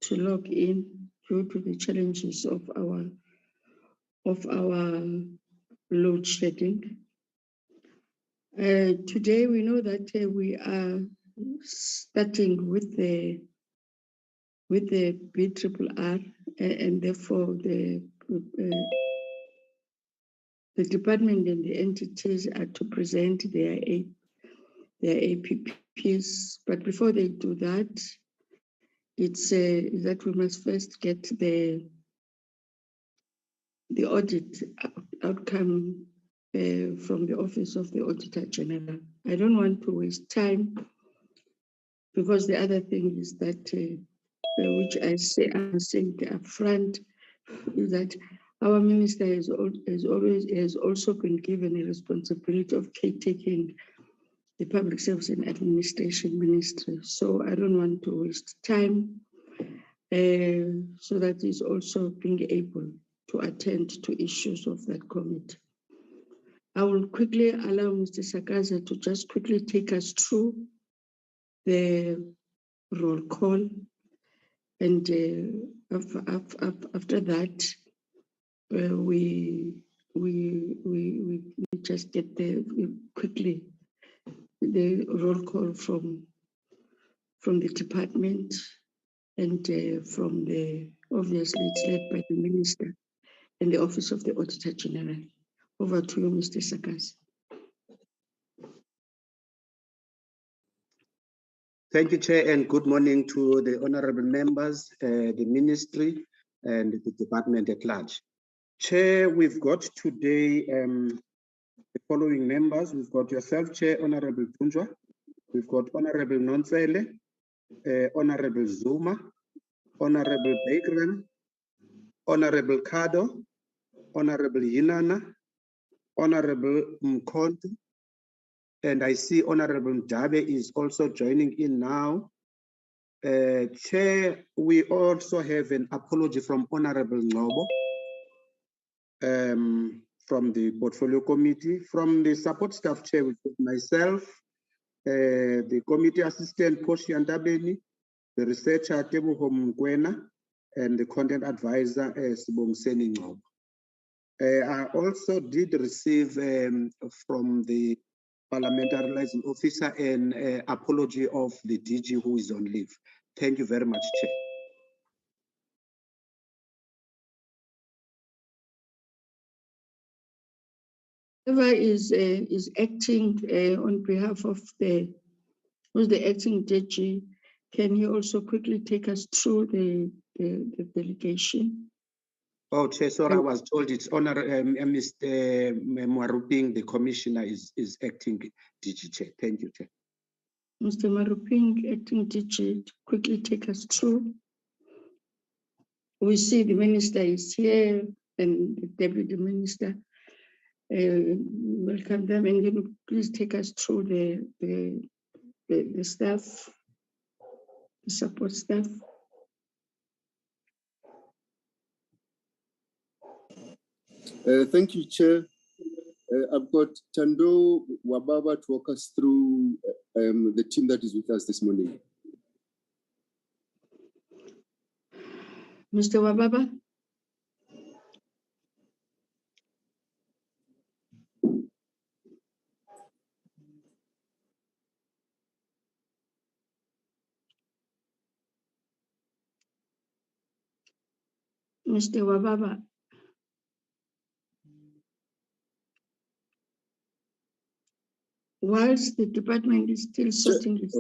to log in due to the challenges of our load shedding. Today we know that we are starting with the BRRR, and therefore the department and the entities are to present their APPs. But before they do that, it's that we must first get the audit outcome from the Office of the Auditor-General. I don't want to waste time, because the other thing is that, which I'm saying up front, is that our minister has also been given a responsibility of caretaking the Public Service and Administration Ministry. So I don't want to waste time, so that he's also being able to attend to issues of that committee. I will quickly allow Mr. Sakaza to just quickly take us through the roll call, and after that, we just get quickly the roll call from the department, and from the, obviously it's led by the minister and the Office of the Auditor-General. Over to you, Mr. Sakas. Thank you, Chair, and good morning to the honorable members, the ministry, and the department at large. Chair, we've got today the following members. We've got yourself, Chair, Honorable Punjwa. We've got Honorable Nonsele, Honorable Zuma, Honorable Bakeran, Honorable Kado, Honorable Yinana, Honorable Mkonto, and I see Honorable Mdabe is also joining in now. Chair, we also have an apology from Honorable Ngobo, from the Portfolio Committee. From the support staff, Chair, with myself, the Committee Assistant, Poshi Antabeni, the Researcher, Tebuho Mkwena, and the Content Advisor, Sibongiseni Ngobo. I also did receive from the Parliamentary Liaison Officer an apology of the DG who is on leave. Thank you very much, Chair. Whoever is acting on behalf of who's the acting DG, can you also quickly take us through the delegation? Oh, Chair, sorry, I was told it's Mr. Maruping, the Commissioner, is acting DG, Chair. Thank you, Chair. Mr. Maruping, acting DG, quickly take us through. We see the Minister is here and the Deputy Minister. Welcome them, and then please take us through the staff, the support staff. Thank you, Chair. I've got Tando Wababa to walk us through the team that is with us this morning. Mr. Wababa. Mr. Wababa. Whilst the department is still sorting its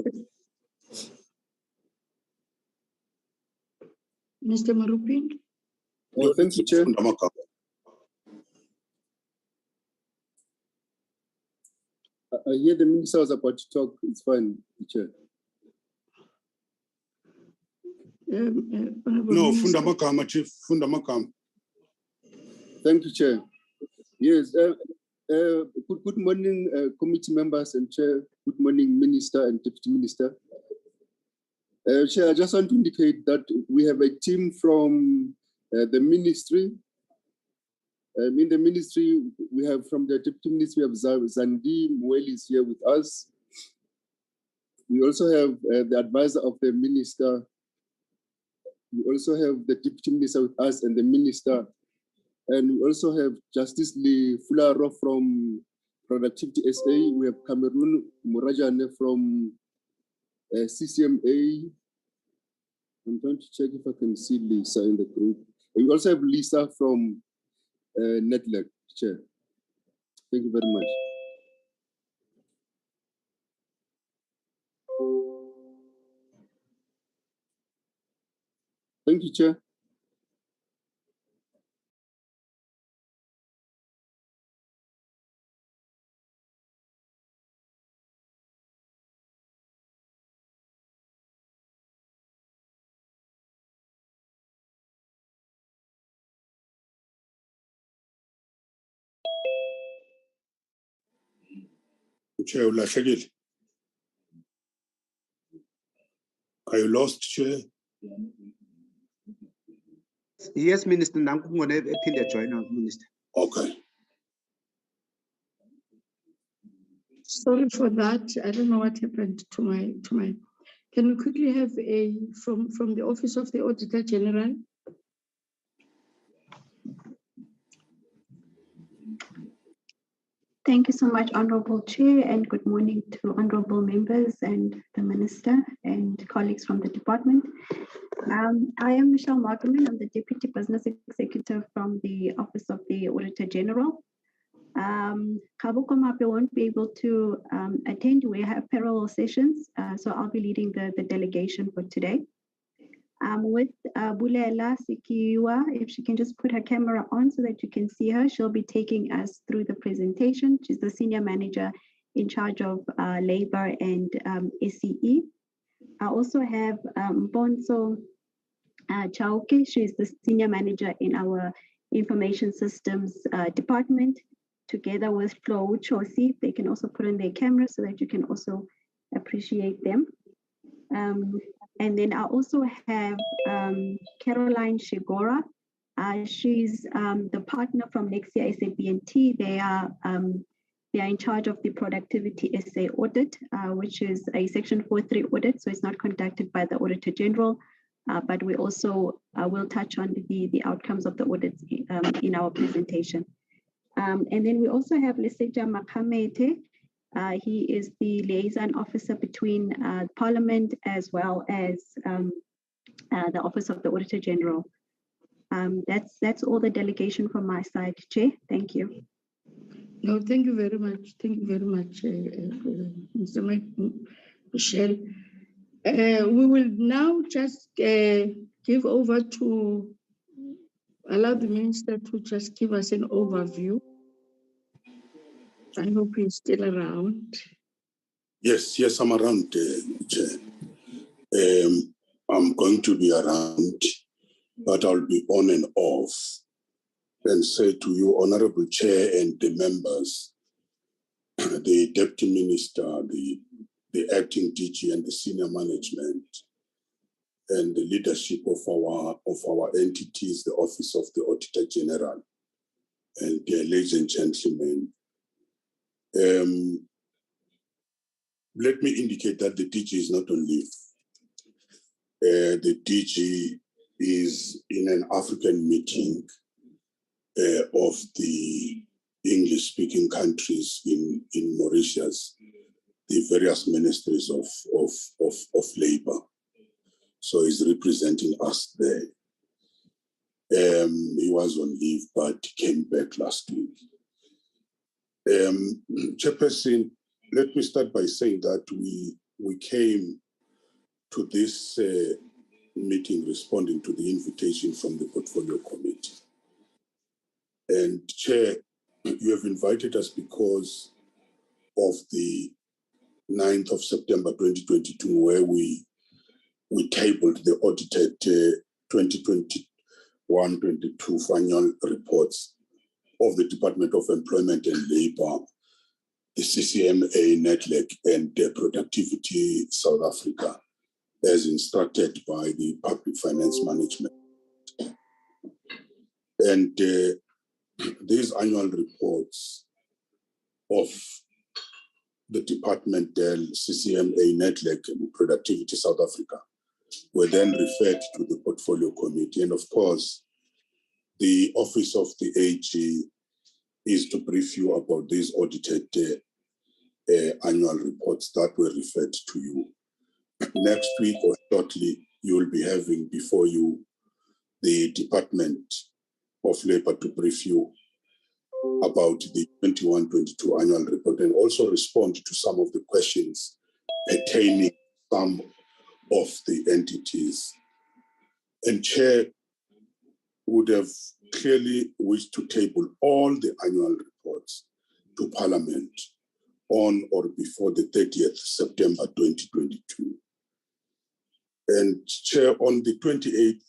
Mr. Maruping. Oh, thank you, Chair. I hear the Minister was about to talk. It's fine, Chair. No, Fundamakama, Chief, Fundamakama. Thank you, Chair. Yes, good morning, committee members and Chair. Good morning, Minister and Deputy Minister. Chair, I just want to indicate that we have a team from the ministry. In the ministry, we have from the Deputy Ministry, we have Zandi Mweli is here with us. We also have the advisor of the Minister, We also have the Deputy Minister with us and the Minister. And we also have Justice Lee Fularo from Productivity SA. We have Cameroon Murajane from CCMA. I'm trying to check if I can see Lisa in the group. And we also have Lisa from Nedlac, Chair. Thank you very much. Thank you, Chair. Chair ulahlekile. Are you lost, Chair? Yes, Minister. Nanku ngone ephinde join us, Minister. Okay. Sorry for that. I don't know what happened to my. Can we quickly have a from the Office of the Auditor General? Thank you so much, Honorable Chair, and good morning to honorable members and the Minister and colleagues from the department. I am Michelle Markerman. I'm the Deputy Business Executive from the Office of the Auditor-General. Kabuko Mape won't be able to attend. We have parallel sessions, so I'll be leading the delegation for today. With Bulela Sikiwa, if she can just put her camera on so that you can see her, she'll be taking us through the presentation. She's the Senior Manager in charge of Labor and SCE. I also have Bonso Chauke. She's the Senior Manager in our Information Systems Department, together with Flo Chosi. They can also put on their camera so that you can also appreciate them. And then I also have Caroline Shigora. She's the partner from Nexia SABNT. They are in charge of the Productivity SA audit, which is a Section 43 audit, so it's not conducted by the Auditor-General, but we also will touch on the outcomes of the audits in our presentation. And then we also have Leseja Makamete. He is the liaison officer between Parliament as well as the Office of the Auditor-General. That's all the delegation from my side, Chair. Thank you. No, thank you very much. Thank you very much, Mr. Michelle. We will now just give over to allow the Minister to just give us an overview. I hope he's still around. Yes, I'm around, Chair. I'm going to be around, but I'll be on and off and say to you, Honorable Chair and the members, the Deputy Minister, the Acting DG and the senior management, and the leadership of our entities, the Office of the Auditor-General, and ladies and gentlemen. Let me indicate that the DG is not on leave. The DG is in an African meeting of the English-speaking countries in Mauritius, the various ministries of labor. So he's representing us there. He was on leave, but came back last week. Chairperson, let me start by saying that we came to this meeting responding to the invitation from the Portfolio Committee. And Chair, you have invited us because of the 9th of September 2022, where we tabled the audited 2021-22 final reports of the Department of Employment and Labor, the CCMA, Nedlac, and Productivity South Africa, as instructed by the Public Finance Management. And these annual reports of the Department, CCMA, Nedlac, and Productivity South Africa were then referred to the portfolio committee. And of course, the office of the AG is to brief you about these audited annual reports that were referred to you. Next week or shortly, you will be having before you the Department of Labour to brief you about the 21-22 annual report and also respond to some of the questions pertaining some of the entities. And Chair would have clearly wished to table all the annual reports to Parliament on or before the 30th September 2022. And Chair, on the 28th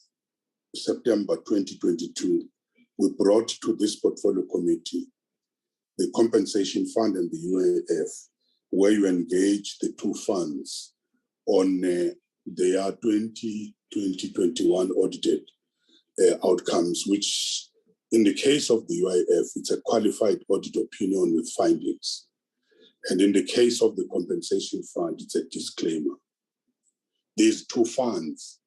September 2022, we brought to this portfolio committee the compensation fund and the UAF, where you engage the two funds on their 2020-21 audited outcomes, which in the case of the UIF, it's a qualified audit opinion with findings. And in the case of the compensation fund, it's a disclaimer. These two funds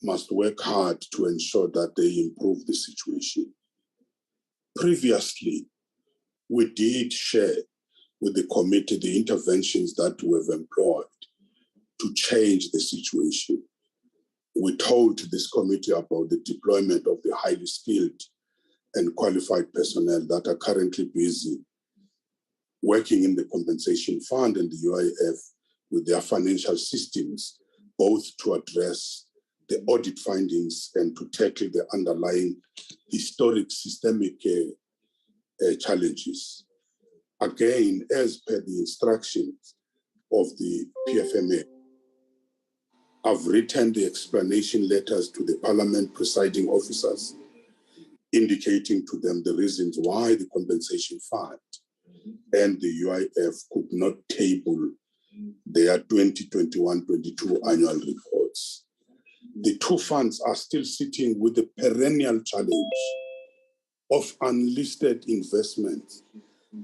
must work hard to ensure that they improve the situation. Previously, we did share with the committee the interventions that we have employed to change the situation. We told this committee about the deployment of the highly skilled and qualified personnel that are currently busy working in the compensation fund and the UIF with their financial systems, both to address the audit findings and to tackle the underlying historic systemic challenges. Again, as per the instructions of the PFMA, I've written the explanation letters to the Parliament presiding officers, indicating to them the reasons why the compensation fund and the UIF could not table their 2021-22 annual reports. The two funds are still sitting with the perennial challenge of unlisted investments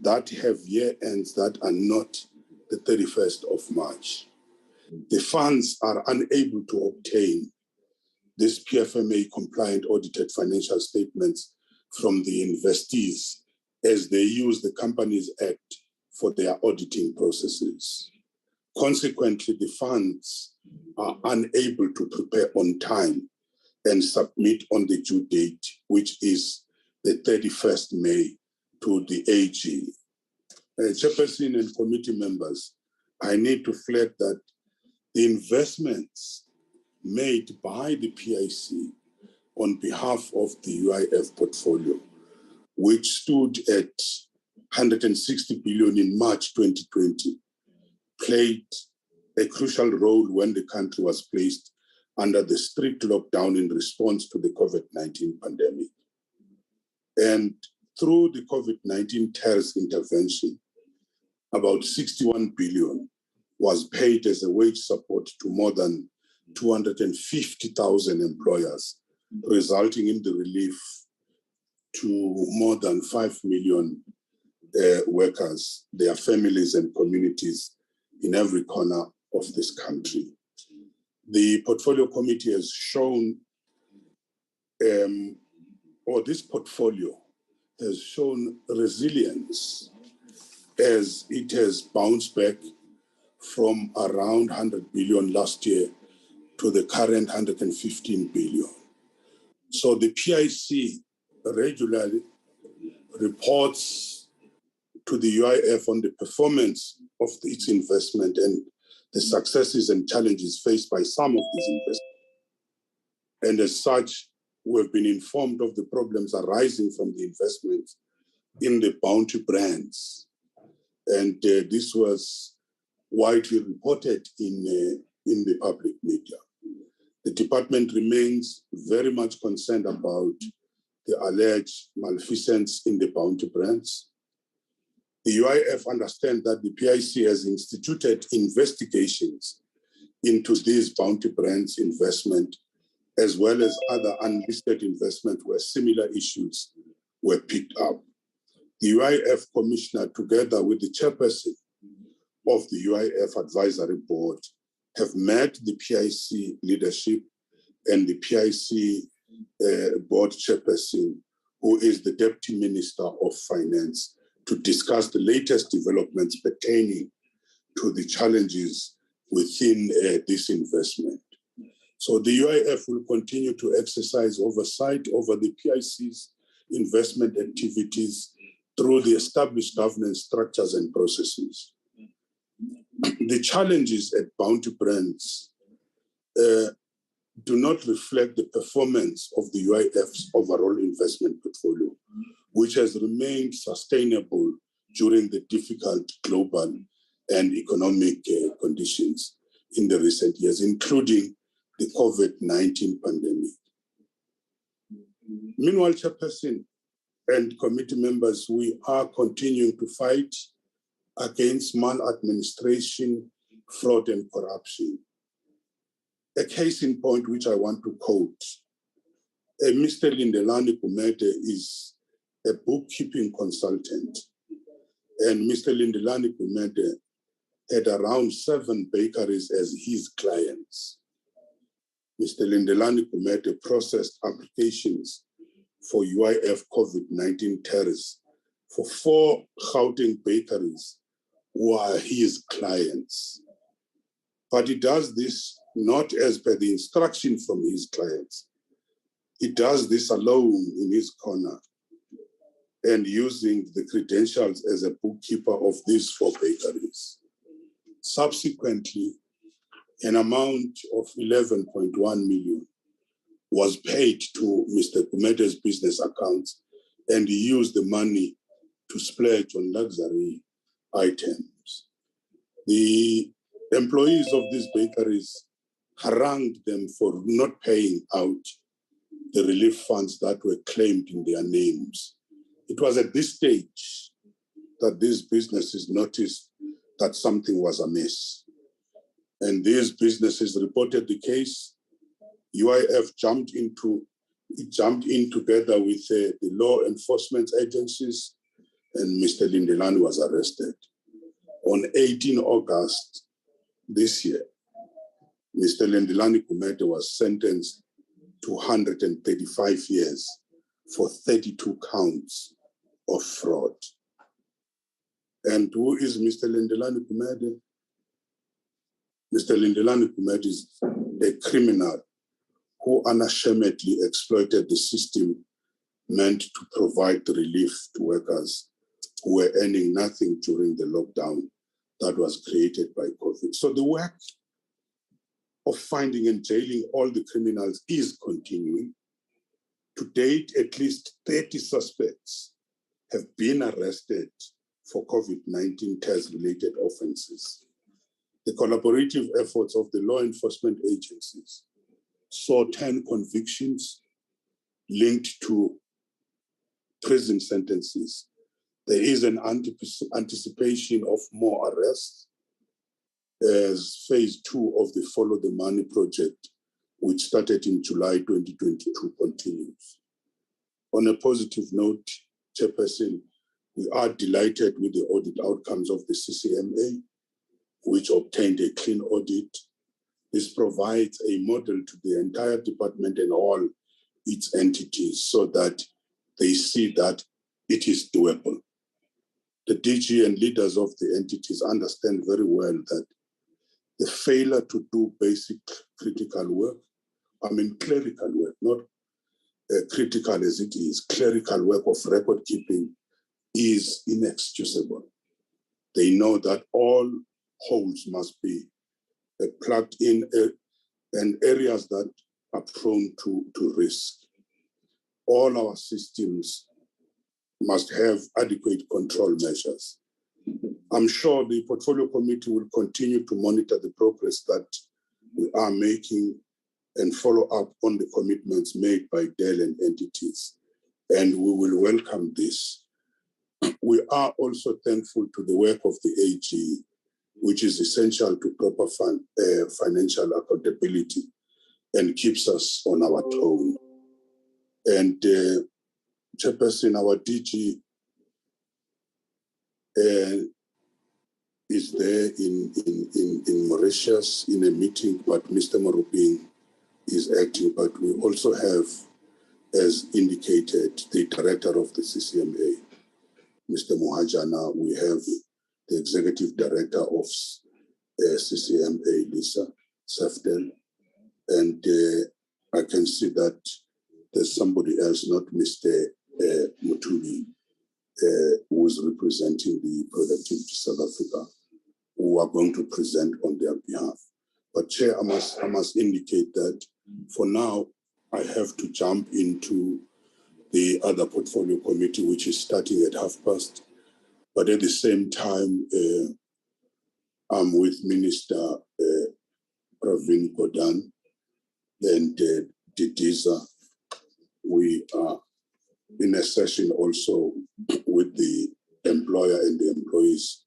that have year ends that are not the 31st of March. The funds are unable to obtain this PFMA compliant audited financial statements from the investees as they use the Companies Act for their auditing processes. Consequently, the funds are unable to prepare on time and submit on the due date, which is the 31st May to the AG. Chairperson and committee members, I need to flag that the investments made by the PIC on behalf of the UIF portfolio, which stood at 160 billion in March 2020, played a crucial role when the country was placed under the strict lockdown in response to the COVID-19 pandemic. And through the COVID-19 terrorist intervention, about 61 billion was paid as a wage support to more than 250,000 employers, resulting in the relief to more than 5 million workers, their families and communities in every corner of this country. The portfolio committee has shown, this portfolio has shown resilience as it has bounced back from around 100 billion last year to the current 115 billion. So the PIC regularly reports to the UIF on the performance of its investment and the successes and challenges faced by some of these investments. And as such, we have been informed of the problems arising from the investments in the bounty brands. And this was widely reported in the public media. The department remains very much concerned about the alleged malfeasance in the bounty brands. The UIF understands that the PIC has instituted investigations into these bounty brands investment, as well as other unlisted investment where similar issues were picked up. The UIF commissioner, together with the chairperson of the UIF advisory board, have met the PIC leadership and the PIC board chairperson, who is the Deputy Minister of Finance, to discuss the latest developments pertaining to the challenges within this investment. So the UIF will continue to exercise oversight over the PIC's investment activities through the established governance structures and processes. The challenges at Bounty Brands do not reflect the performance of the UIF's overall investment portfolio, which has remained sustainable during the difficult global and economic conditions in the recent years, including the COVID-19 pandemic. Meanwhile, Chairperson and committee members, we are continuing to fight against maladministration, fraud, and corruption. A case in point which I want to quote, Mr. Lindelani Kumete is a bookkeeping consultant, and Mr. Lindelani Kumete had around 7 bakeries as his clients. Mr. Lindelani Kumete processed applications for UIF COVID-19 tariffs for 4 Gauteng bakeries who are his clients. But he does this not as per the instruction from his clients. He does this alone in his corner and using the credentials as a bookkeeper of these 4 bakeries. Subsequently, an amount of 11.1 million was paid to Mr. Kumete's business accounts, and he used the money to splurge on luxury items. The employees of these bakeries harangued them for not paying out the relief funds that were claimed in their names. It was at this stage that these businesses noticed that something was amiss. And these businesses reported the case. UIF jumped in together with the law enforcement agencies, and Mr. Lindelani was arrested. On 18 August this year, Mr. Lindelani Kumete was sentenced to 135 years for 32 counts of fraud. And who is Mr. Lindelani Kumete? Mr. Lindelani Kumete is a criminal who unashamedly exploited the system meant to provide relief to workers who were earning nothing during the lockdown that was created by COVID. So the work of finding and jailing all the criminals is continuing. To date, at least 30 suspects have been arrested for COVID-19 test-related offenses. The collaborative efforts of the law enforcement agencies saw 10 convictions linked to prison sentences. There is an anticipation of more arrests as phase 2 of the Follow the Money project, which started in July 2022, continues. On a positive note, Chairperson, we are delighted with the audit outcomes of the CCMA, which obtained a clean audit. This provides a model to the entire department and all its entities so that they see that it is doable. The DG and leaders of the entities understand very well that the failure to do basic critical work, clerical work, not critical as it is, clerical work of record keeping is inexcusable. They know that all holes must be plugged in and areas that are prone to risk. All our systems must have adequate control measures. I'm sure the Portfolio Committee will continue to monitor the progress that we are making and follow up on the commitments made by DEL and entities, and we will welcome this. We are also thankful to the work of the AG, which is essential to proper financial accountability and keeps us on our tone. And Chairperson, our DG is there in Mauritius in a meeting, but Mr. Maruping is acting. But we also have, as indicated, the director of the CCMA, Mr. Mohajana. We have the executive director of CCMA, Lisa Safdel, and I can see that there's somebody else, not Mr. Mutubi, who is representing the Productivity South Africa, who are going to present on their behalf. But Chair, I must indicate that for now, I have to jump into the other portfolio committee, which is starting at 12:30. But at the same time, I'm with Minister Pravin Gordhan and Didiza. We are in a session also with the employer and the employees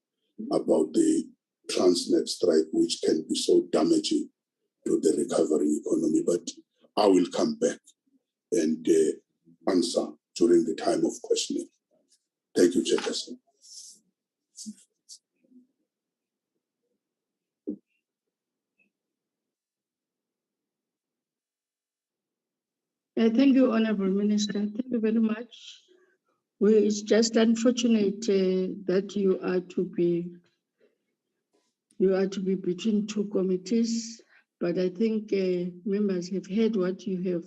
about the Transnet strike, which can be so damaging to the recovering economy. But I will come back and answer during the time of questioning. Thank you, Chairperson. Thank you, Honorable Minister. Thank you very much. It's just unfortunate that you are to be between two committees, but I think members have heard what you have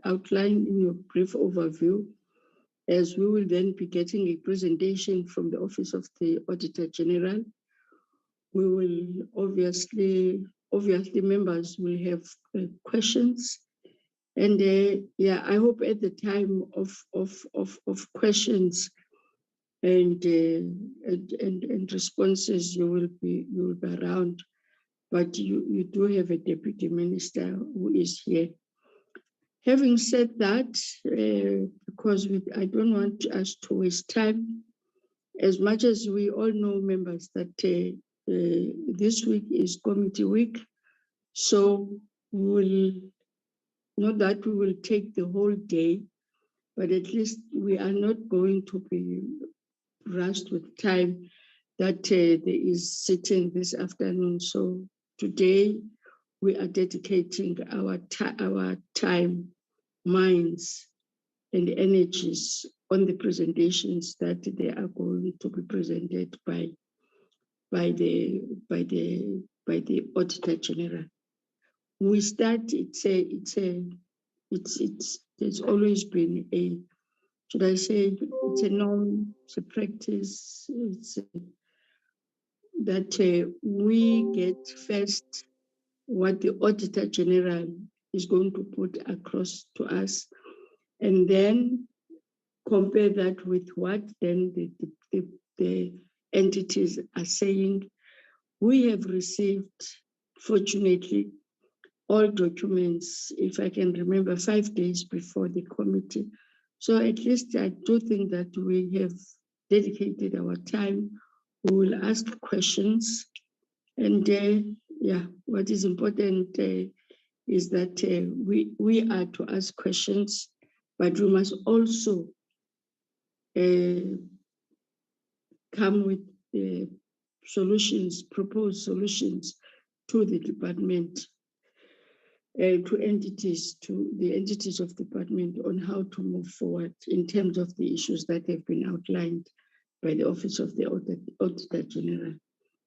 outlined in your brief overview, as we will then be getting a presentation from the Office of the Auditor-General. We will obviously members will have questions. And yeah, I hope at the time of questions and responses, you will be around. But you do have a deputy minister who is here. Having said that, because I don't want us to waste time, as much as we all know, members, that this week is committee week, so we will. Not that we will take the whole day, but at least we are not going to be rushed with time that there is sitting this afternoon. So today we are dedicating our time, minds, and energies on the presentations that they are going to be presented by the Auditor General. We start. It's always been a, should I say, it's a norm, it's a practice. It's that we get first what the Auditor General is going to put across to us, and then compare that with what then the entities are saying. We have received, fortunately, all documents, if I can remember, 5 days before the committee. So at least I do think that we have dedicated our time. We will ask questions. And yeah, what is important is that we are to ask questions, but we must also come with solutions, propose solutions to the department, to the entities of the department on how to move forward in terms of the issues that have been outlined by the Office of the Auditor General.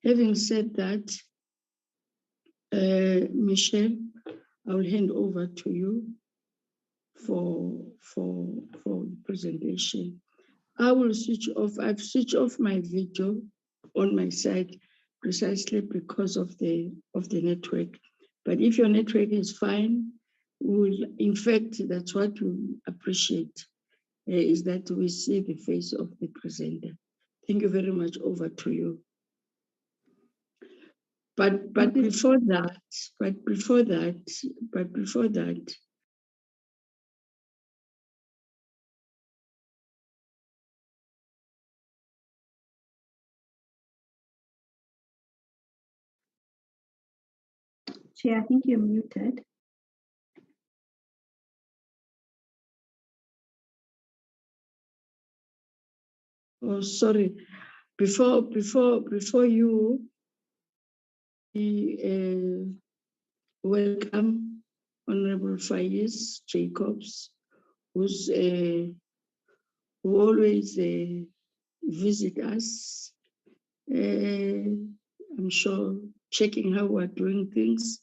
Having said that, Michelle, I will hand over to you for the presentation. I will switch off. I've switched off my video on my side precisely because of the network. But if your network is fine, in fact, that's what we appreciate, is that we see the face of the presenter. Thank you very much. Over to you. But before that, Chair, I think you're muted. oh, sorry. before you, we welcome Honorable Faiz Jacobs, who always visit us. I'm sure checking how we're doing things.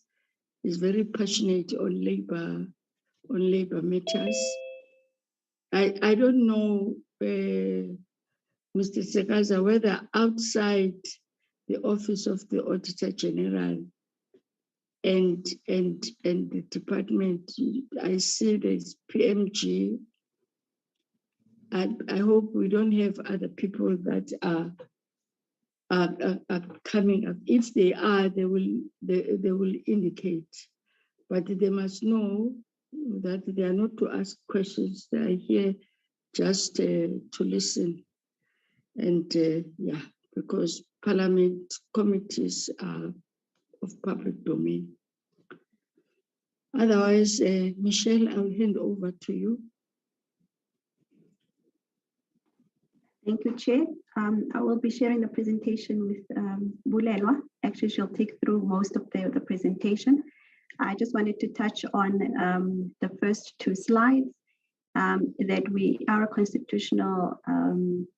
Is very passionate on labor matters. I don't know, Mr. Sekaza, whether outside the Office of the Auditor General and the department, I see there's PMG. I hope we don't have other people that are coming up. If they are, they will indicate. But they must know that they are not to ask questions. They are here just to listen. And yeah, because Parliament committees are of public domain. Otherwise, Michelle, I'll hand over to you. Thank you, Chair. I will be sharing the presentation with Bulelwa. Actually, she'll take through most of the presentation. I just wanted to touch on the first two slides, that we are a constitutional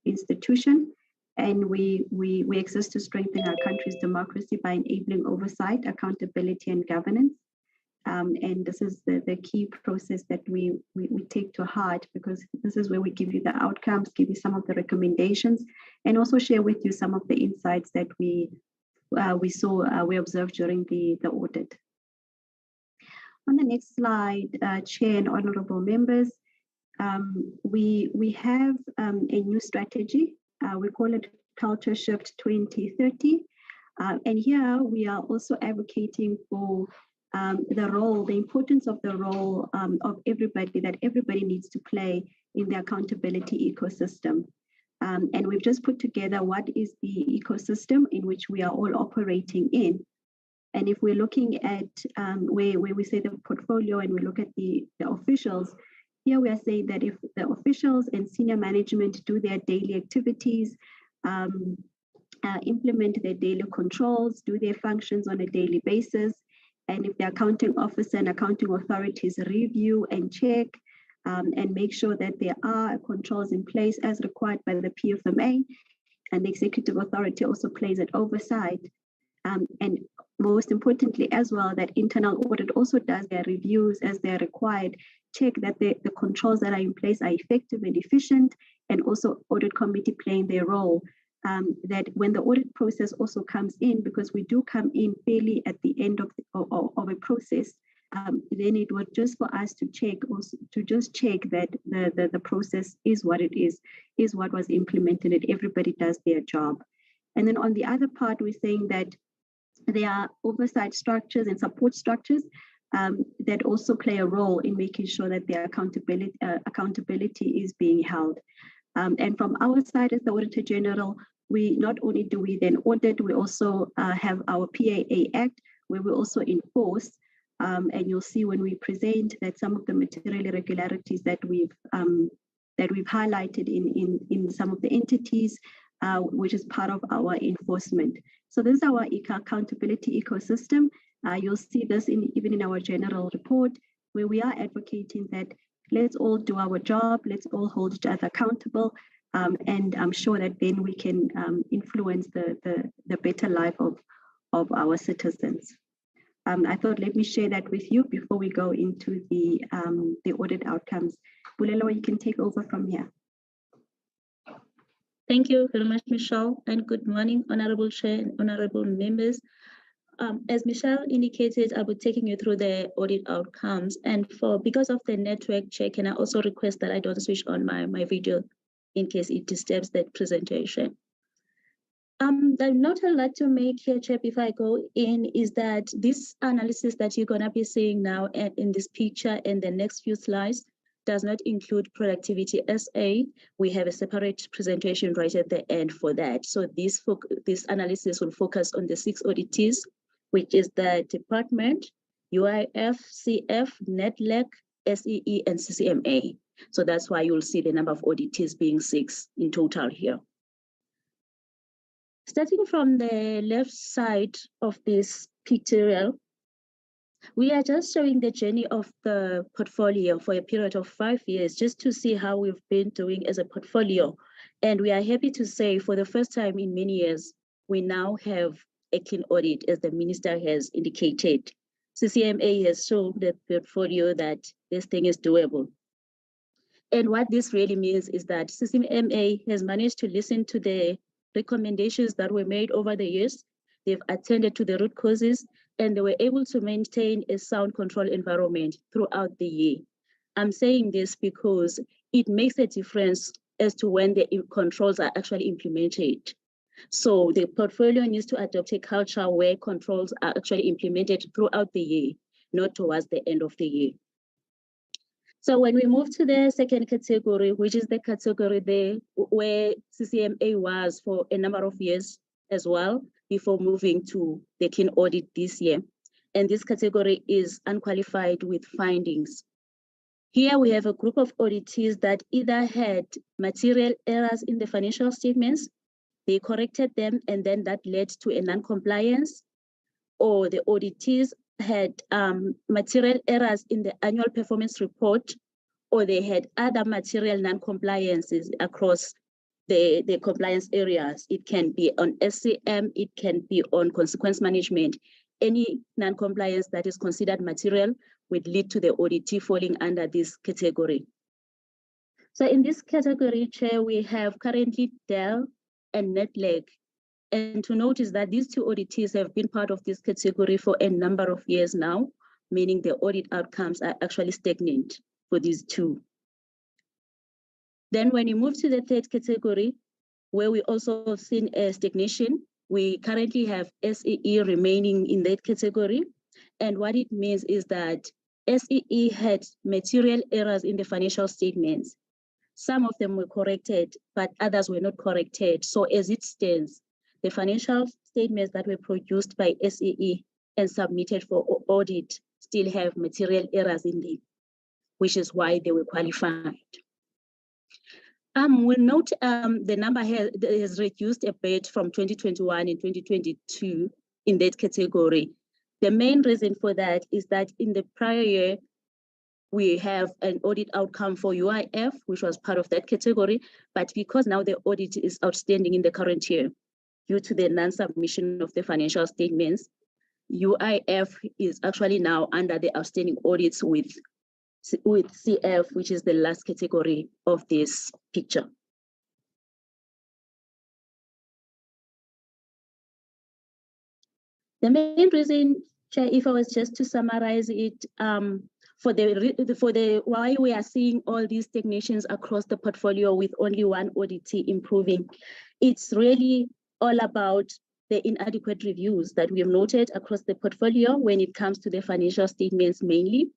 institution, and we exist to strengthen our country's democracy by enabling oversight, accountability, and governance. And this is the key process that we take to heart, because this is where we give you the outcomes, give you some of the recommendations, and also share with you some of the insights that we observed during the audit. On the next slide, Chair and honorable members, we have a new strategy. We call it Culture Shift 2030. And here we are also advocating for the importance of the role of everybody, that everybody needs to play in the accountability ecosystem. And we've just put together what is the ecosystem in which we are all operating in. And if we're looking at where we say the portfolio and we look at the officials, here we are saying that if the officials and senior management do their daily activities, implement their daily controls, do their functions on a daily basis, and if the accounting officer and accounting authorities review and check and make sure that there are controls in place as required by the PFMA, and the executive authority also plays an oversight, and most importantly as well, that internal audit also does their reviews as they're required, check that the controls that are in place are effective and efficient, and also audit committee playing their role. That when the audit process also comes in, because we do come in fairly at the end of a process, then it was just for us to check, also to just check that the process is what it is what was implemented, and everybody does their job. And then on the other part, we're saying that there are oversight structures and support structures that also play a role in making sure that their accountability is being held. And from our side as the Auditor General, we not only do we then audit, we also have our PAA Act, where we also enforce. And you'll see when we present that some of the material irregularities that we've highlighted in some of the entities, which is part of our enforcement. So this is our accountability ecosystem. You'll see this even in our general report, where we are advocating that let's all do our job, let's all hold each other accountable, and I'm sure that then we can influence the better life of our citizens. I thought, let me share that with you before we go into the audit outcomes. Bulelwa, you can take over from here. Thank you very much, Michelle, and good morning, Honorable Chair and Honorable members. As Michelle indicated, I'll be taking you through the audit outcomes, and because of the network check, can I also request that I don't switch on my video in case it disturbs that presentation. The note I'd like to make here, Chair, before I go in, is that this analysis that you're going to be seeing now in this picture and the next few slides does not include productivity SA. We have a separate presentation right at the end for that. So this analysis will focus on the 6 auditees, which is the department, UIF, CF, Nedlac, SEE, and CCMA. So that's why you'll see the number of auditees being 6 in total here. Starting from the left side of this pictorial, we are just showing the journey of the portfolio for a period of 5 years, just to see how we've been doing as a portfolio. And we are happy to say for the first time in many years, we now have a clean audit, as the minister has indicated. CCMA has shown the portfolio that this thing is doable. And what this really means is that CCMA has managed to listen to the recommendations that were made over the years. They've attended to the root causes, and they were able to maintain a sound control environment throughout the year. I'm saying this because it makes a difference as to when the controls are actually implemented. So the portfolio needs to adopt a culture where controls are actually implemented throughout the year, not towards the end of the year. So when we move to the second category, which is the category there where CCMA was for a number of years as well, before moving to the clean audit this year. And this category is unqualified with findings. Here we have a group of auditees that either had material errors in the financial statements, they corrected them, and then that led to a non-compliance, or the auditees had material errors in the annual performance report, or they had other material non-compliances across the compliance areas. It can be on SCM, it can be on consequence management. Any non-compliance that is considered material would lead to the auditee falling under this category. So in this category, Chair, we have currently Dell and Nedlac. And to notice that these two auditees have been part of this category for a number of years now, meaning the audit outcomes are actually stagnant for these two. Then when you move to the third category, where we also have seen a stagnation, we currently have SEE remaining in that category. And what it means is that SEE had material errors in the financial statements. Some of them were corrected, but others were not corrected. So as it stands, the financial statements that were produced by SEE and submitted for audit still have material errors in them, which is why they were qualified. We'll note the number has reduced a bit from 2021 and 2022 in that category. The main reason for that is that in the prior year, we have an audit outcome for UIF, which was part of that category, but because now the audit is outstanding in the current year, due to the non-submission of the financial statements, UIF is actually now under the outstanding audits with CF, which is the last category of this picture. The main reason, Chair, if I was just to summarize it, why we are seeing all these stagnations across the portfolio with only one auditee improving, it's really all about the inadequate reviews that we have noted across the portfolio when it comes to the financial statements mainly,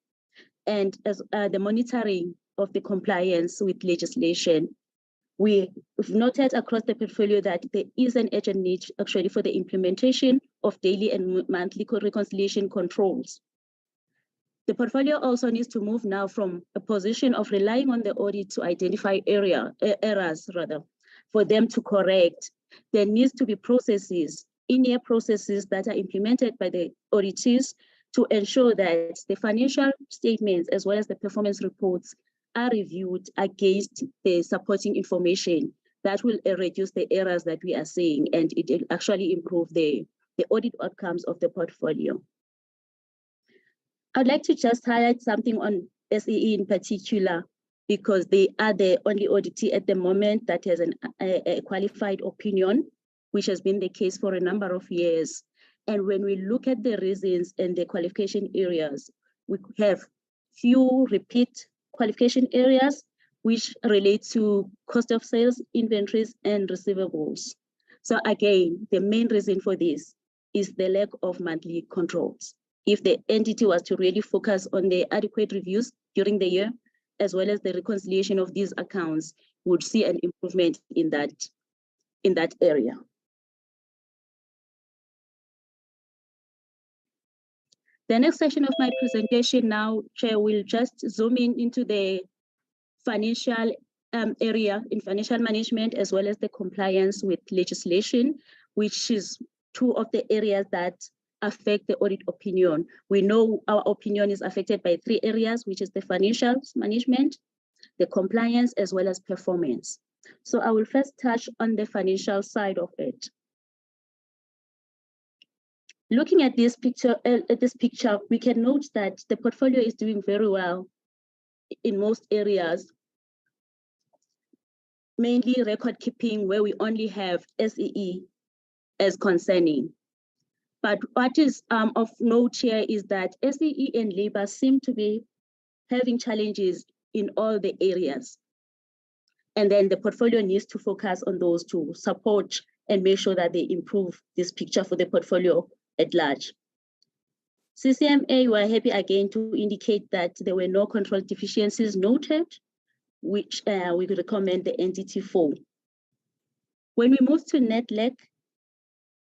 and as the monitoring of the compliance with legislation. We've noted across the portfolio that there is an urgent need actually for the implementation of daily and monthly reconciliation controls. The portfolio also needs to move now from a position of relying on the audit to identify errors for them to correct. There needs to be processes, in-year processes that are implemented by the auditors to ensure that the financial statements as well as the performance reports are reviewed against the supporting information that will reduce the errors that we are seeing, and it will actually improve the audit outcomes of the portfolio. I'd like to just highlight something on SEE in particular, because they are the only auditee at the moment that has a qualified opinion, which has been the case for a number of years. And when we look at the reasons and the qualification areas, we have few repeat qualification areas, which relate to cost of sales, inventories, and receivables. So again, the main reason for this is the lack of monthly controls. If the entity was to really focus on the adequate reviews during the year, as well as the reconciliation of these accounts, we would see an improvement in that area. The next section of my presentation now, Chair, will just zoom into the financial area in financial management, as well as the compliance with legislation, which is two of the areas that affect the audit opinion. We know our opinion is affected by three areas, which is the financial management, the compliance, as well as performance. So I will first touch on the financial side of it. Looking at this picture, we can note that the portfolio is doing very well in most areas, mainly record keeping, where we only have SEE as concerning. But what is of note here is that SEE and labor seem to be having challenges in all the areas. And then the portfolio needs to focus on those to support and make sure that they improve this picture for the portfolio at large. CCMA, we're happy again to indicate that there were no control deficiencies noted, which we could recommend the entity for. When we move to Nedlac,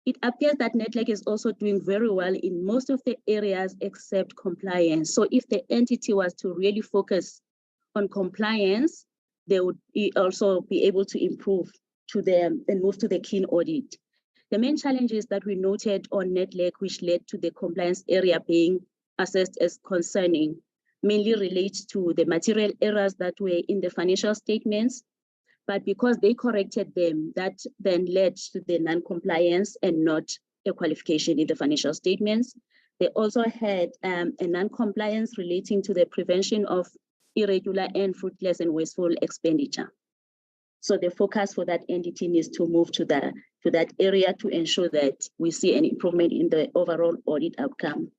it appears that Nedlac is also doing very well in most of the areas except compliance. So if the entity was to really focus on compliance, they would also be able to improve to them and move to the keen audit. The main challenges that we noted on Nedlac, which led to the compliance area being assessed as concerning, mainly relates to the material errors that were in the financial statements, but because they corrected them, that then led to the non-compliance and not a qualification in the financial statements. They also had a non-compliance relating to the prevention of irregular and fruitless and wasteful expenditure. So the focus for that entity needs to move to that area to ensure that we see an improvement in the overall audit outcome.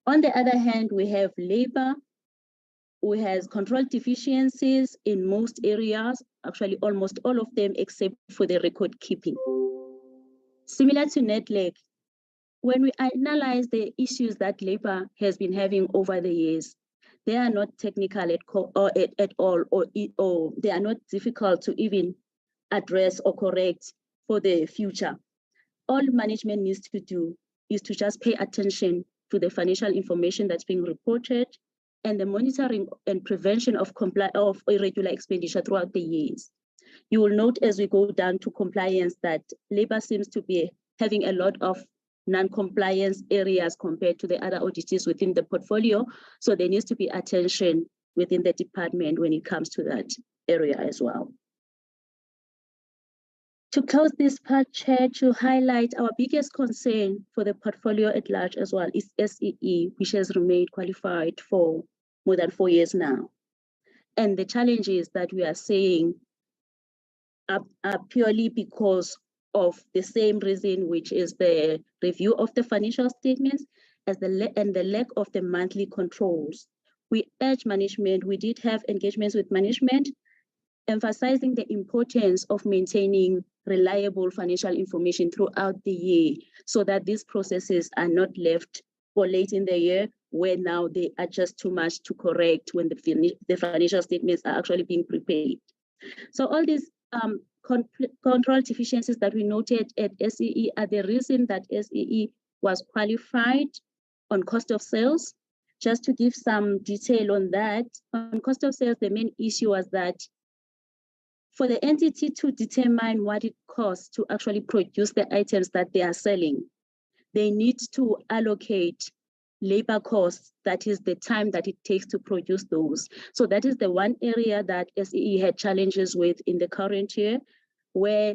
On the other hand, we have labor, who has control deficiencies in most areas, actually almost all of them except for the record keeping. Similar to Nedlac, when we analyze the issues that labor has been having over the years, they are not technical at all, or they are not difficult to even address or correct for the future. All management needs to do is to just pay attention to the financial information that's being reported and the monitoring and prevention of irregular expenditure throughout the years. You will note as we go down to compliance that labor seems to be having a lot of non-compliance areas compared to the other auditors within the portfolio. So there needs to be attention within the department when it comes to that area as well. To close this part, Chair, to highlight our biggest concern for the portfolio at large as well is SEE, which has remained qualified for more than 4 years now. And the challenges that we are seeing are purely because of the same reason, which is the review of the financial statements and the lack of the monthly controls. We urge management, we did have engagements with management, emphasizing the importance of maintaining reliable financial information throughout the year so that these processes are not left for late in the year where now they are just too much to correct when the financial statements are actually being prepared. So all these control deficiencies that we noted at SEE are the reason that SEE was qualified on cost of sales. Just to give some detail on that, on cost of sales, the main issue was that for the entity to determine what it costs to actually produce the items that they are selling, they need to allocate labor costs, that is the time that it takes to produce those. So that is the one area that SEE had challenges with in the current year, where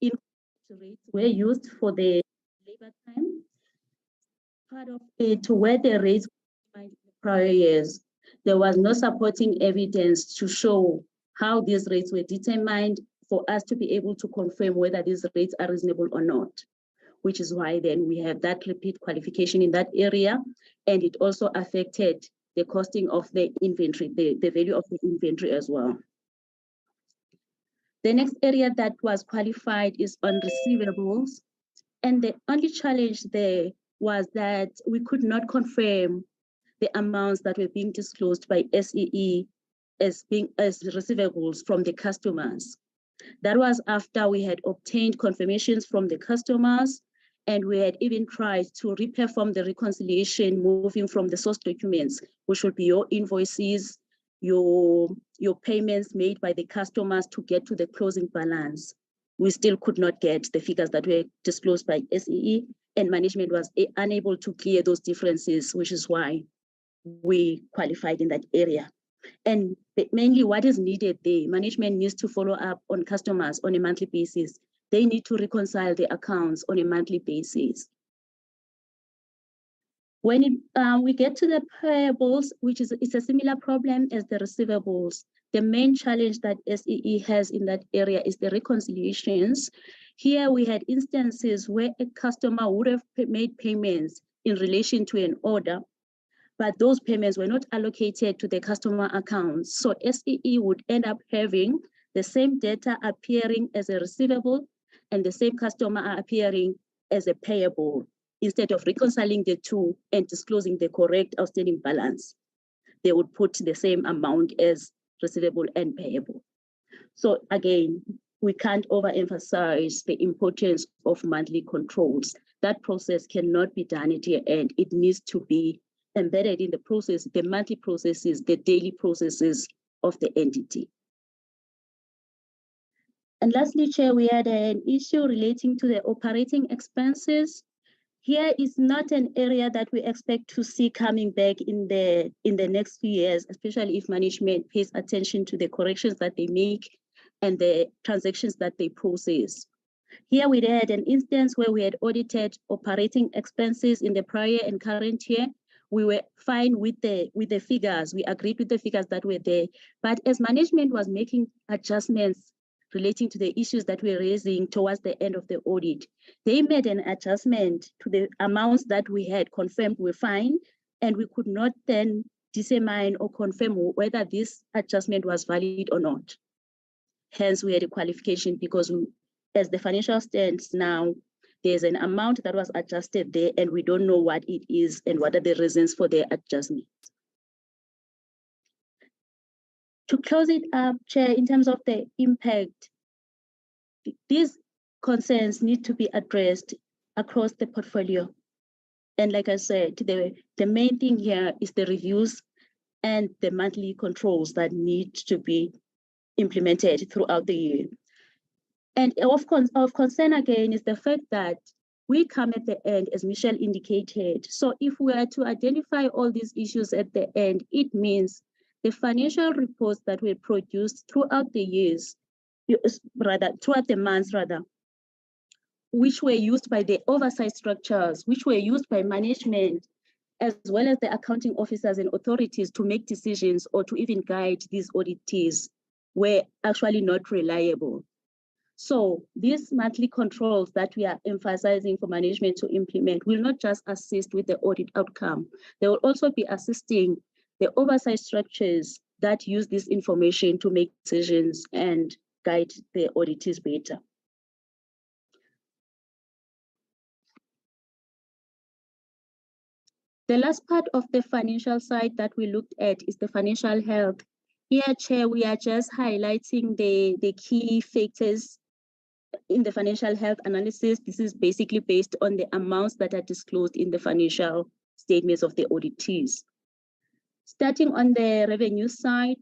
rates were used for the labor time. Part of it, where the rates were in the prior years, there was no supporting evidence to show how these rates were determined for us to be able to confirm whether these rates are reasonable or not, which is why then we have that repeat qualification in that area. And it also affected the costing of the inventory, the value of the inventory as well. The next area that was qualified is on receivables. And the only challenge there was that we could not confirm the amounts that were being disclosed by SEE as receivables from the customers. That was after we had obtained confirmations from the customers, and we had even tried to reperform the reconciliation, moving from the source documents, which would be your invoices, your payments made by the customers to get to the closing balance, we still could not get the figures that were disclosed by SEE, and management was unable to clear those differences, which is why we qualified in that area. And mainly what is needed there, management needs to follow up on customers on a monthly basis. They need to reconcile the accounts on a monthly basis. When we get to the payables, it's a similar problem as the receivables. The main challenge that SEE has in that area is the reconciliations. Here we had instances where a customer would have made payments in relation to an order, but those payments were not allocated to the customer accounts. So SEE would end up having the same data appearing as a receivable and the same customer appearing as a payable, instead of reconciling the two and disclosing the correct outstanding balance. They would put the same amount as receivable and payable. So again, we can't overemphasize the importance of monthly controls. That process cannot be done at year-end. It needs to be embedded in the process, the monthly processes, the daily processes of the entity. And lastly, Chair, we had an issue relating to the operating expenses. Here is not an area that we expect to see coming back in the next few years, especially if management pays attention to the corrections that they make and the transactions that they process. Here we had an instance where we had audited operating expenses in the prior and current year. We were fine with the figures. We agreed with the figures that were there. But as management was making adjustments relating to the issues that we're raising towards the end of the audit, they made an adjustment to the amounts that we had confirmed were fine, and we could not then determine or confirm whether this adjustment was valid or not. Hence, we had a qualification because as the financial stands now, there's an amount that was adjusted there and we don't know what it is and what are the reasons for the adjustment. To close it up, Chair, in terms of the impact, these concerns need to be addressed across the portfolio. And like I said, the main thing here is the reviews and the monthly controls that need to be implemented throughout the year. And of concern again is the fact that we come at the end, as Michelle indicated. So if we are to identify all these issues at the end, it means the financial reports that were produced throughout the years, throughout the months, which were used by the oversight structures, which were used by management, as well as the accounting officers and authorities to make decisions or to even guide these auditees, were actually not reliable. So these monthly controls that we are emphasizing for management to implement will not just assist with the audit outcome, they will also be assisting the oversight structures that use this information to make decisions and guide the auditees better. The last part of the financial side that we looked at is the financial health. Here, Chair, we are just highlighting the key factors in the financial health analysis. This is basically based on the amounts that are disclosed in the financial statements of the auditees. Starting on the revenue side,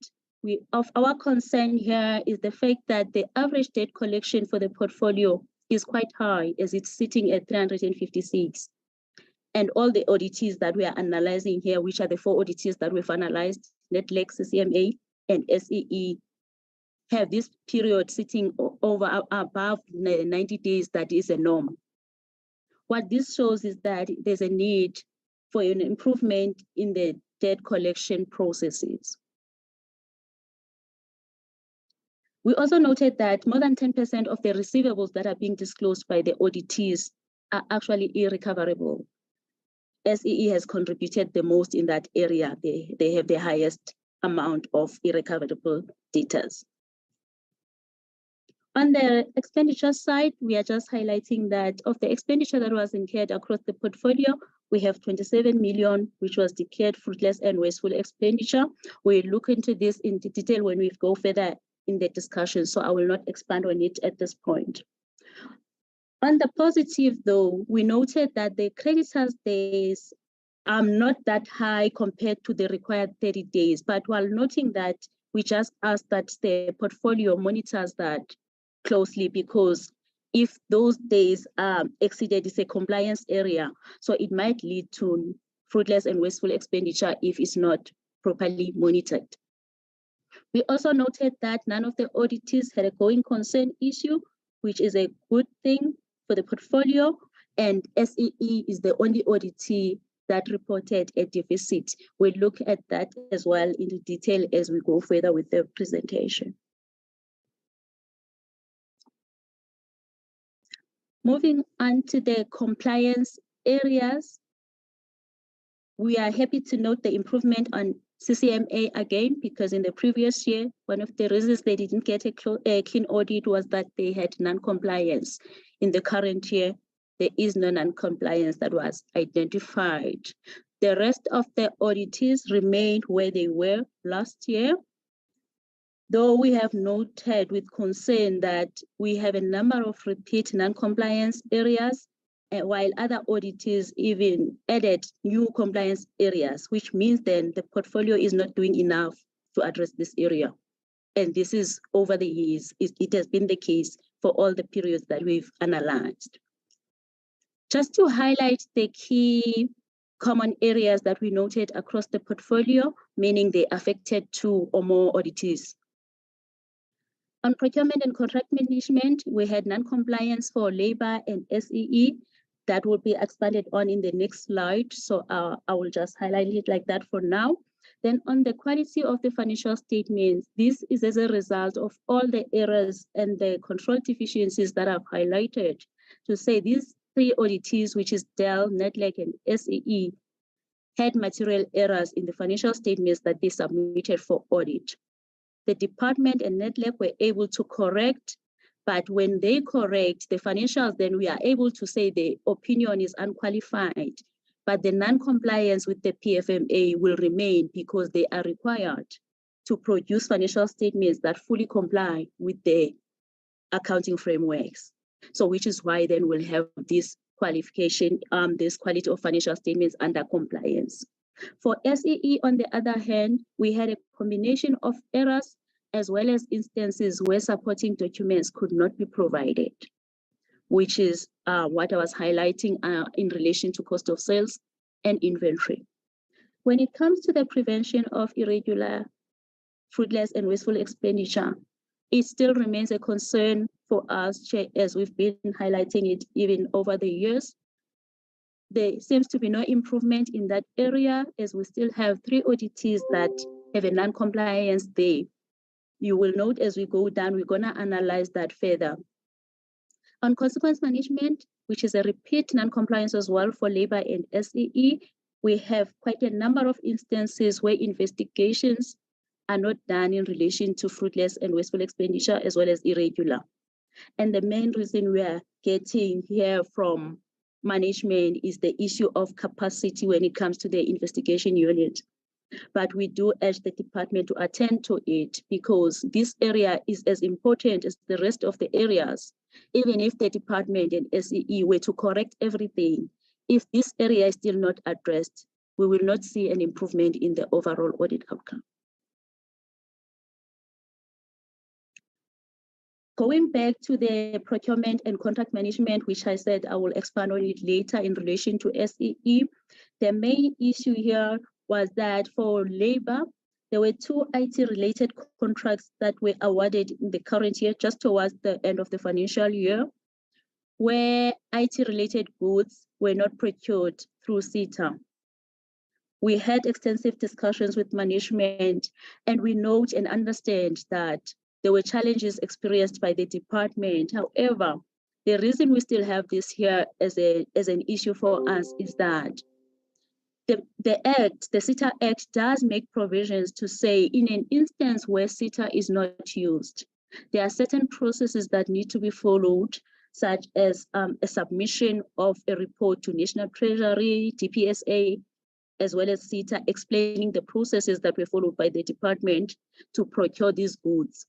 of our concern here is the fact that the average debt collection for the portfolio is quite high, as it's sitting at 356. And all the auditees that we are analyzing here, which are the 4 auditees that we've analyzed, Nedlac, CCMA, and SEE, have this period sitting over above 90 days that is a norm. What this shows is that there's a need for an improvement in the debt collection processes. We also noted that more than 10% of the receivables that are being disclosed by the auditees are actually irrecoverable. SEE has contributed the most in that area. They have the highest amount of irrecoverable debtors. On the expenditure side, we are just highlighting that of the expenditure that was incurred across the portfolio, we have 27 million, which was declared fruitless and wasteful expenditure. We'll look into this in detail when we go further in the discussion, so I will not expand on it at this point. On the positive, though, we noted that the creditors' days are not that high compared to the required 30 days, but while noting that, we just asked that the portfolio monitors that closely, because if those days are exceeded, it's a compliance area. So it might lead to fruitless and wasteful expenditure if it's not properly monitored. We also noted that none of the auditees had a going concern issue, which is a good thing for the portfolio, and SEE is the only auditee that reported a deficit. We'll look at that as well in detail as we go further with the presentation. Moving on to the compliance areas, we are happy to note the improvement on CCMA again, because in the previous year, one of the reasons they didn't get a clean audit was that they had non-compliance. In the current year, there is no non-compliance that was identified. The rest of the auditees remained where they were last year, though we have noted with concern that we have a number of repeat non-compliance areas, while other auditors even added new compliance areas, which means then the portfolio is not doing enough to address this area. And this is over the years, it has been the case for all the periods that we've analyzed. Just to highlight the key common areas that we noted across the portfolio, meaning they affected 2 or more auditees. On procurement and contract management, we had non-compliance for labor and SEE. That will be expanded on in the next slide. So I will just highlight it like that for now. Then on the quality of the financial statements, this is as a result of all the errors and the control deficiencies that I've highlighted to say these 3 auditees, which is Dell, Nedlac, and SEE, had material errors in the financial statements that they submitted for audit. The department and Nedlac were able to correct, but when they correct the financials, then we are able to say the opinion is unqualified, but the non-compliance with the PFMA will remain because they are required to produce financial statements that fully comply with the accounting frameworks. So which is why then we'll have this qualification, this quality of financial statements under compliance. For SEE, on the other hand, we had a combination of errors as well as instances where supporting documents could not be provided, which is what I was highlighting in relation to cost of sales and inventory. When it comes to the prevention of irregular, fruitless, and wasteful expenditure, it still remains a concern for us, Chair, as we've been highlighting it even over the years. There seems to be no improvement in that area, as we still have 3 auditees that have a non-compliance there. You will note as we go down, we're going to analyze that further. On consequence management, which is a repeat non-compliance as well for labor and SEE, we have quite a number of instances where investigations are not done in relation to fruitless and wasteful expenditure as well as irregular. And the main reason we are getting here from management is the issue of capacity when it comes to the investigation unit. But we do urge the department to attend to it because this area is as important as the rest of the areas. Even if the department and SEE were to correct everything, if this area is still not addressed, we will not see an improvement in the overall audit outcome. Going back to the procurement and contract management, which I said I will expand on it later in relation to SEE, the main issue here was that for labor, there were 2 IT-related contracts that were awarded in the current year, just towards the end of the financial year, where IT-related goods were not procured through CETA. We had extensive discussions with management, and we note and understand that there were challenges experienced by the department. However, the reason we still have this here as an issue for us is that the CETA Act does make provisions to say in an instance where CETA is not used, there are certain processes that need to be followed, such as a submission of a report to National Treasury, DPSA, as well as CETA, explaining the processes that were followed by the department to procure these goods.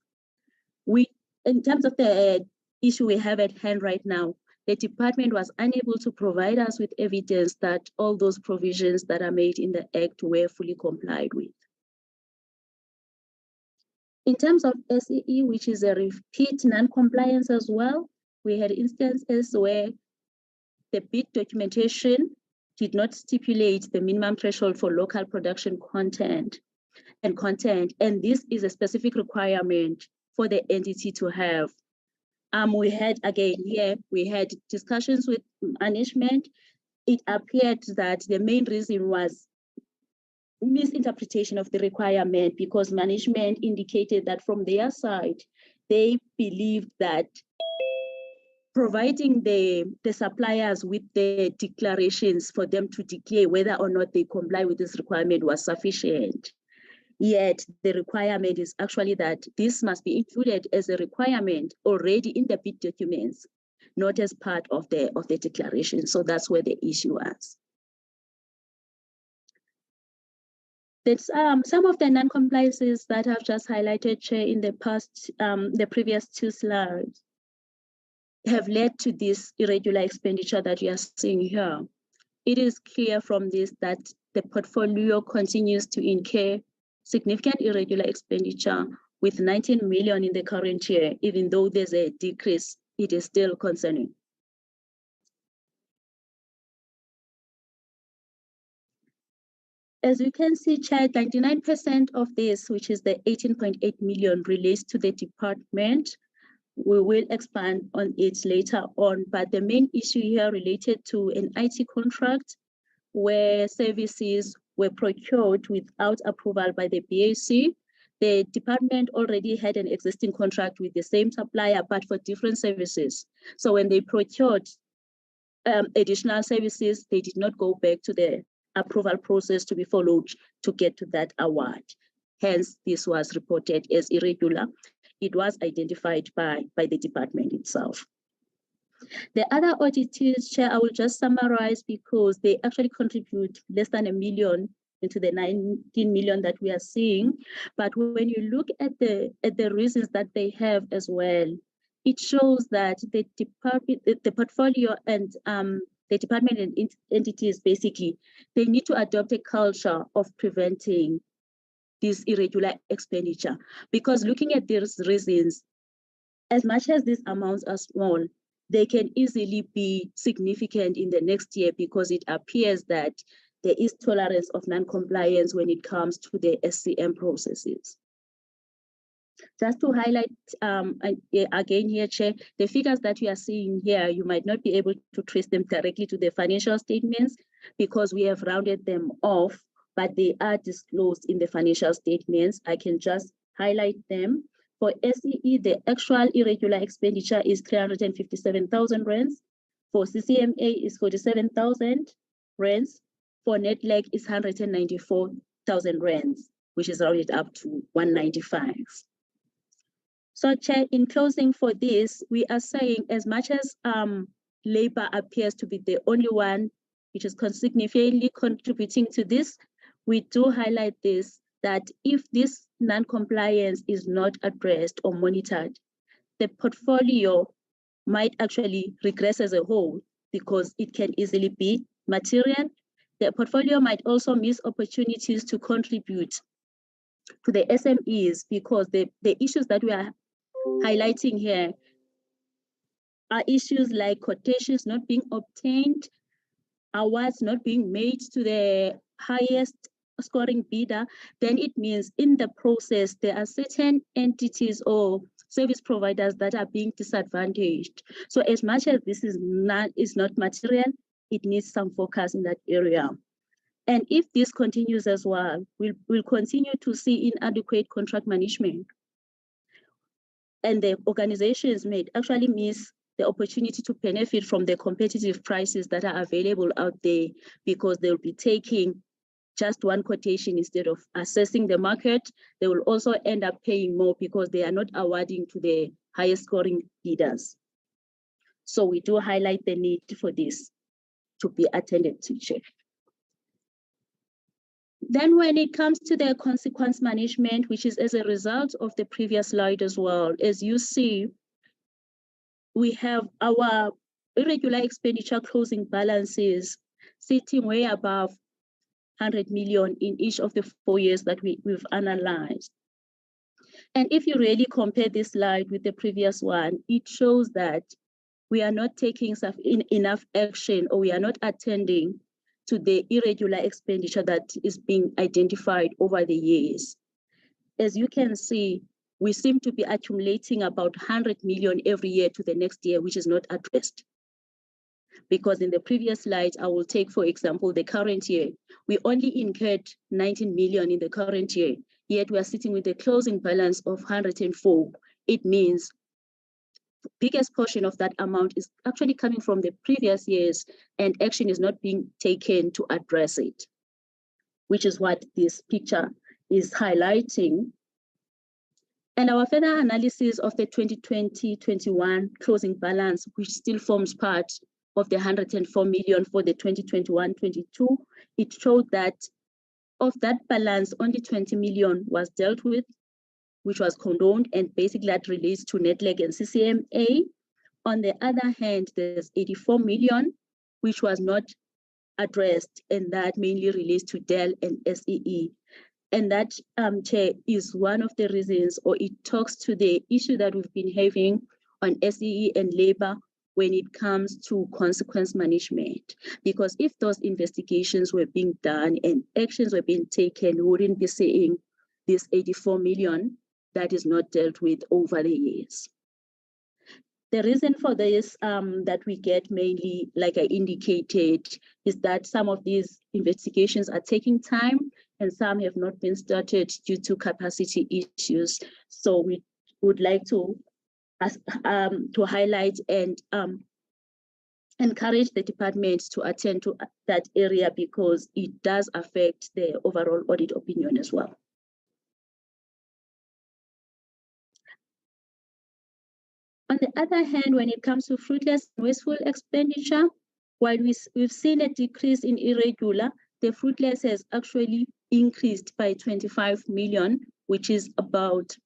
In terms of the issue we have at hand right now, the department was unable to provide us with evidence that all those provisions that are made in the Act were fully complied with. In terms of SEE, which is a repeat non-compliance as well, we had instances where the bid documentation did not stipulate the minimum threshold for local production content, and this is a specific requirement for the entity to have. We had, again, here, we had discussions with management. It appeared that the main reason was misinterpretation of the requirement, because management indicated that from their side, they believed that providing the suppliers with the declarations for them to declare whether or not they comply with this requirement was sufficient. Yet the requirement is actually that this must be included as a requirement already in the bid documents, not as part of the declaration. So that's where the issue was. That's some of the non-compliances that I've just highlighted, Chair, in the previous two slides have led to this irregular expenditure that you are seeing here. It is clear from this that the portfolio continues to incur significant irregular expenditure with 19 million in the current year. Even though there's a decrease, it is still concerning. As you can see, Chair, 99% of this, which is the 18.8 million, relates to the department. We will expand on it later on, but the main issue here related to an IT contract where services were procured without approval by the BAC. The department already had an existing contract with the same supplier, but for different services. So when they procured additional services, they did not go back to the approval process to be followed to get to that award. Hence, this was reported as irregular. It was identified by the department itself. The other auditors, Chair, I will just summarize because they actually contribute less than $1 million into the 19 million that we are seeing. But when you look at the reasons that they have as well, it shows that the department, the portfolio and the department and entities, basically, they need to adopt a culture of preventing this irregular expenditure. Because looking at these reasons, as much as these amounts are small, they can easily be significant in the next year because it appears that there is tolerance of non-compliance when it comes to the SCM processes. Just to highlight again here, Chair, the figures that you are seeing here, you might not be able to trace them directly to the financial statements because we have rounded them off, but they are disclosed in the financial statements. I can just highlight them. For SEE, the actual irregular expenditure is 357,000 rands. For CCMA is 47,000 rands. For Nedlac is 194,000 rands, which is rounded up to 195. So, Chair, in closing for this, we are saying as much as labor appears to be the only one which is significantly contributing to this, we do highlight this, that if this non-compliance is not addressed or monitored, the portfolio might actually regress as a whole because it can easily be material. The portfolio might also miss opportunities to contribute to the SMEs because the issues that we are highlighting here are issues like quotations not being obtained, awards not being made to the highest scoring bidder. Then it means in the process, there are certain entities or service providers that are being disadvantaged. So as much as this is not material, it needs some focus in that area. And if this continues as well, we'll continue to see inadequate contract management. And the organizations may actually miss the opportunity to benefit from the competitive prices that are available out there because they'll be taking just one quotation instead of assessing the market. They will also end up paying more because they are not awarding to the highest scoring bidders. So we do highlight the need for this to be attended to, Chair. Then when it comes to the consequence management, which is as a result of the previous slide as well, as you see, we have our irregular expenditure closing balances sitting way above 100 million in each of the 4 years that we've analyzed. And if you really compare this slide with the previous one, it shows that we are not taking enough action, or we are not attending to the irregular expenditure that is being identified over the years. As you can see, we seem to be accumulating about 100 million every year to the next year, which is not addressed. Because in the previous slides, I will take, for example, the current year. We only incurred 19 million in the current year, yet we are sitting with a closing balance of 104. It means the biggest portion of that amount is actually coming from the previous years, and action is not being taken to address it, which is what this picture is highlighting. And our further analysis of the 2020-21 closing balance, which still forms part of the 104 million for the 2021-22, it showed that of that balance, only 20 million was dealt with, which was condoned, and basically that relates to Nedlac and CCMA. On the other hand, there's 84 million, which was not addressed, and that mainly relates to DEL and SEE. And that, Chair, is one of the reasons, or it talks to the issue that we've been having on SEE and labor when it comes to consequence management. Because if those investigations were being done and actions were being taken, we wouldn't be seeing this 84 million that is not dealt with over the years. The reason for this that we get mainly, like I indicated, is that some of these investigations are taking time and some have not been started due to capacity issues. So we would like to highlight and encourage the department to attend to that area, because it does affect the overall audit opinion as well. On the other hand, when it comes to fruitless and wasteful expenditure, while we've seen a decrease in irregular, the fruitless has actually increased by 25 million, which is about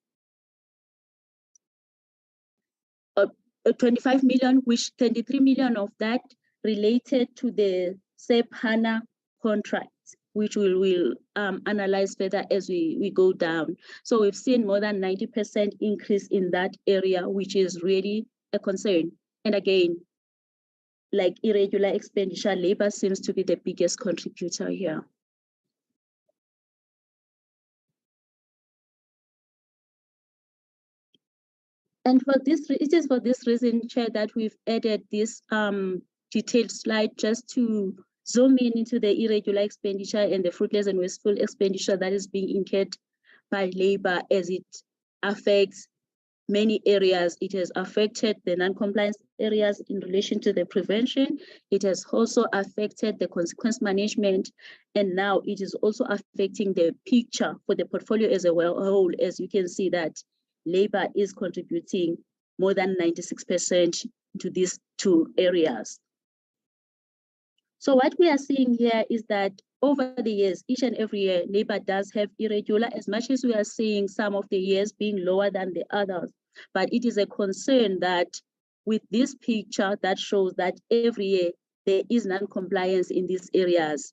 25 million, which 23 million of that related to the SAP HANA contract, which we'll analyze further as we go down. So we've seen more than 90% increase in that area, which is really a concern. And again, like irregular expenditure, labor seems to be the biggest contributor here. And for this, it is for this reason, Chair, that we've added this detailed slide just to zoom in into the irregular expenditure and the fruitless and wasteful expenditure that is being incurred by labor, as it affects many areas. It has affected the non-compliance areas in relation to the prevention. It has also affected the consequence management. And now it is also affecting the picture for the portfolio as a whole, as you can see that labor is contributing more than 96% to these two areas. So what we are seeing here is that over the years, each and every year, labor does have irregular, as much as we are seeing some of the years being lower than the others. But it is a concern that with this picture that shows that every year there is non-compliance in these areas,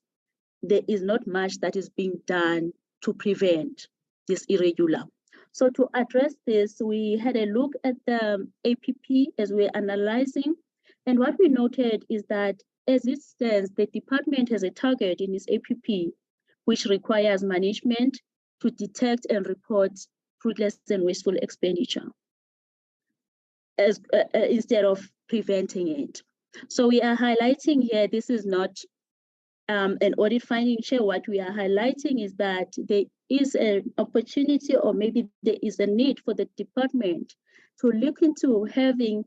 there is not much that is being done to prevent this irregular. So to address this, we had a look at the APP as we're analyzing. And what we noted is that as it stands, the department has a target in its APP, which requires management to detect and report fruitless and wasteful expenditure as instead of preventing it. So we are highlighting here, this is not an audit finding, Chair. What we are highlighting is that there is an opportunity, or maybe there is a need for the department to look into having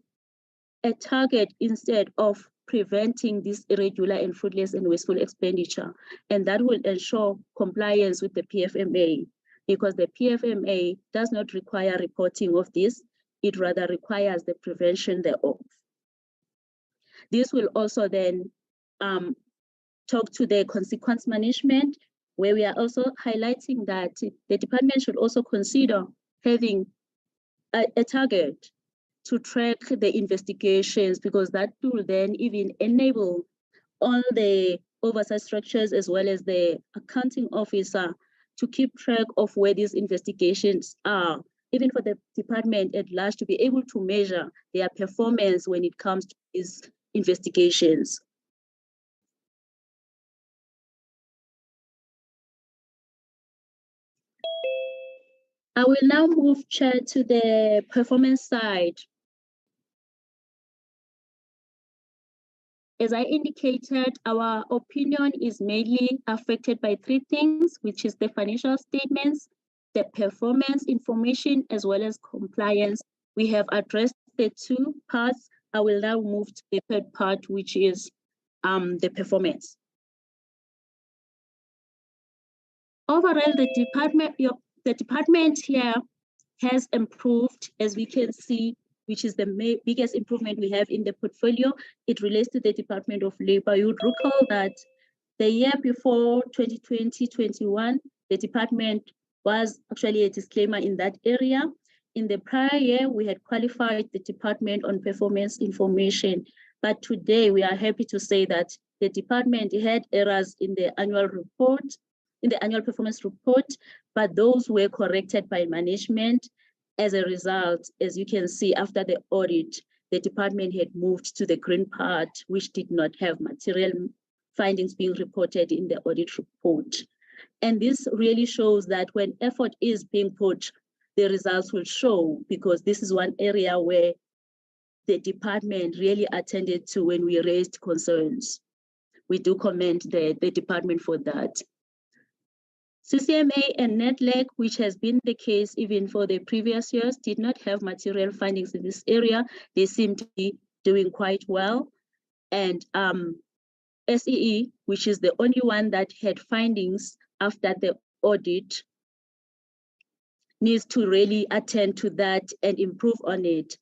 a target instead of preventing this irregular and fruitless and wasteful expenditure. And that will ensure compliance with the PFMA, because the PFMA does not require reporting of this, it rather requires the prevention thereof. This will also then talk to the consequence management, where we are also highlighting that the department should also consider having a target to track the investigations, because that will then even enable all the oversight structures as well as the accounting officer to keep track of where these investigations are, even for the department at large to be able to measure their performance when it comes to these investigations. I will now move, Chair, to the performance side. As I indicated, our opinion is mainly affected by three things, which is the financial statements, the performance information, as well as compliance. We have addressed the two parts. I will now move to the third part, which is the performance. Overall, the department here has improved, as we can see, which is the biggest improvement we have in the portfolio. It relates to the Department of Labor. You would recall that the year before 2020-21, the department was actually a disclaimer in that area. In the prior year, we had qualified the department on performance information, but today we are happy to say that the department had errors in the annual report, in the annual performance report, but those were corrected by management. As a result, as you can see, after the audit, the department had moved to the green part, which did not have material findings being reported in the audit report. And this really shows that when effort is being put, the results will show, because this is one area where the department really attended to when we raised concerns. We do commend the department for that. CCMA and Nedlac, which has been the case even for the previous years, did not have material findings in this area. They seem to be doing quite well. And SEE, which is the only one that had findings after the audit, needs to really attend to that and improve on it.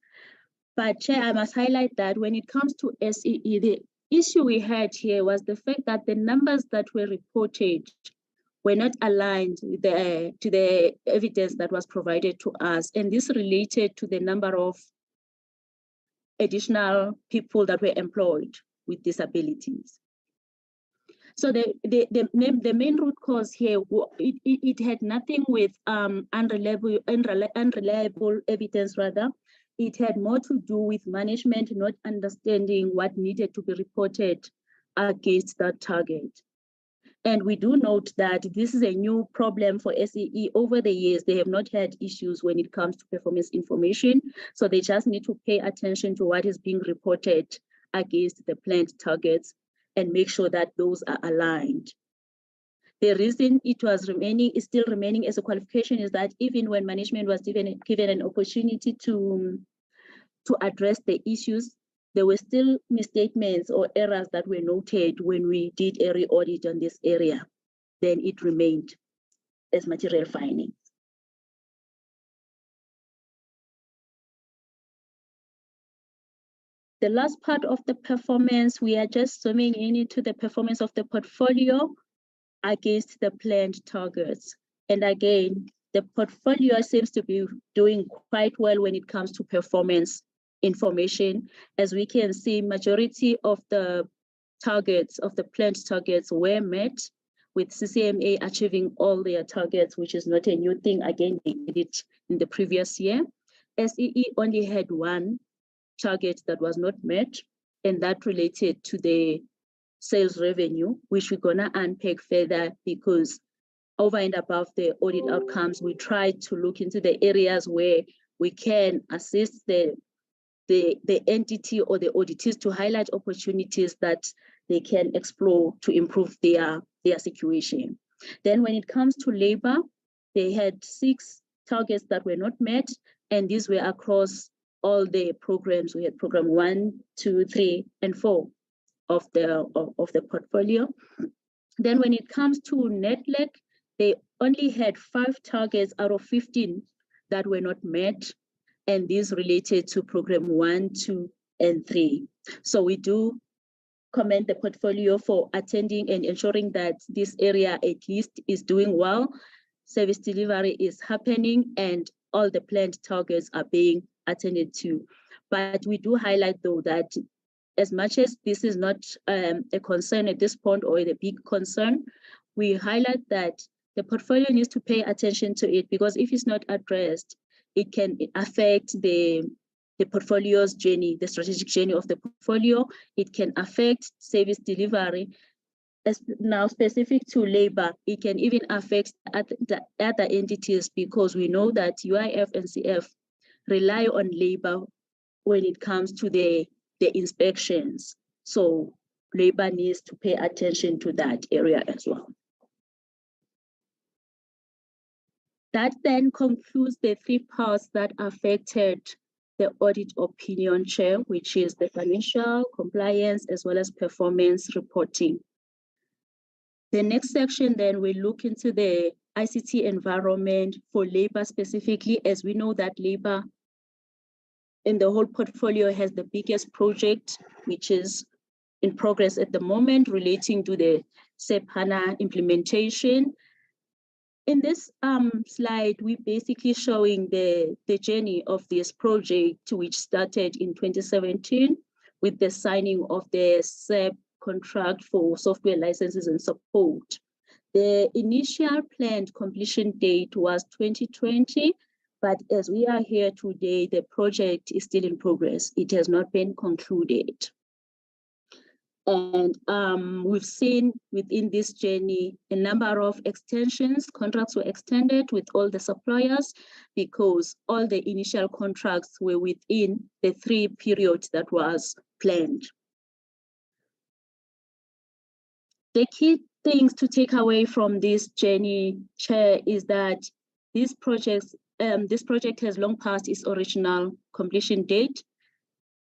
But Chair, I must highlight that when it comes to SEE, the issue we had here was the fact that the numbers that were reported were not aligned with to the evidence that was provided to us. And this related to the number of additional people that were employed with disabilities. So the main root cause here, it had nothing with unreliable evidence rather. It had more to do with management not understanding what needed to be reported against that target. And we do note that this is a new problem for SEE. Over the years, they have not had issues when it comes to performance information. So they just need to pay attention to what is being reported against the planned targets and make sure that those are aligned. The reason it was is still remaining as a qualification is that even when management was given an opportunity to address the issues, there were still misstatements or errors that were noted when we did a re-audit on this area. Then it remained as material findings. The last part of the performance, we are just zooming into the performance of the portfolio against the planned targets. And again, the portfolio seems to be doing quite well when it comes to performance information. As we can see, majority of the targets, of the planned targets were met, with CCMA achieving all their targets, which is not a new thing. Again, they did it in the previous year. SEE only had one target that was not met, and that related to the sales revenue, which we're gonna unpack further, because over and above the audit outcomes, we try to look into the areas where we can assist the entity or the auditors to highlight opportunities that they can explore to improve their situation. Then when it comes to labor, they had 6 targets that were not met, and these were across all the programs. We had program 1, 2, 3, and 4 of the portfolio. Then when it comes to Nedlac, they only had 5 targets out of 15 that were not met, and these related to program 1, 2, and 3. So we do commend the portfolio for attending and ensuring that this area at least is doing well, service delivery is happening, and all the planned targets are being attended to. But we do highlight though that as much as this is not a concern at this point or a big concern, we highlight that the portfolio needs to pay attention to it, because if it's not addressed, it can affect the portfolio's journey, the strategic journey of the portfolio. It can affect service delivery. As now specific to labor, it can even affect the other entities, because we know that UIF and CF rely on labor when it comes to the inspections. So labor needs to pay attention to that area as well. That then concludes the three parts that affected the audit opinion, Chair, which is the financial, compliance, as well as performance reporting. The next section then we look into the ICT environment for labor specifically, as we know that labor in the whole portfolio has the biggest project, which is in progress at the moment, relating to the SAP HANA implementation. In this slide, we're basically showing the journey of this project, which started in 2017 with the signing of the SAP contract for software licenses and support. The initial planned completion date was 2020, but as we are here today, the project is still in progress. It has not been concluded. And we've seen within this journey a number of extensions. Contracts were extended with all the suppliers because all the initial contracts were within the 3 periods that was planned. The key things to take away from this journey, Chair, is that this project has long passed its original completion date,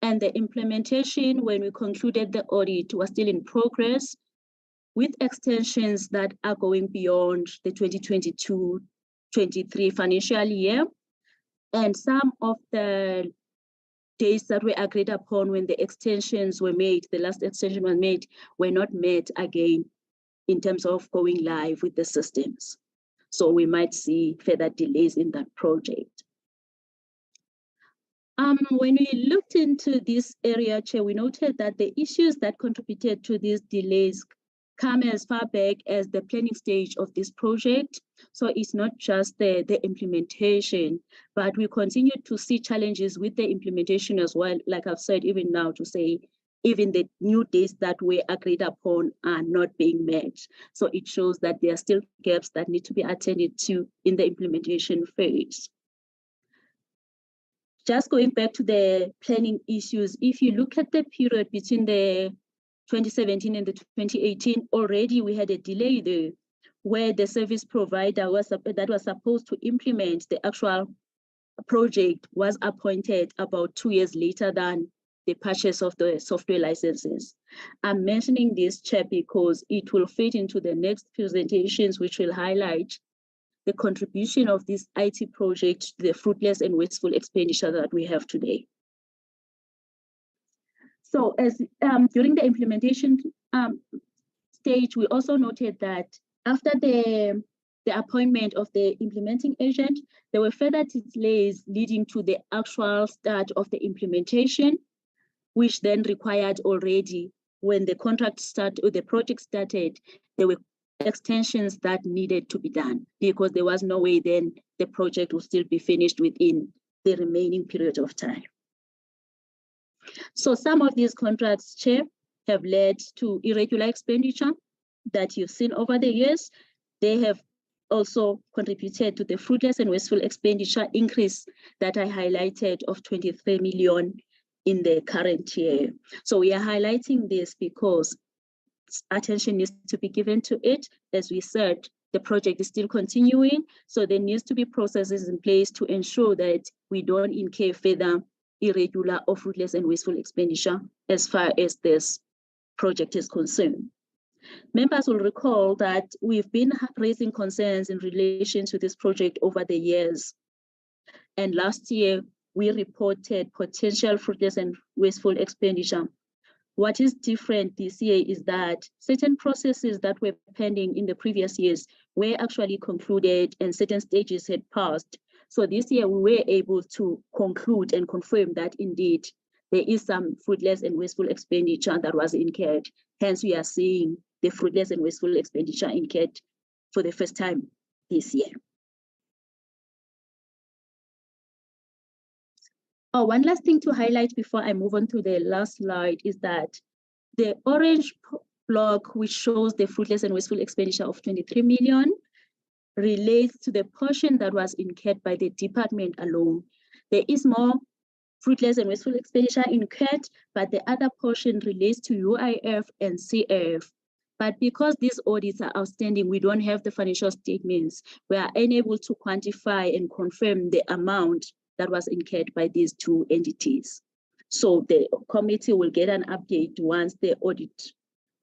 and the implementation, when we concluded the audit, was still in progress, with extensions that are going beyond the 2022-23 financial year. And some of the dates that were agreed upon when the extensions were made, the last extension was made, were not met again in terms of going live with the systems. So we might see further delays in that project. When we looked into this area, Chair, we noted that the issues that contributed to these delays come as far back as the planning stage of this project. So it's not just the implementation, but we continue to see challenges with the implementation as well. Like I've said, even now, to say, even the new dates that were agreed upon are not being met. So it shows that there are still gaps that need to be attended to in the implementation phase. Just going back to the planning issues, if you look at the period between the 2017 and the 2018, already we had a delay there, where the service provider that was supposed to implement the actual project was appointed about 2 years later than the purchase of the software licenses. I'm mentioning this, Chair, because it will fit into the next presentations, which will highlight the contribution of this IT project to the fruitless and wasteful expenditure that we have today. So as during the implementation stage, we also noted that after the appointment of the implementing agent, there were further delays leading to the actual start of the implementation, which then required already, when the contract started or the project started, there were extensions that needed to be done, because there was no way then the project will still be finished within the remaining period of time. So some of these contracts, Chair, have led to irregular expenditure that you've seen over the years. They have also contributed to the fruitless and wasteful expenditure increase that I highlighted of 23 million in the current year. So we are highlighting this because attention needs to be given to it. As we said, the project is still continuing, so there needs to be processes in place to ensure that we don't incur further irregular or fruitless and wasteful expenditure as far as this project is concerned. Members will recall that we've been raising concerns in relation to this project over the years. And last year, we reported potential fruitless and wasteful expenditure. What is different this year is that certain processes that were pending in the previous years were actually concluded and certain stages had passed. So this year we were able to conclude and confirm that indeed there is some fruitless and wasteful expenditure that was incurred. Hence, we are seeing the fruitless and wasteful expenditure incurred for the first time this year. Oh, one last thing to highlight before I move on to the last slide is that the orange block, which shows the fruitless and wasteful expenditure of 23 million, relates to the portion that was incurred by the department alone. There is more fruitless and wasteful expenditure incurred, but the other portion relates to UIF and CF. But because these audits are outstanding, we don't have the financial statements. We are unable to quantify and confirm the amount that was incurred by these two entities. So the committee will get an update once the audit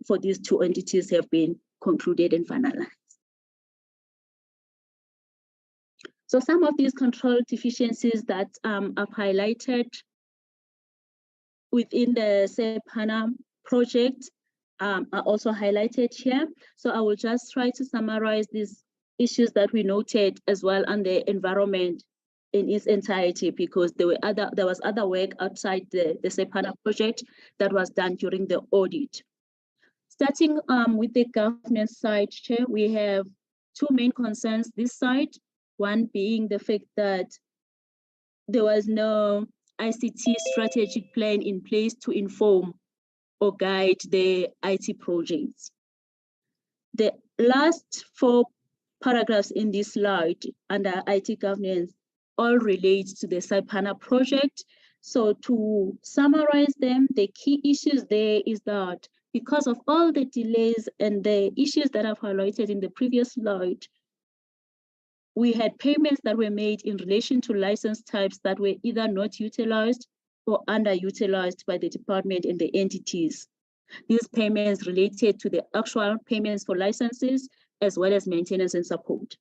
for these two entities have been concluded and finalized. So some of these control deficiencies that I've highlighted within the SAP HANA project are also highlighted here. So I will just try to summarize these issues that we noted as well on the environment in its entirety, because there was other work outside the SAP HANA project that was done during the audit. Starting with the governance side, Chair, we have two main concerns this side. One being the fact that there was no ICT strategic plan in place to inform or guide the IT projects. The last 4 paragraphs in this slide under IT governance all relate to the SAP HANA project. So to summarize them, the key issues there is that because of all the delays and the issues that I've highlighted in the previous slide, we had payments that were made in relation to license types that were either not utilized or underutilized by the department and the entities. These payments related to the actual payments for licenses as well as maintenance and support.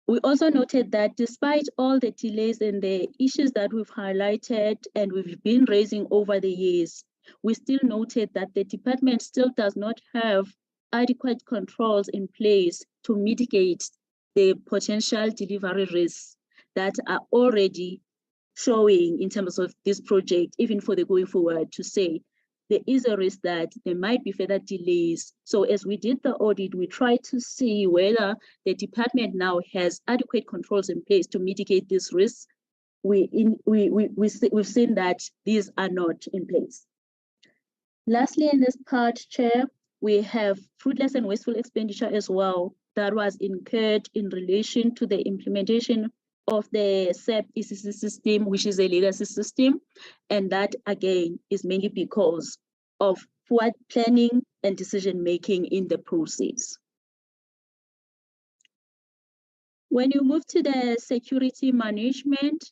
We also noted that despite all the delays and the issues that we've highlighted and we've been raising over the years, we still noted that the department still does not have adequate controls in place to mitigate the potential delivery risks that are already showing in terms of this project, even for the going forward, to say there is a risk that there might be further delays. So as we did the audit, we tried to see whether the department now has adequate controls in place to mitigate these risks. We've seen that these are not in place. Lastly, in this part, Chair, we have fruitless and wasteful expenditure as well that was incurred in relation to the implementation of the SAP ECC system, which is a legacy system. And that, again, is mainly because of poor planning and decision-making in the process. When you move to the security management,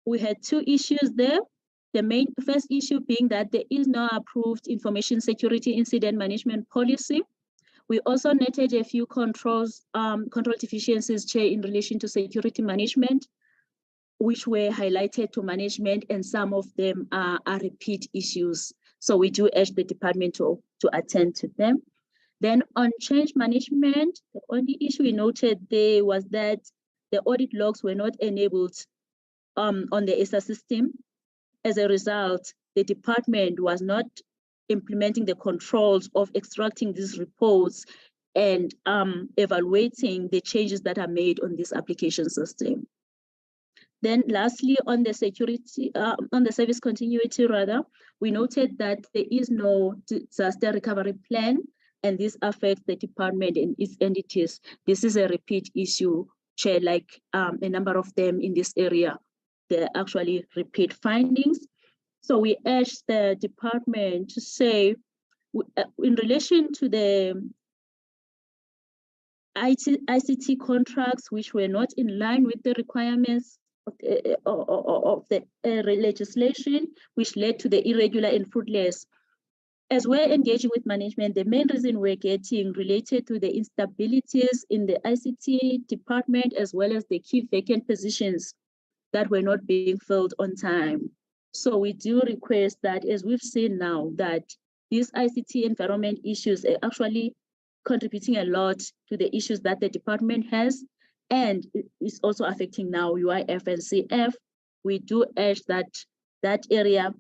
we had 2 issues there. The first issue being that there is no approved information security incident management policy. We also noted a few control deficiencies, Chair, in relation to security management, which were highlighted to management, and some of them are repeat issues. So we do urge the department to attend to them. Then on change management, the only issue we noted there was that the audit logs were not enabled on the AGSA system. As a result, the department was not implementing the controls of extracting these reports and evaluating the changes that are made on this application system. Then lastly, on the security, on the service continuity rather, we noted that there is no disaster recovery plan, and this affects the department and its entities. This is a repeat issue, Chair, like a number of them in this area. They're actually repeat findings. So we urge the department to say, in relation to the ICT contracts, which were not in line with the requirements of the legislation, which led to the irregular and fruitless. As we're engaging with management, the main reason we're getting related to the instabilities in the ICT department, as well as the key vacant positions that were not being filled on time. So we do request that, as we've seen now, that these ICT environment issues are actually contributing a lot to the issues that the department has, and it's also affecting now UIF and CF. We do urge that that area,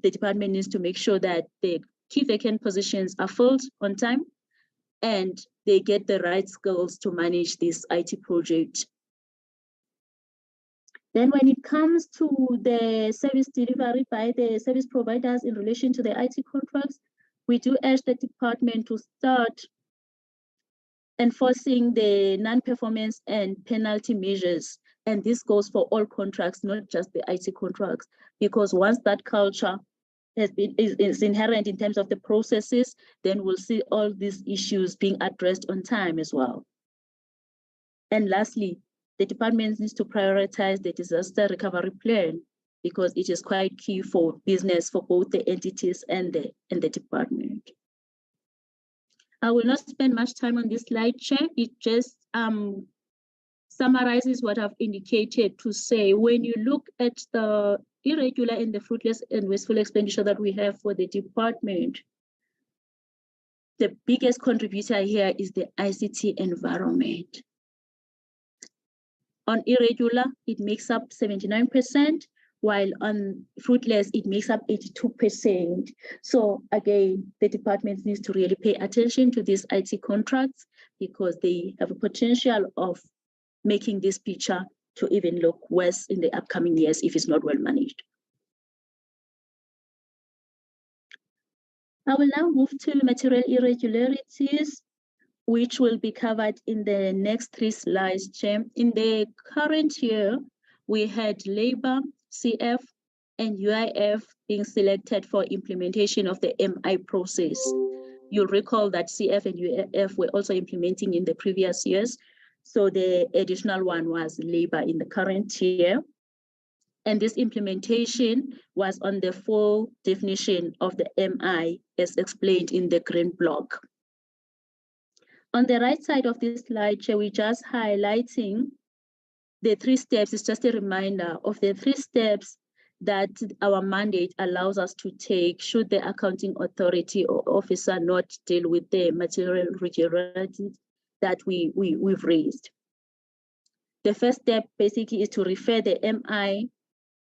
the department needs to make sure that the key vacant positions are filled on time and they get the right skills to manage this IT project. Then when it comes to the service delivery by the service providers in relation to the IT contracts, we do urge the department to start enforcing the non-performance and penalty measures. And this goes for all contracts, not just the IT contracts, because once that culture is inherent in terms of the processes, then we'll see all these issues being addressed on time as well. And lastly, the department needs to prioritize the disaster recovery plan because it is quite key for business for both the entities and the department. I will not spend much time on this slide, Chair. It just summarizes what I've indicated to say when you look at the irregular and the fruitless and wasteful expenditure that we have for the department. The biggest contributor here is the ICT environment. On irregular, it makes up 79%, while on fruitless, it makes up 82%. So again, the department needs to really pay attention to these IT contracts because they have a potential of making this picture to even look worse in the upcoming years if it's not well managed. I will now move to material irregularities, which will be covered in the next 3 slides, Chair. In the current year, we had labor, CF, and UIF being selected for implementation of the MI process. You'll recall that CF and UIF were also implementing in the previous years. So the additional one was labor in the current year. And this implementation was on the full definition of the MI as explained in the green block. On the right side of this slide, we're just highlighting the 3 steps. It's just a reminder of the 3 steps that our mandate allows us to take should the accounting authority or officer not deal with the material irregularities that we've raised. The first step basically is to refer the MI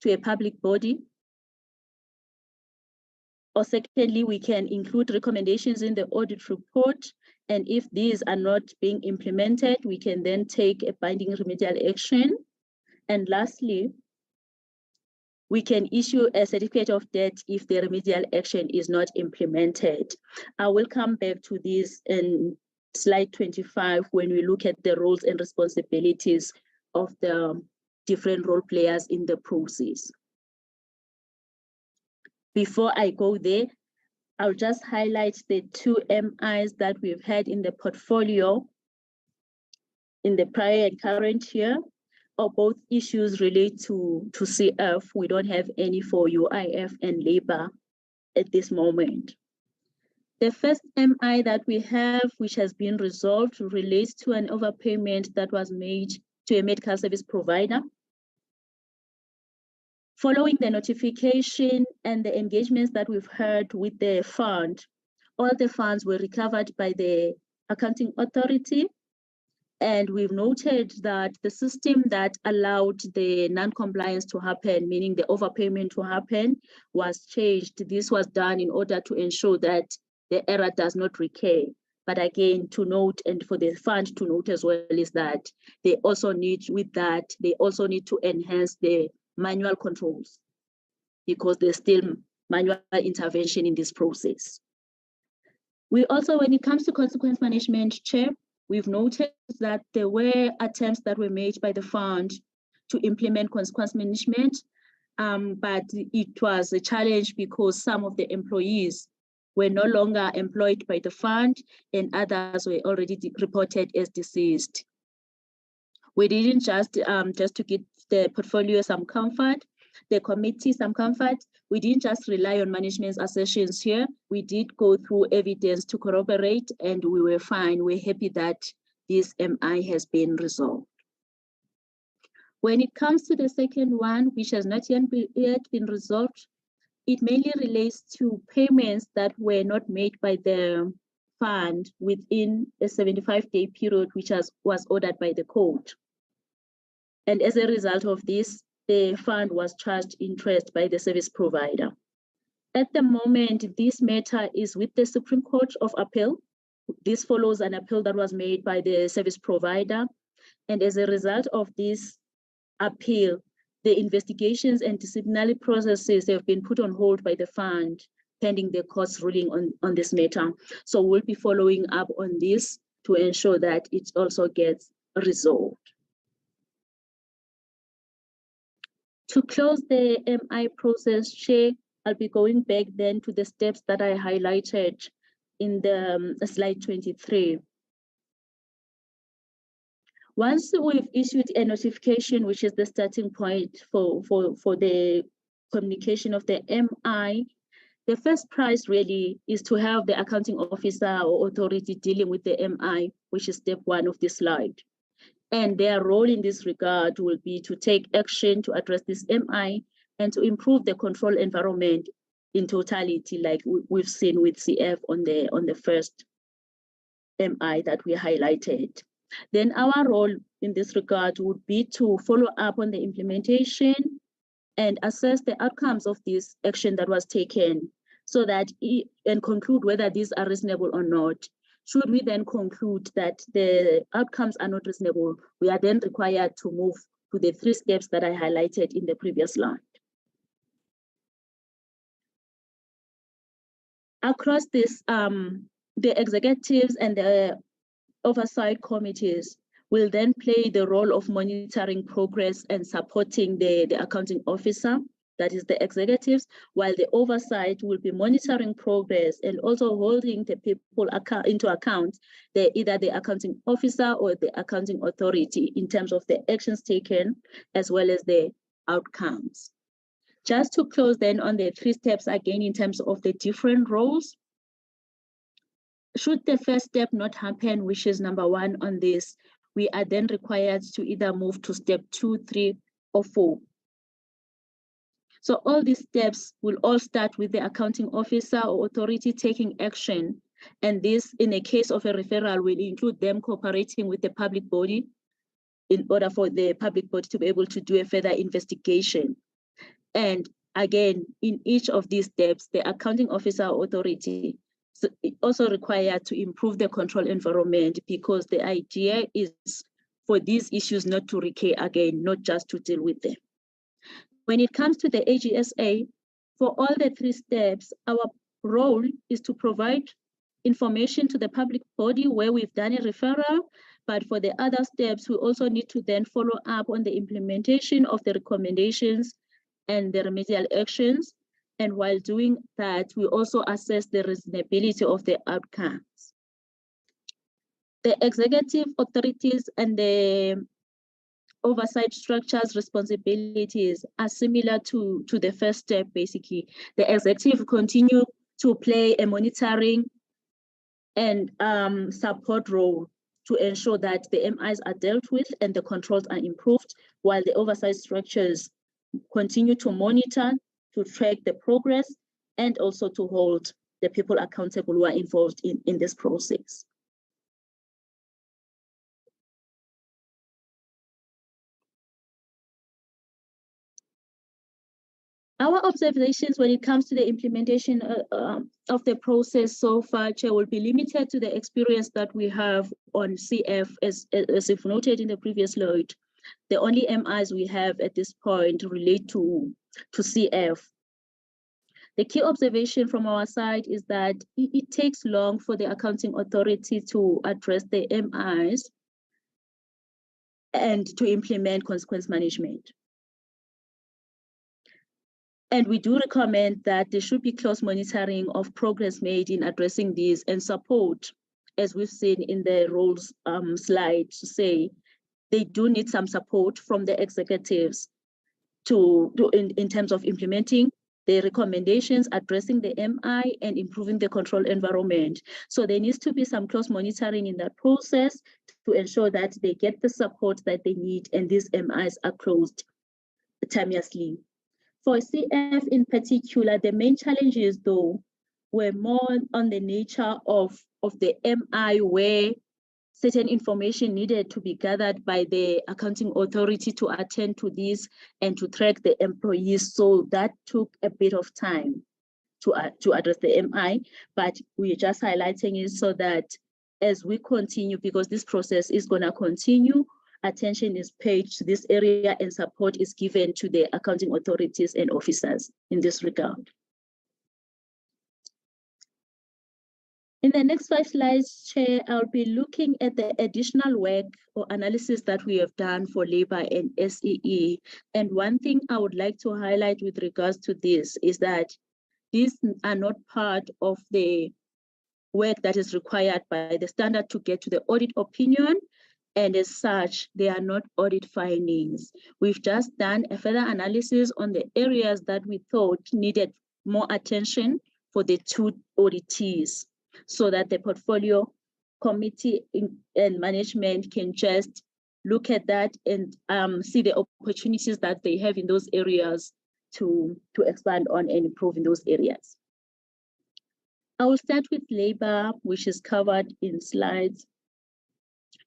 to a public body. Or secondly, we can include recommendations in the audit report. And if these are not being implemented, we can then take a binding remedial action. And lastly, we can issue a certificate of debt if the remedial action is not implemented. I will come back to this in slide 25 when we look at the roles and responsibilities of the different role players in the process. Before I go there, I'll just highlight the 2 MIs that we've had in the portfolio in the prior and current year, or both issues relate to CF. We don't have any for UIF and labor at this moment. The first MI that we have, which has been resolved, relates to an overpayment that was made to a medical service provider. Following the notification and the engagements that we've had with the fund, all the funds were recovered by the accounting authority. And we've noted that the system that allowed the non-compliance to happen, meaning the overpayment to happen, was changed. This was done in order to ensure that the error does not recur. But again, to note, and for the fund to note as well, is that they also need, with that, they also need to enhance the manual controls because there's still manual intervention in this process. We also, when it comes to consequence management, Chair, we've noted that there were attempts that were made by the fund to implement consequence management, but it was a challenge because some of the employees were no longer employed by the fund and others were already reported as deceased. We didn't just to get the portfolio some comfort, the committee some comfort, we didn't just rely on management's assertions here. We did go through evidence to corroborate and we were fine. We're happy that this MI has been resolved. When it comes to the second one, which has not yet been resolved, it mainly relates to payments that were not made by the fund within a 75-day period, which was ordered by the court. And as a result of this, the fund was charged interest by the service provider. At the moment, this matter is with the Supreme Court of Appeal. This follows an appeal that was made by the service provider. And as a result of this appeal, the investigations and disciplinary processes have been put on hold by the fund pending the court's ruling on this matter. So we'll be following up on this to ensure that it also gets resolved. To close the MI process, Chair, I'll be going back then to the steps that I highlighted in the slide 23. Once we've issued a notification, which is the starting point for the communication of the MI, the first prize really is to have the accounting officer or authority dealing with the MI, which is step 1 of this slide. And their role in this regard will be to take action to address this MI and to improve the control environment in totality, like we've seen with CF on the first MI that we highlighted. Then our role in this regard would be to follow up on the implementation and assess the outcomes of this action that was taken so that and conclude whether these are reasonable or not. Should we then conclude that the outcomes are not reasonable, we are then required to move to the 3 steps that I highlighted in the previous slide. Across this, the executives and the oversight committees will then play the role of monitoring progress and supporting the accounting officer, that is the executives, while the oversight will be monitoring progress and also holding the people into account, either the accounting officer or the accounting authority in terms of the actions taken as well as the outcomes. Just to close then on the 3 steps again in terms of the different roles, should the first step not happen, which is number 1 on this, we are then required to either move to step 2, 3, or 4. So all these steps will all start with the accounting officer or authority taking action. And this, in a case of a referral, will include them cooperating with the public body in order for the public body to be able to do a further investigation. And again, in each of these steps, the accounting officer or authority is also required to improve the control environment, because the idea is for these issues not to recur again, not just to deal with them. When it comes to the AGSA, for all the 3 steps, our role is to provide information to the public body where we've done a referral, but for the other steps, we also need to then follow up on the implementation of the recommendations and the remedial actions. And while doing that, we also assess the reasonability of the outcomes. The executive authorities and the oversight structures responsibilities are similar to the first step, basically. The executive continue to play a monitoring and support role to ensure that the MIs are dealt with and the controls are improved, while the oversight structures continue to monitor, to track the progress, and also to hold the people accountable who are involved in this process. Our observations when it comes to the implementation of the process so far, Chair, will be limited to the experience that we have on CF, as if noted in the previous slide. The only MIs we have at this point relate to CF. The key observation from our side is that it takes long for the accounting authority to address the MIs and to implement consequence management. And we do recommend that there should be close monitoring of progress made in addressing these and support, as we've seen in the roles slide, to say they do need some support from the executives in terms of implementing the recommendations, addressing the MI, and improving the control environment. So there needs to be some close monitoring in that process to ensure that they get the support that they need and these MIs are closed timeously. For CF in particular, the main challenges, though, were more on the nature of the MI, where certain information needed to be gathered by the accounting authority to attend to this and to track the employees. So that took a bit of time to address the MI, but we're just highlighting it so that as we continue, because this process is going to continue, attention is paid to this area and support is given to the accounting authorities and officers in this regard. In the next 5 slides, Chair, I'll be looking at the additional work or analysis that we have done for labor and SEE. And one thing I would like to highlight with regards to this is that these are not part of the work that is required by the standard to get to the audit opinion. And as such, they are not audit findings. We've just done a further analysis on the areas that we thought needed more attention for the 2 auditees, so that the portfolio committee and management can just look at that and see the opportunities that they have in those areas to expand on and improve in those areas. I will start with labor, which is covered in slides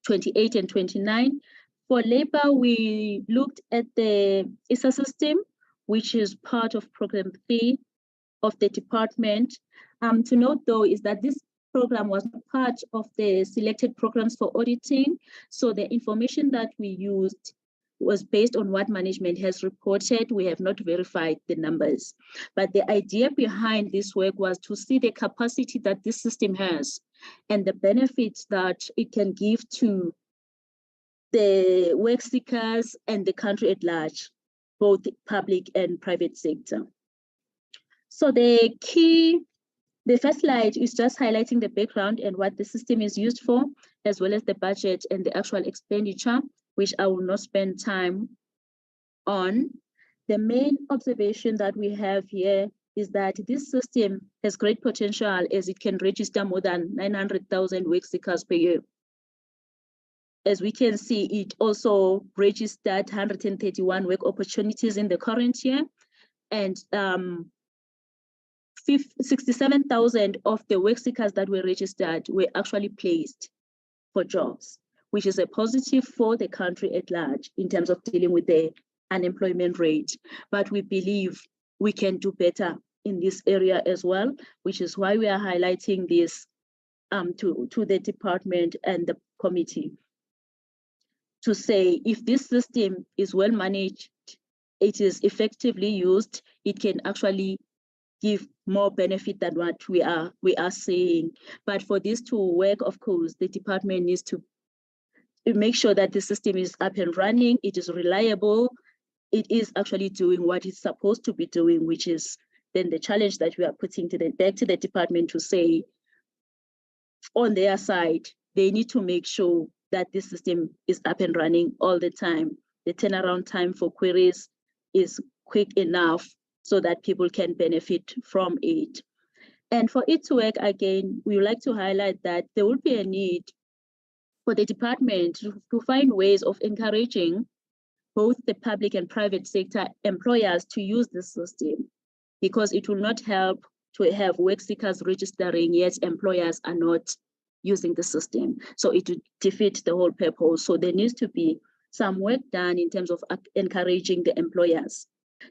28 and 29. For labor, we looked at the ISA system, which is part of program 3 of the department. To note though is that this program was not part of the selected programs for auditing. So the information that we used was based on what management has reported. We have not verified the numbers. But the idea behind this work was to see the capacity that this system has and the benefits that it can give to the work seekers and the country at large, both public and private sector. So the first slide is just highlighting the background and what the system is used for, as well as the budget and the actual expenditure, which I will not spend time on. The main observation that we have here is that this system has great potential as it can register more than 900,000 work seekers per year. As we can see, it also registered 131 work opportunities in the current year, and 67,000 of the work seekers that were registered were actually placed for jobs, which is a positive for the country at large in terms of dealing with the unemployment rate. But we believe we can do better in this area as well, which is why we are highlighting this to the department and the committee to say if this system is well managed, it is effectively used, it can actually give more benefit than what we are seeing. But for this to work, of course, the department needs to make sure that the system is up and running, it is reliable, it is actually doing what it's supposed to be doing, which is then the challenge that we are putting back to the department to say, on their side, they need to make sure that this system is up and running all the time. The turnaround time for queries is quick enough so that people can benefit from it. And for it to work, again, we would like to highlight that there will be a need for the department to find ways of encouraging both the public and private sector employers to use this system, because it will not help to have work seekers registering, yet employers are not using the system. So it would defeat the whole purpose. So there needs to be some work done in terms of encouraging the employers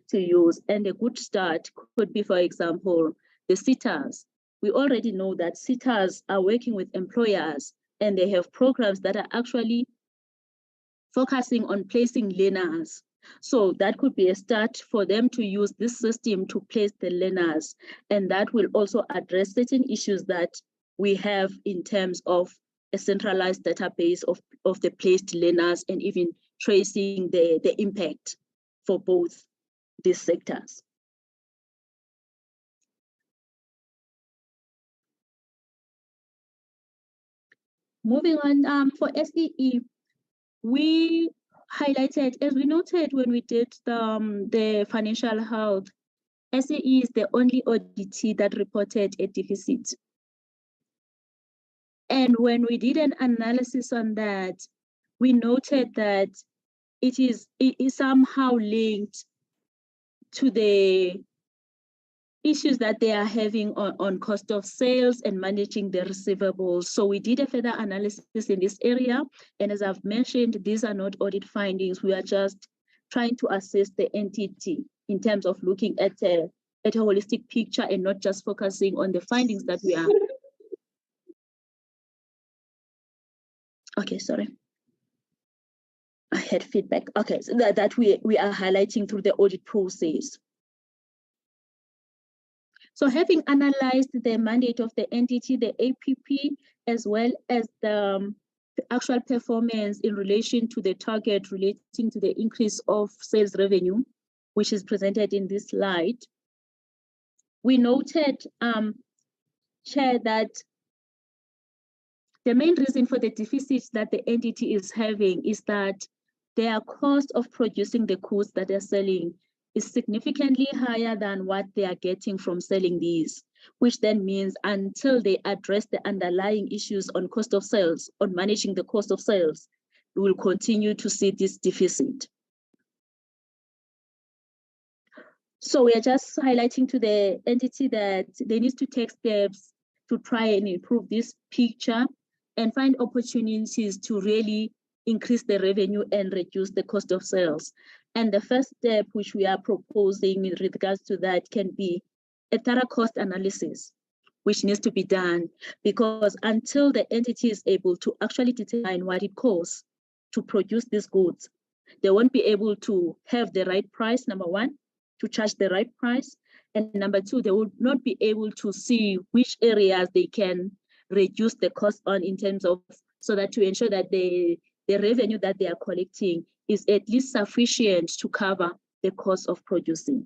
to use. And a good start could be, for example, the sitters. We already know that sitters are working with employers and they have programs that are actually focusing on placing learners. So that could be a start for them to use this system to place the learners. And that will also address certain issues that we have in terms of a centralized database of the placed learners and even tracing the impact for both these sectors. Moving on, for SEE, we highlighted, as we noted when we did the financial health, SEE is the only auditee that reported a deficit. And when we did an analysis on that, we noted that it is somehow linked to the issues that they are having on cost of sales and managing the receivables. So we did a further analysis in this area. And as I've mentioned, these are not audit findings. We are just trying to assess the entity in terms of looking at a holistic picture and not just focusing on the findings that we are. Okay, sorry. I had feedback. Okay, so that we are highlighting through the audit process. So having analyzed the mandate of the entity, the APP, as well as the actual performance in relation to the target relating to the increase of sales revenue, which is presented in this slide, we noted, Chair, that the main reason for the deficit that the entity is having is that their cost of producing the goods that they're selling is significantly higher than what they are getting from selling these, which then means until they address the underlying issues on cost of sales, on managing the cost of sales, we will continue to see this deficit. So we are just highlighting to the entity that they need to take steps to try and improve this picture and find opportunities to really increase the revenue and reduce the cost of sales. And the first step which we are proposing with regards to that can be a thorough cost analysis, which needs to be done, because until the entity is able to actually determine what it costs to produce these goods, they won't be able to have the right price, number one, to charge the right price, and number two, they will not be able to see which areas they can reduce the cost on in terms of, so that to ensure that the revenue that they are collecting is at least sufficient to cover the cost of producing.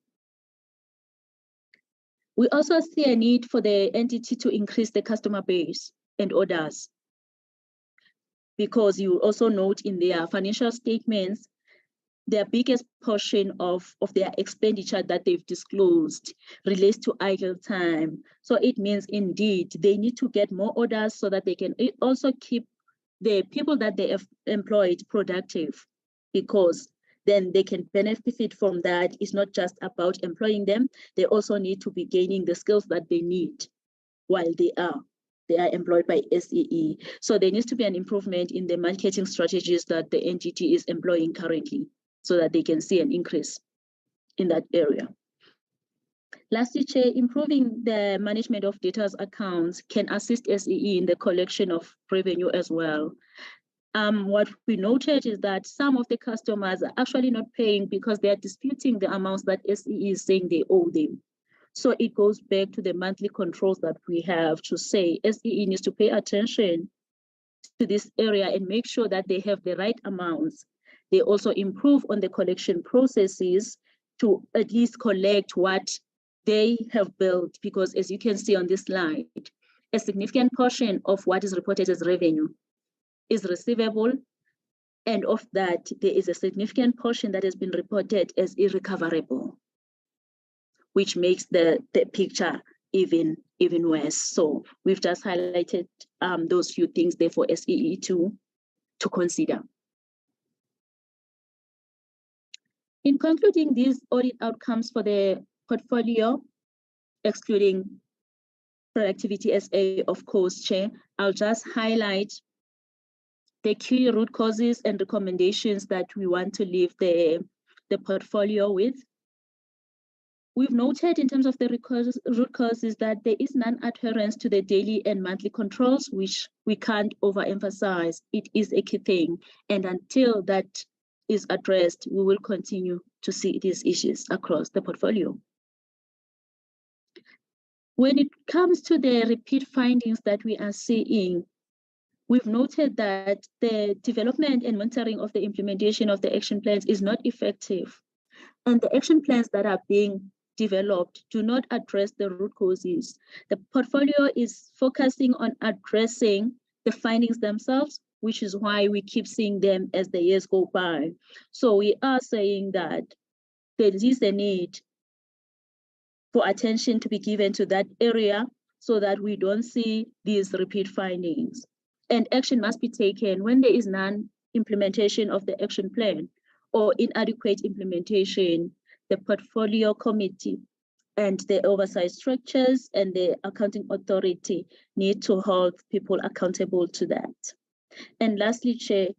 We also see a need for the entity to increase the customer base and orders, because you also note in their financial statements, their biggest portion of their expenditure that they've disclosed relates to idle time. So it means indeed they need to get more orders so that they can also keep the people that they have employed productive, because then they can benefit from that. It's not just about employing them, they also need to be gaining the skills that they need while they are employed by SEE. So there needs to be an improvement in the marketing strategies that the entity is employing currently, so that they can see an increase in that area. Lastly, Chair, improving the management of debtors accounts can assist SEE in the collection of revenue as well. What we noted is that some of the customers are actually not paying because they are disputing the amounts that SEE is saying they owe them. So it goes back to the monthly controls that we have to say SEE needs to pay attention to this area and make sure that they have the right amounts. They also improve on the collection processes to at least collect what they have built, because as you can see on this slide, a significant portion of what is reported as revenue is receivable, and of that, there is a significant portion that has been reported as irrecoverable, which makes the picture even worse. So we've just highlighted those few things there for SEE to consider. In concluding these audit outcomes for the portfolio, excluding Productivity SA, of course, Chair, I'll just highlight the key root causes and recommendations that we want to leave the portfolio with. We've noted in terms of the root causes that there is non-adherence to the daily and monthly controls, which we can't overemphasize. It is a key thing. And until that is addressed, we will continue to see these issues across the portfolio. When it comes to the repeat findings that we are seeing, we've noted that the development and monitoring of the implementation of the action plans is not effective. And the action plans that are being developed do not address the root causes. The portfolio is focusing on addressing the findings themselves, which is why we keep seeing them as the years go by. So we are saying that there is a need for attention to be given to that area so that we don't see these repeat findings. And action must be taken when there is non-implementation of the action plan or inadequate implementation. The portfolio committee and the oversight structures and the accounting authority need to hold people accountable to that. And lastly, Chair,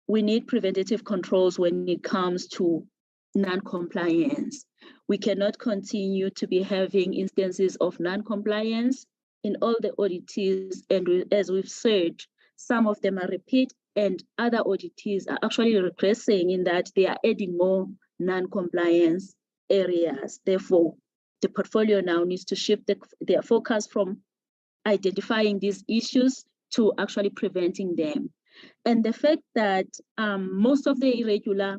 we need preventative controls when it comes to non-compliance. We cannot continue to be having instances of non-compliance in all the auditees, and as we've said, some of them are repeat and other auditees are actually regressing in that they are adding more non-compliance areas. Therefore, the portfolio now needs to shift their focus from identifying these issues to actually preventing them. And the fact that most of the irregular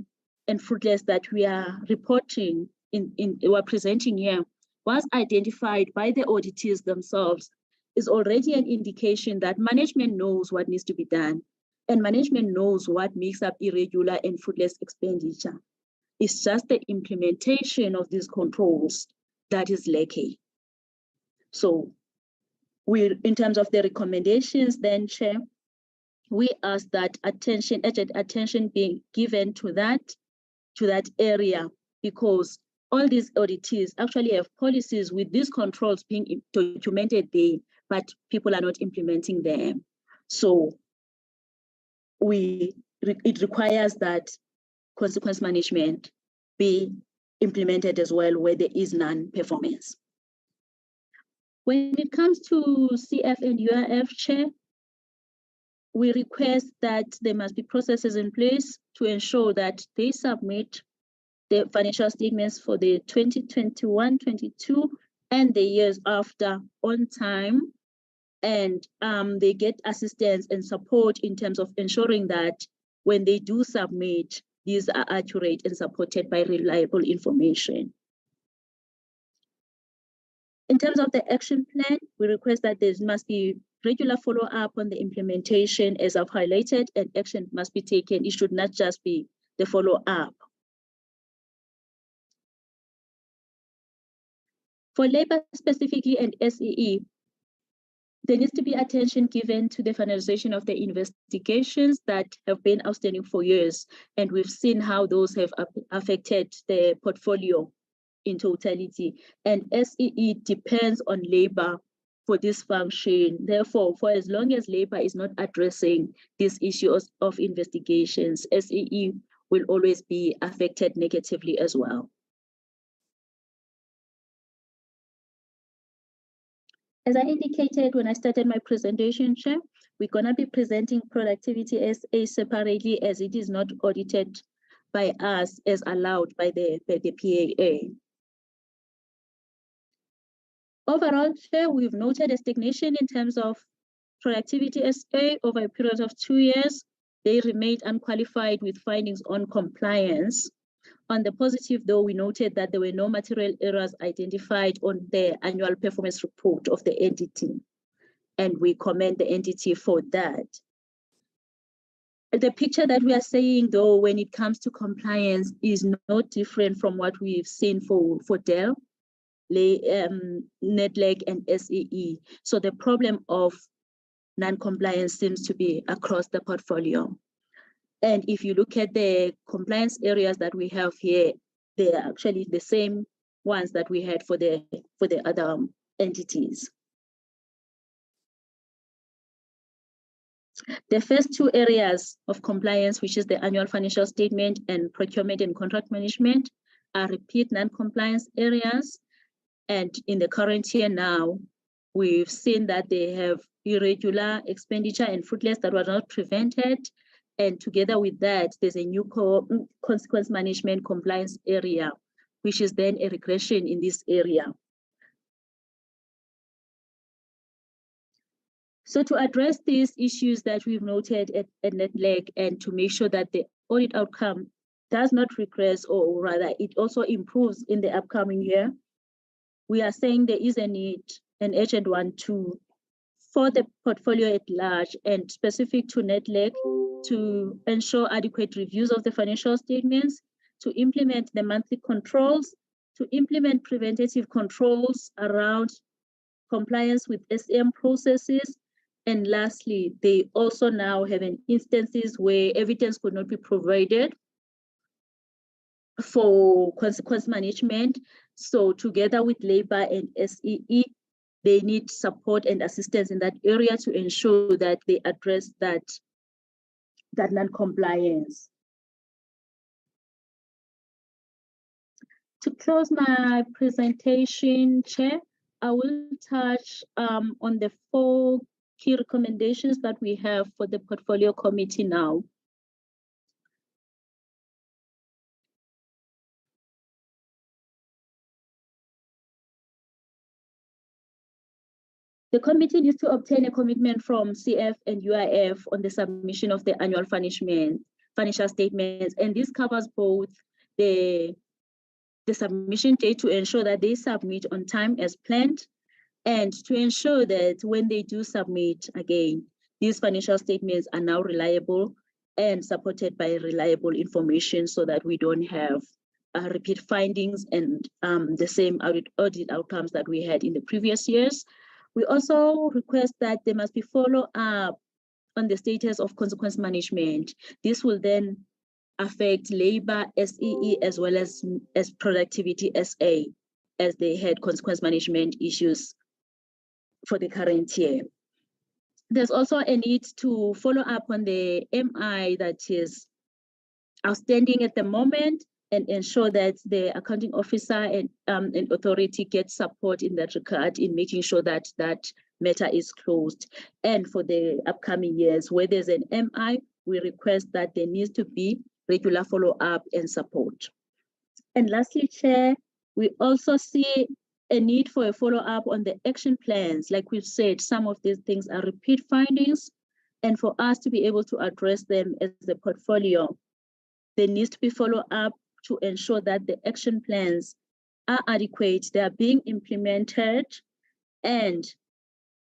and fruitless that we are reporting we're presenting here was identified by the auditors themselves is already an indication that management knows what needs to be done, and management knows what makes up irregular and fruitless expenditure. It's just the implementation of these controls that is lacking. So in terms of the recommendations then, Chair, we ask that urgent attention being given to that area, because all these auditors actually have policies with these controls being documented there, but people are not implementing them. So it requires that consequence management be implemented as well where there is non-performance. When it comes to CF and URF, Chair, we request that there must be processes in place to ensure that they submit the financial statements for the 2021-22 and the years after on time, and they get assistance and support in terms of ensuring that when they do submit, these are accurate and supported by reliable information. In terms of the action plan, we request that there must be regular follow-up on the implementation as I've highlighted, and action must be taken. It should not just be the follow-up. For labor specifically and SEE, there needs to be attention given to the finalization of the investigations that have been outstanding for years, and we've seen how those have affected the portfolio in totality. And SEE depends on labor for this function. Therefore, for as long as labor is not addressing these issues of investigations, SEE will always be affected negatively as well. As I indicated when I started my presentation, Chair, we're going to be presenting productivity SA separately as it is not audited by us as allowed by the PAA. Overall, Chair, we've noted a stagnation in terms of productivity SA over a period of 2 years. They remained unqualified with findings on compliance. On the positive, though, we noted that there were no material errors identified on the annual performance report of the entity, and we commend the entity for that. The picture that we are saying, though, when it comes to compliance is no different from what we've seen for Dell, Nedlac, and SEE. So the problem of non-compliance seems to be across the portfolio. And if you look at the compliance areas that we have here, they are actually the same ones that we had for the other entities. The first two areas of compliance, which is the annual financial statement and procurement and contract management, are repeat non-compliance areas. And in the current year now, we've seen that they have irregular expenditure and fruitless that were not prevented. And together with that, there's a new consequence management compliance area, which is then a regression in this area. So to address these issues that we've noted at Nedlac and to make sure that the audit outcome does not regress, or rather it also improves in the upcoming year, we are saying there is a need, an urgent one, for the portfolio at large and specific to Nedlac, to ensure adequate reviews of the financial statements, to implement the monthly controls, to implement preventative controls around compliance with SM processes. And lastly, they also now have instances where evidence could not be provided for consequence management. So together with labor and SEE, they need support and assistance in that area to ensure that they address that non-compliance. To close my presentation, Chair, I will touch on the 4 key recommendations that we have for the portfolio committee now. The committee needs to obtain a commitment from CF and UIF on the submission of the annual financial statements, and this covers both the submission date to ensure that they submit on time as planned, and to ensure that when they do submit again, these financial statements are now reliable and supported by reliable information, so that we don't have repeat findings and the same audit outcomes that we had in the previous years. We also request that there must be follow-up on the status of consequence management. This will then affect labor, SEE, as well as productivity SA, as they had consequence management issues for the current year. There's also a need to follow up on the MI that is outstanding at the moment, and ensure that the accounting officer and authority get support in that regard, in making sure that that matter is closed. And for the upcoming years, where there's an MI, we request that there needs to be regular follow-up and support. And lastly, Chair, we also see a need for a follow-up on the action plans. Like we've said, some of these things are repeat findings, and for us to be able to address them as a portfolio, there needs to be follow-up to ensure that the action plans are adequate, they are being implemented, and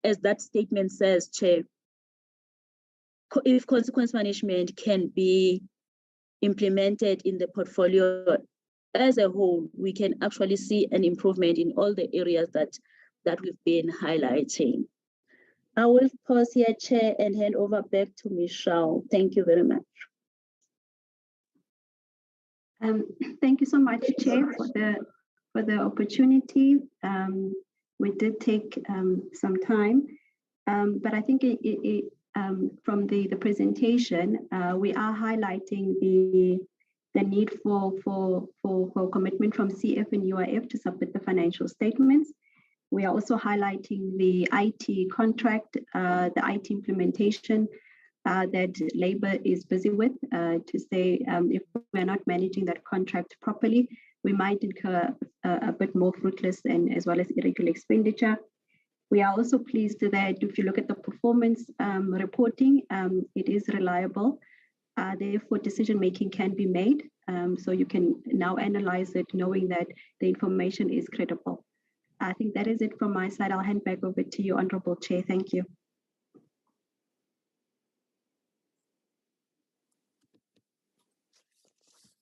as that statement says, Chair, if consequence management can be implemented in the portfolio as a whole, we can actually see an improvement in all the areas that we've been highlighting. I will pause here, Chair, and hand over back to Michelle. Thank you very much. Thank you so much, Chair, for the opportunity. We did take some time, but I think from the presentation, we are highlighting the need for commitment from CF and UIF to submit the financial statements. We are also highlighting the IT contract, the IT implementation that Labour is busy with, to say if we're not managing that contract properly, we might incur a bit more fruitless and as well as irregular expenditure. We are also pleased that if you look at the performance reporting, it is reliable. Therefore, decision-making can be made. So you can now analyze it knowing that the information is credible. I think that is it from my side. I'll hand back over to you, Honourable Chair. Thank you.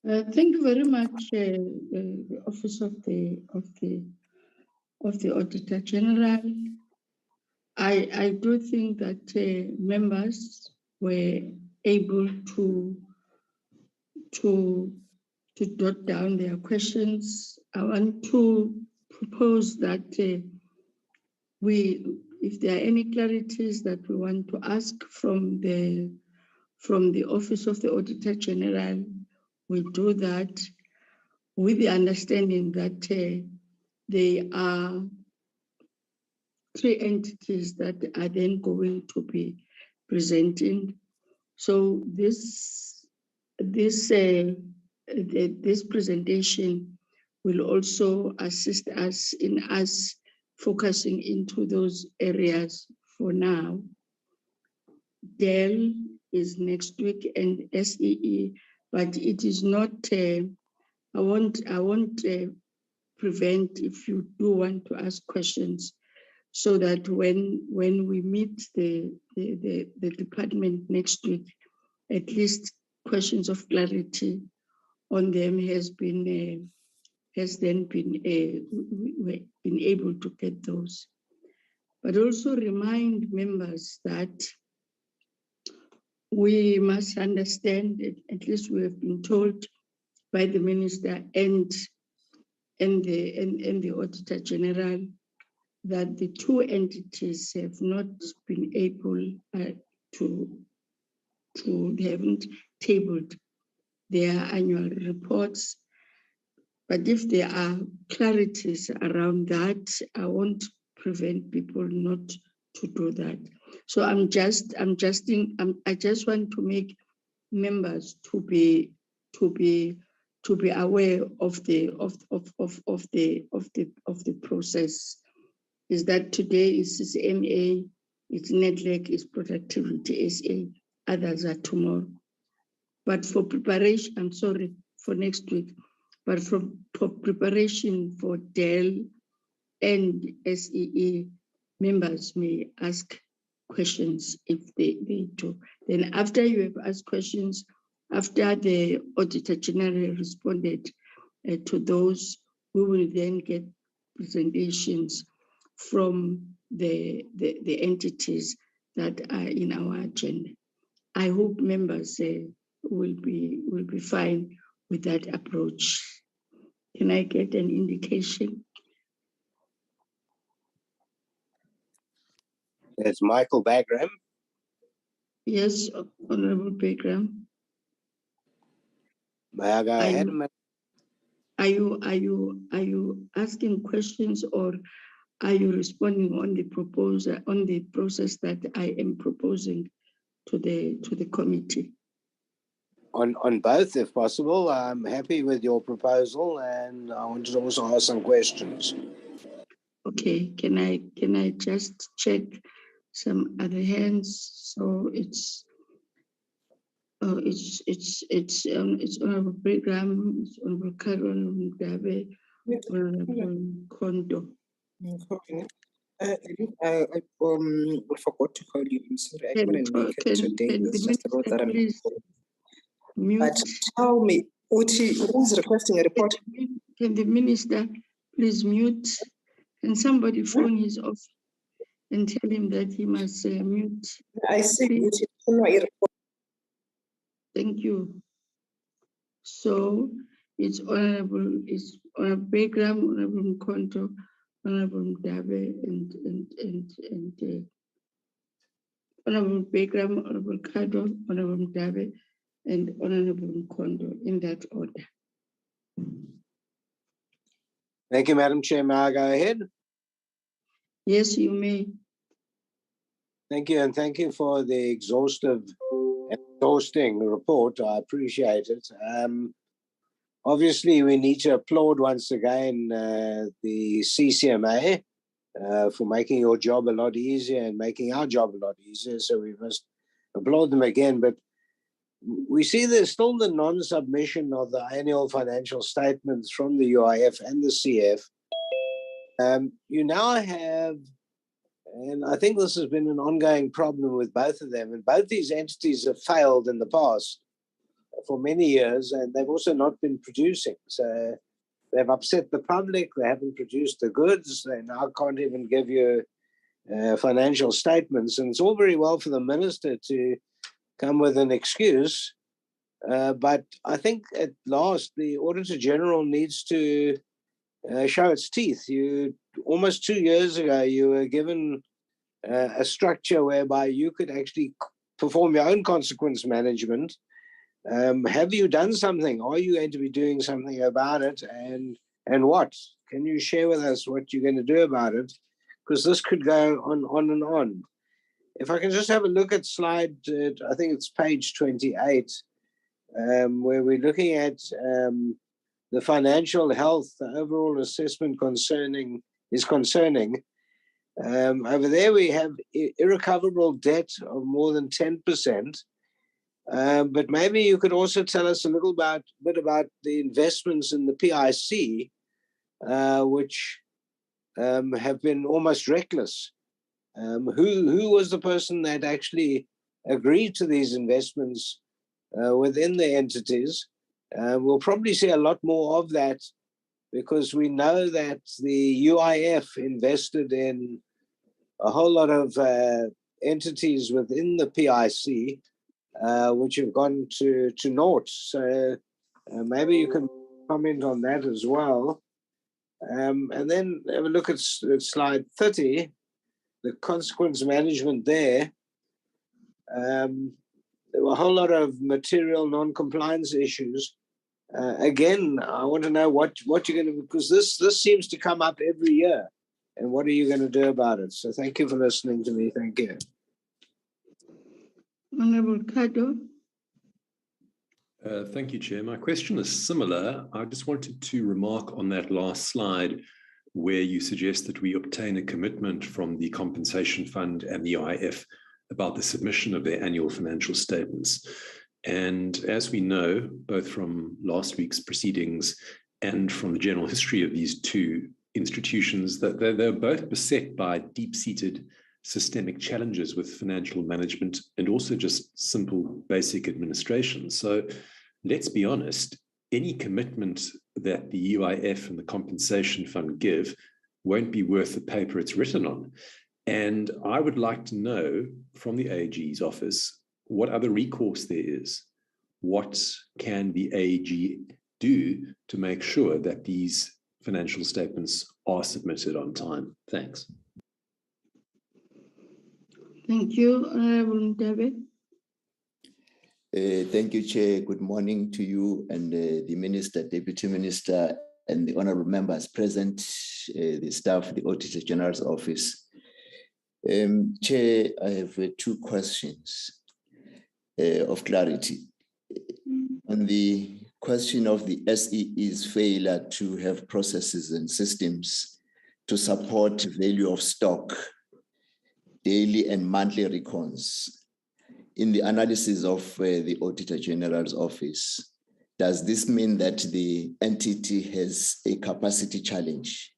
Thank you very much, the Office of the Auditor-General. I do think that members were able to jot down their questions. I want to propose that if there are any clarities that we want to ask from the Office of the Auditor-General, we do that with the understanding that there are 3 entities that are then going to be presenting. So this presentation will also assist us in us focusing into those areas for now. DEL is next week and SEE, but it is not, I won't prevent if you do want to ask questions, so that when we meet the department next week, at least questions of clarity on them has then been able to get those. But also remind members that we must understand, at least we have been told by the Minister and the Auditor-General, that the 2 entities have not been able they haven't tabled their annual reports. But if there are clarities around that, I won't prevent people not do that. So I just want to make members to be aware of the process. Is that today is CCMA, it's Nedlac, it's Productivity SA, others are tomorrow. But for preparation, I'm sorry, for next week, but for preparation for DEL and SEE, members may ask questions if they do. Then after you have asked questions, after the Auditor-General responded to those, we will then get presentations from the entities that are in our agenda. I hope members will be fine with that approach. Can I get an indication? It's Michael Bagram. Yes, Honorable Bagram. May I go ahead? Are you asking questions, or are you responding on the proposal, on the process that I am proposing to the committee? On both, if possible. I'm happy with your proposal, and I wanted to also ask some questions. Okay, can I just check some other hands? So it's Honorable Brigham, it's Honorable Carol Mdabe, Honorable Kondo. Okay. I forgot to call you. I'm sorry, I couldn't make it today. It's just about that. Mute. But tell me, Uti, who's requesting a report? Can the minister please mute? Can somebody phone his off and tell him that he must mute? I see Uti. Thank you. So it's Honorable Bagram, Honorable Mkonto, Honorable Mdabe, and Honorable Bagram, Honorable Kado, Honorable Mdabe, and Honorable Mkondo, in that order. Thank you, Madam Chair. May I go ahead? Yes, you may. Thank you, and thank you for the exhausting report. I appreciate it. Obviously, we need to applaud once again the CCMA for making your job a lot easier and making our job a lot easier. So we must applaud them again. But we see there's still the non-submission of the annual financial statements from the UIF and the CF. You now have, and I think this has been an ongoing problem with both of them, and both these entities have failed in the past for many years, and they've also not been producing. So they've upset the public, they haven't produced the goods, they now can't even give you financial statements. And it's all very well for the minister to come with an excuse, but I think at last the Auditor-General needs to show its teeth. Almost 2 years ago, you were given a structure whereby you could actually perform your own consequence management. Have you done something? Are you going to be doing something about it? And what? Can you share with us what you're going to do about it? Because this could go on and on. If I can just have a look at slide, I think it's page 28, where we're looking at the financial health, the overall assessment is concerning. Over there we have irrecoverable debt of more than 10%. But maybe you could also tell us a bit about the investments in the PIC, which have been almost reckless. Who was the person that actually agreed to these investments within the entities? We'll probably see a lot more of that, because we know that the UIF invested in a whole lot of entities within the PIC, which have gone to naught. So maybe you can comment on that as well. And then have a look at slide 30, the consequence management there. There were a whole lot of material non-compliance issues. Again, I want to know what you're going to, because this seems to come up every year. And what are you going to do about it? So thank you for listening to me. Thank you. Honorable Kado. Thank you, Chair. My question is similar. I just wanted to remark on that last slide where you suggest that we obtain a commitment from the Compensation Fund and the IF about the submission of their annual financial statements. And as we know, both from last week's proceedings and from the general history of these two institutions, that they're both beset by deep-seated systemic challenges with financial management and also just simple basic administration. So let's be honest, any commitment that the UIF and the Compensation Fund give won't be worth the paper it's written on. And I would like to know from the AG's office what other recourse there is. What can the AG do to make sure that these financial statements are submitted on time? Thanks. Thank you, Honorable David. Thank you, Chair. Good morning to you and the Minister, Deputy Minister, and the honorable members present, the staff, the Auditor-General's office. Chair, I have two questions of clarity. On the question of the SEE's failure to have processes and systems to support value of stock, daily and monthly recons. In the analysis of the Auditor-General's office, does this mean that the entity has a capacity challenge?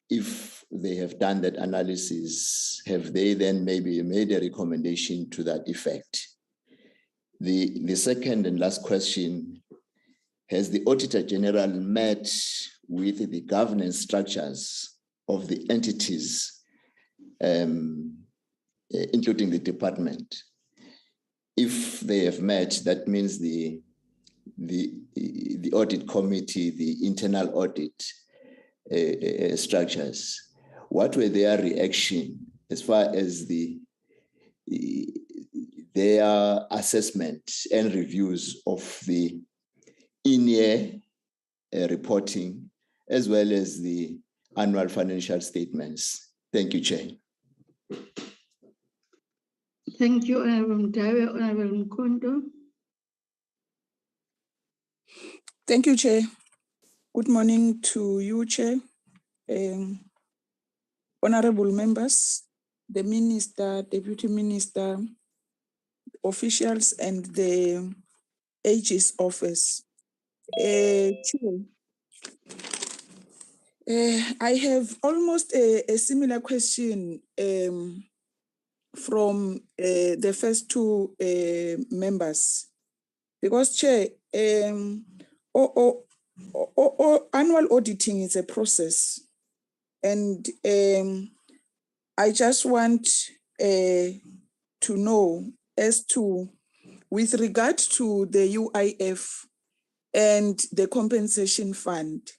If they have done that analysis, have they then maybe made a recommendation to that effect? The second and last question, has the Auditor-General met with the governance structures of the entities, including the department? If they have met, that means the audit committee, the internal audit structures. What were their reaction as far as their assessment and reviews of the in-year reporting, as well as the annual financial statements? Thank you, Chair. Thank you, Honorable Dawe. Honorable Mkondo. Thank you, Chair. Good morning to you, Chair. Honorable members, the Minister, Deputy Minister, officials, and the AG's office. Chair, I have almost a similar question from the first two members, because Chair, annual auditing is a process, and I just want to know as to, with regard to the UIF and the compensation fund,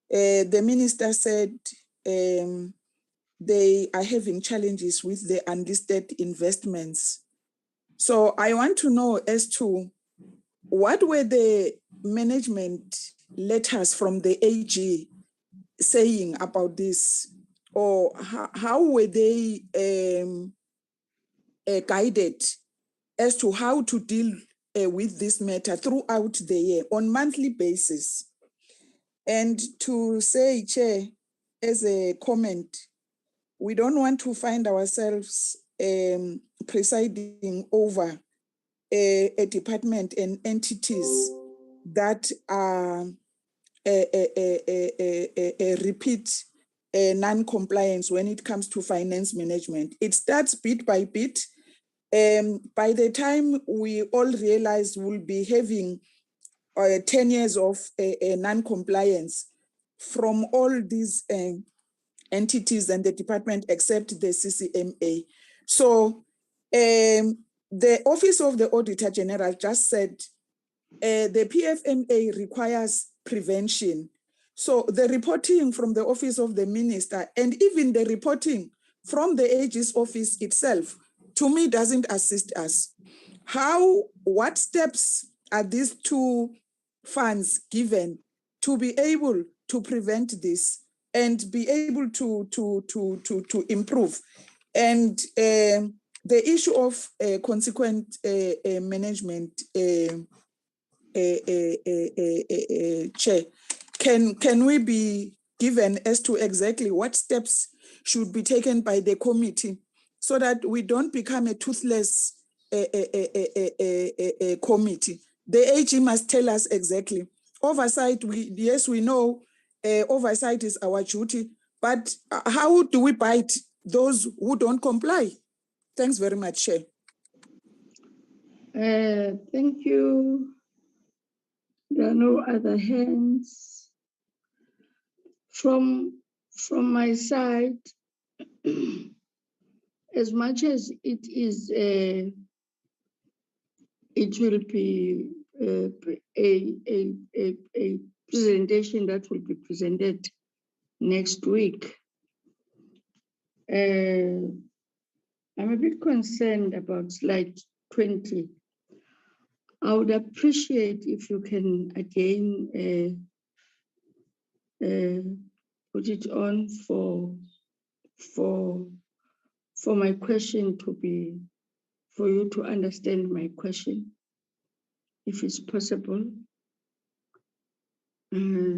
the minister said they are having challenges with the unlisted investments. So I want to know as to what were the management letters from the AG saying about this, or how were they guided as to how to deal with this matter throughout the year on monthly basis? And to say, Chair, as a comment, we don't want to find ourselves presiding over a department and entities that are a repeat non-compliance when it comes to finance management. It starts bit by bit. By the time we all realize we'll be having 10 years of non-compliance from all these entities and the department except the CCMA. So the Office of the Auditor-General just said the PFMA requires prevention. So the reporting from the Office of the Minister and even the reporting from the AG's office itself, to me, doesn't assist us. What steps are these two funds given to be able to prevent this? and be able to improve. And the issue of consequent management, Chair, can we be given as to exactly what steps should be taken by the committee so that we don't become a toothless committee? The AG must tell us exactly. Oversight, yes, we know oversight is our duty, but how do we bite those who don't comply? Thanks very much, Chair. Thank you. There are no other hands. From my side, as much as it is, it will be a presentation that will be presented next week. I'm a bit concerned about slide 20. I would appreciate if you can again put it on for my question to be, for you to understand my question, if it's possible.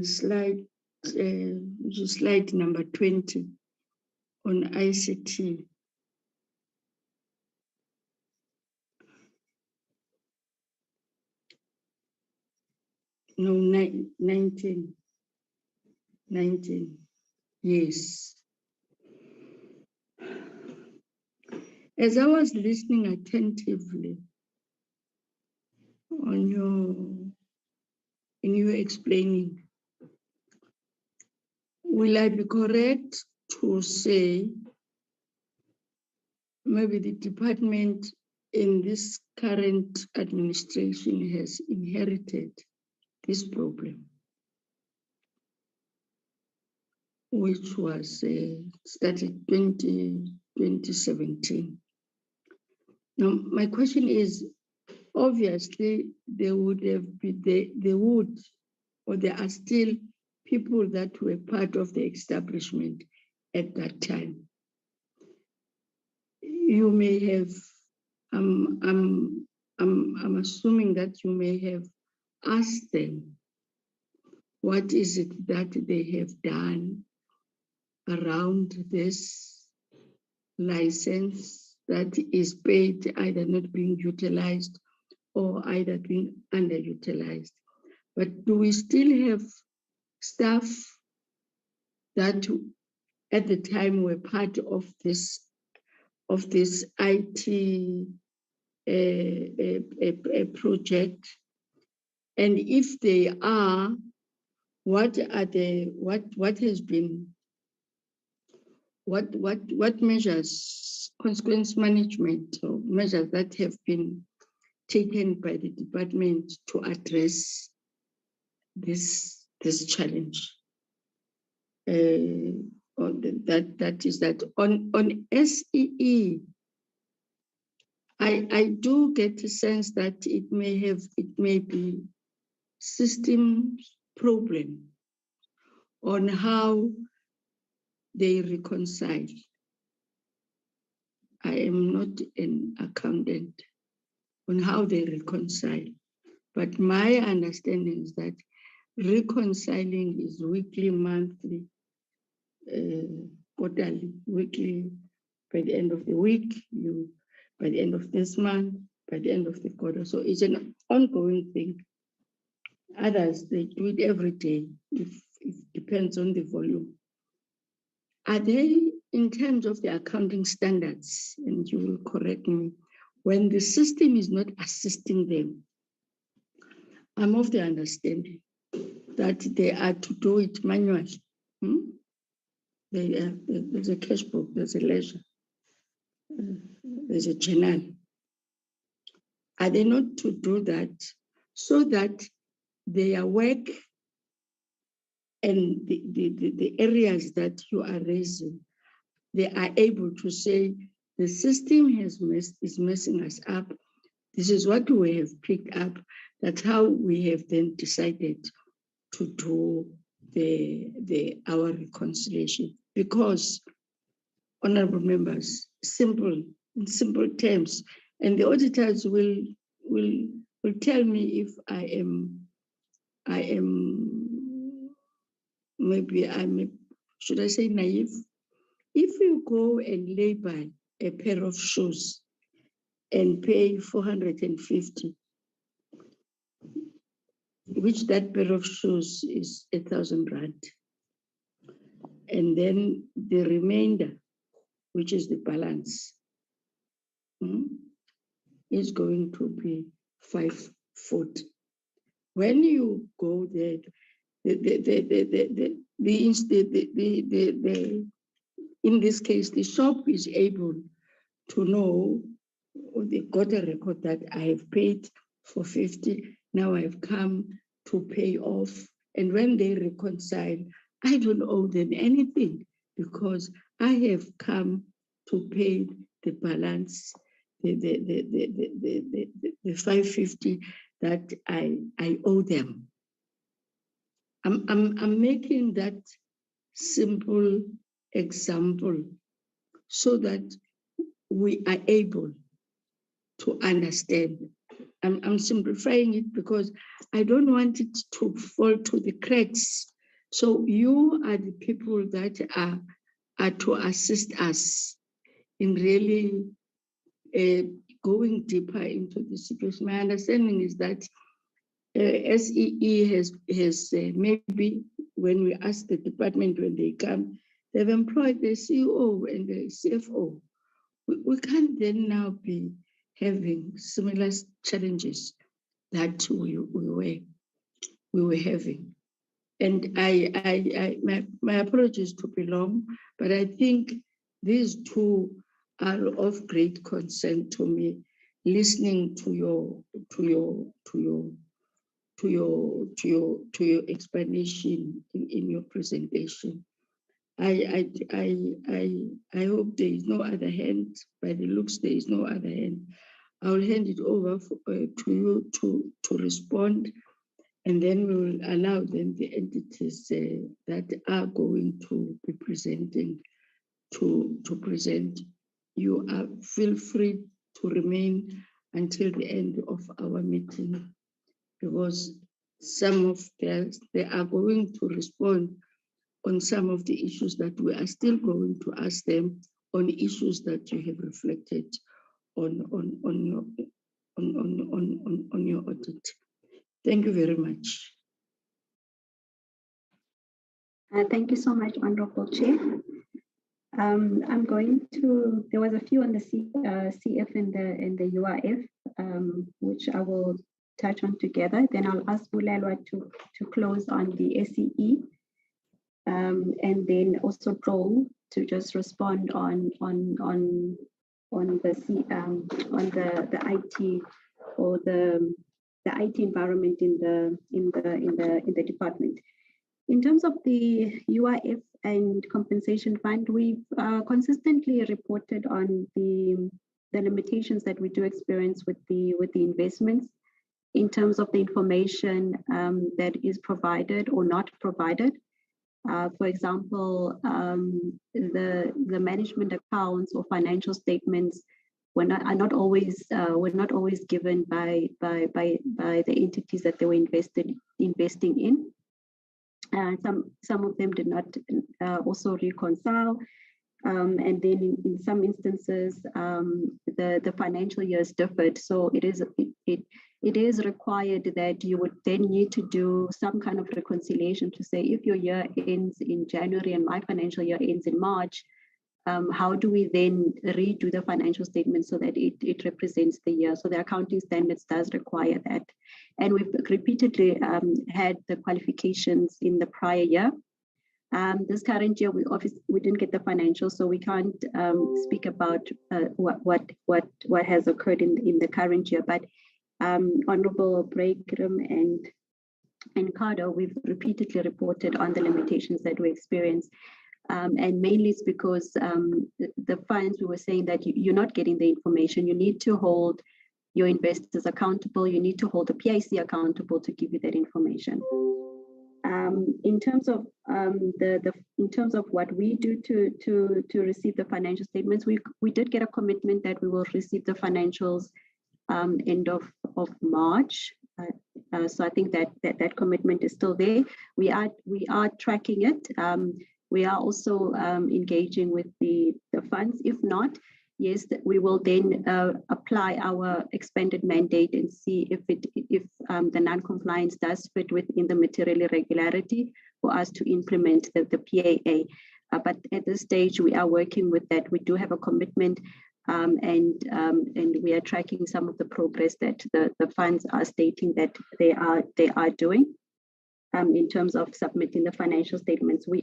Slide number 20 on ICT. No, 19. Yes. As I was listening attentively in your explaining, will I be correct to say maybe the department in this current administration has inherited this problem, which was started 2017. Now, my question is, obviously, there are still people that were part of the establishment at that time. You may have, I'm assuming that you may have asked them, what is it that they have done around this license that is paid, either not being utilized or either being underutilized? But do we still have staff that at the time were part of this IT project? And if they are, what measures, consequence management or measures that have been taken by the department to address this challenge? That is that on SEE, I do get a sense that it may be system problem on how they reconcile. I am not an accountant on how they reconcile, but my understanding is that reconciling is weekly, monthly, quarterly, weekly, by the end of the week, by the end of this month, by the end of the quarter. So it's an ongoing thing. Others, they do it every day. It depends on the volume. Are they, in terms of the accounting standards, and you will correct me, when the system is not assisting them, I'm of the understanding that they are to do it manually. There's a cash book, there's a ledger, there's a journal. Are they not to do that so that their work and the areas that you are raising, they are able to say, the system is messing us up. This is what we have picked up. That's how we have then decided to do our reconciliation, because, honorable members, in simple terms, and the auditors will tell me if I am maybe should I say naive? If you go and label a pair of shoes and pay 450, which that pair of shoes is 1,000 rand, and then the remainder, which is the balance, is going to be 540. When you go there, in this case, the shop is able to know, or they got a record that I have paid for 50, now I've come to pay off. And when they reconcile, I don't owe them anything because I have come to pay the balance, the 550 that I owe them. I'm making that simple example so that we are able to understand. I'm simplifying it because I don't want it to fall to the cracks. So you are the people that are to assist us in really going deeper into the situation. My understanding is that SEE has maybe, when we ask the department when they come, they've employed the CEO and the CFO. We can't then now be having similar challenges that we were having. And my apologies to be long, but I think these two are of great concern to me, listening to your explanation in your presentation. I hope there is no other hand. By the looks, there is no other hand. I'll hand it over to you to respond, and then we will allow then the entities that are going to be presenting to present. You feel free to remain until the end of our meeting, because some of they are going to respond on some of the issues that we are still going to ask them on issues that you have reflected on your audit. Thank you very much. Thank you so much, Honorable Chair. I'm going to, there was a few on the CF and the URF, which I will touch on together. Then I'll ask Bulelwa to close on the SEE, and then also Joel to just respond on the IT or the IT environment in the department. In terms of the URF and compensation fund, we've consistently reported on the limitations that we do experience with the investments in terms of the information that is provided or not provided. For example, the management accounts or financial statements were not always given by the entities that they were investing in. Some of them did not also reconcile, and then in some instances the financial years differed. So it is required that you would then need to do some kind of reconciliation to say, if your year ends in January and my financial year ends in March, how do we then redo the financial statement so that it represents the year? So the accounting standards does require that. And we've repeatedly had the qualifications in the prior year. This current year, we didn't get the financials, so we can't speak about what has occurred in the current year. But Honorable Breakram and Cardo, we've repeatedly reported on the limitations that we experience. And mainly it's because the funds, we were saying that you're not getting the information. You need to hold your investors accountable. You need to hold the PIC accountable to give you that information. In terms of in terms of what we do to receive the financial statements, we did get a commitment that we will receive the financials end of March. So I think that commitment is still there. We are tracking it. We are also engaging with the funds. If not, yes, we will then apply our expanded mandate and see if the non-compliance does fit within the material irregularity for us to implement the PAA. But at this stage, we are working with that. We do have a commitment, and we are tracking some of the progress that the funds are stating that they are doing. In terms of submitting the financial statements, we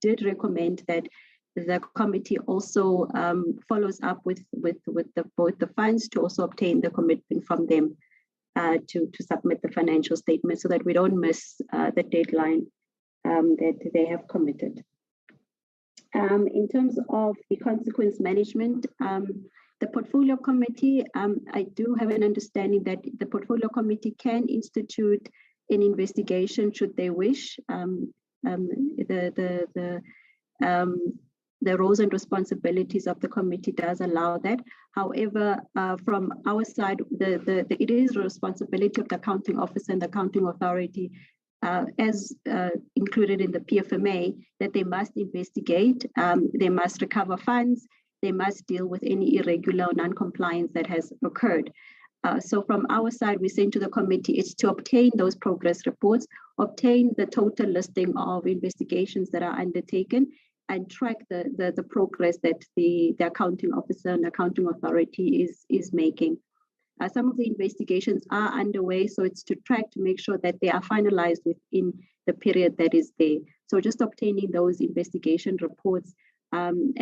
did recommend that the committee also follows up with both the funds to also obtain the commitment from them to submit the financial statement, so that we don't miss the deadline that they have committed. In terms of the consequence management, the portfolio committee, I do have an understanding that the portfolio committee can institute an investigation should they wish. The roles and responsibilities of the committee does allow that. However, from our side, it is the responsibility of the accounting officer and the accounting authority, as included in the PFMA, that they must investigate, they must recover funds, they must deal with any irregular or non-compliance that has occurred. So from our side, we saying to the committee, it's to obtain those progress reports, obtain the total listing of investigations that are undertaken, and track the progress that the accounting officer and accounting authority is making. Some of the investigations are underway, so it's to track to make sure that they are finalized within the period that is there. So just obtaining those investigation reports and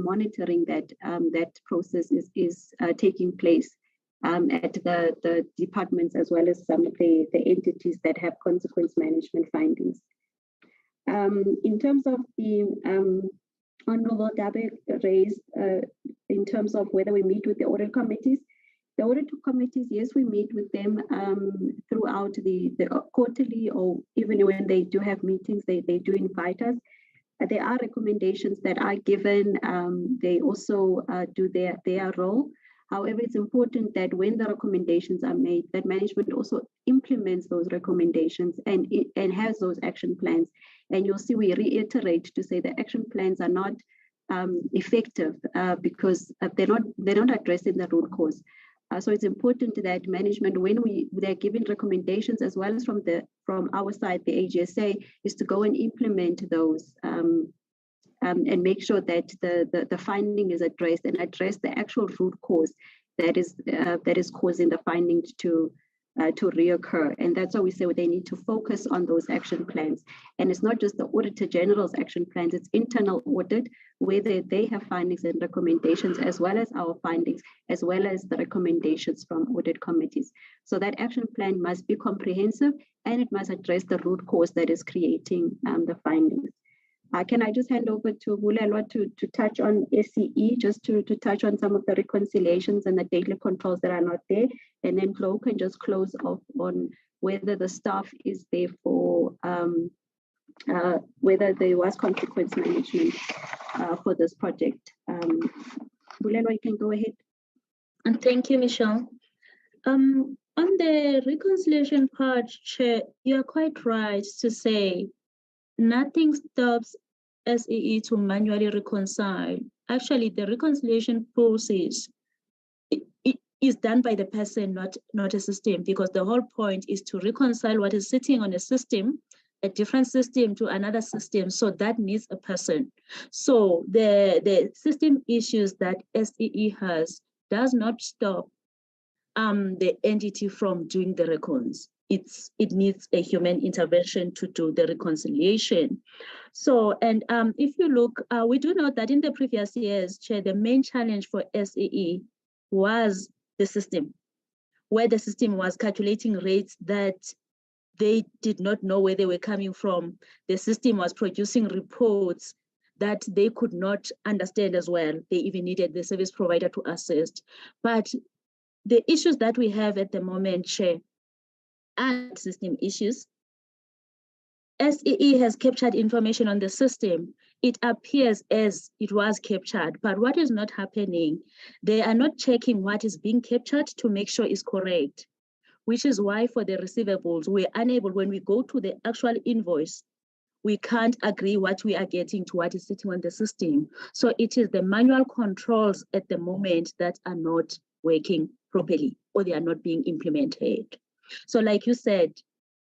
monitoring that that process is taking place at the departments, as well as some of the entities that have consequence management findings. In terms of the Honorable Dabe raised in terms of whether we meet with the audit committees. The audit committees, yes, we meet with them throughout the quarterly, or even when they do have meetings, they do invite us. There are recommendations that are given. They also do their role. However, it's important that when the recommendations are made, that management also implements those recommendations and has those action plans. And you'll see we reiterate to say the action plans are not effective because they're not addressing the root cause. So it's important that management, when they're giving recommendations, as well as from our side, the AGSA, is to go and implement those and make sure that the finding is addressed and address the actual root cause that is causing the findings to reoccur. And that's why we say they need to focus on those action plans. And it's not just the Auditor-General's action plans, it's internal audit, whether they have findings and recommendations, as well as our findings, as well as the recommendations from audit committees. So that action plan must be comprehensive, and it must address the root cause that is creating the findings. Can I just hand over to Bulelwa to touch on SCE, just to touch on some of the reconciliations and the daily controls that are not there, and then Flo can just close off on whether the staff is there for, whether there was consequence management for this project. Bulelwa, you can go ahead. And thank you, Michelle. On the reconciliation part, Chair, you are quite right to say nothing stops SEE to manually reconcile. Actually, the reconciliation process is done by the person, not a system, because the whole point is to reconcile what is sitting on a system, a different system to another system. So that needs a person. So the system issues that SEE has does not stop the entity from doing the recons. It needs a human intervention to do the reconciliation. So, and if you look, we do know that in the previous years, Chair, the main challenge for SEE was the system, where the system was calculating rates that they did not know where they were coming from. The system was producing reports that they could not understand as well. They even needed the service provider to assist. But the issues that we have at the moment, Chair, are system issues. SEE has captured information on the system. It appears as it was captured, but what is not happening, they are not checking what is being captured to make sure it's correct, which is why for the receivables, we're unable, when we go to the actual invoice, we can't agree what we are getting to what is sitting on the system. So it is the manual controls at the moment that are not working properly, or they are not being implemented. So like you said,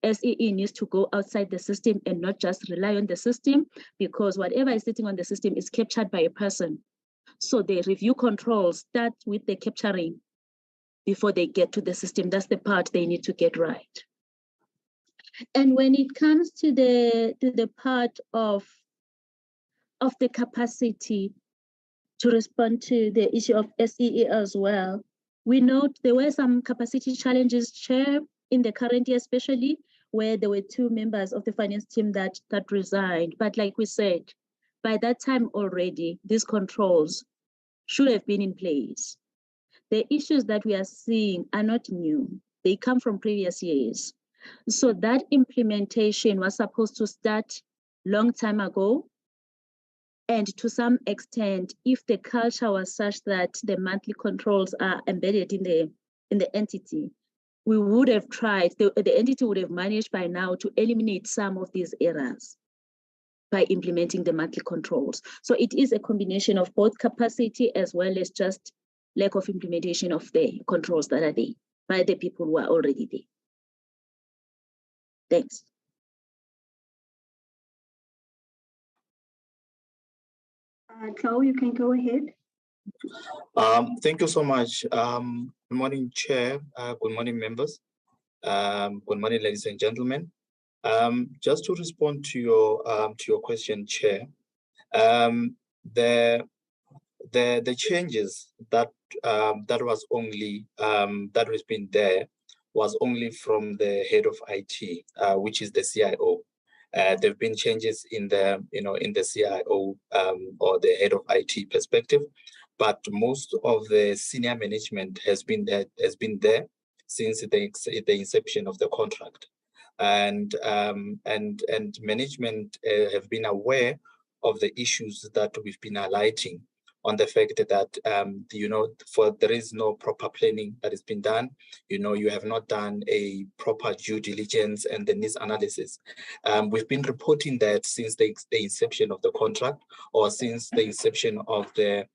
SEE needs to go outside the system and not just rely on the system, because whatever is sitting on the system is captured by a person. So the review controls start with the capturing before they get to the system. That's the part they need to get right. And when it comes to the part of the capacity to respond to the issue of SEE as well, we note there were some capacity challenges, Chair, in the current year, especially where there were 2 members of the finance team that resigned. But like we said, by that time already, these controls should have been in place. The issues that we are seeing are not new. They come from previous years. So that implementation was supposed to start long time ago. And to some extent, if the culture was such that the monthly controls are embedded in the entity, we would have tried, the entity would have managed by now to eliminate some of these errors by implementing the monthly controls. So it is a combination of both capacity as well as just lack of implementation of the controls that are there by the people who are already there. Thanks. Chloe, you can go ahead. Thank you so much. Good morning, Chair. Good morning, members. Good morning, ladies and gentlemen. Just to respond to your question, Chair, the changes that was only that has been there was only from the head of IT, which is the CIO. There have been changes in the in the CIO or the head of IT perspective, but most of the senior management has been there since the inception of the contract, and management have been aware of the issues that we've been highlighting on the fact that there is no proper planning that has been done. You have not done a proper due diligence and the needs analysis. We've been reporting that since the inception of the contract, or since the inception of the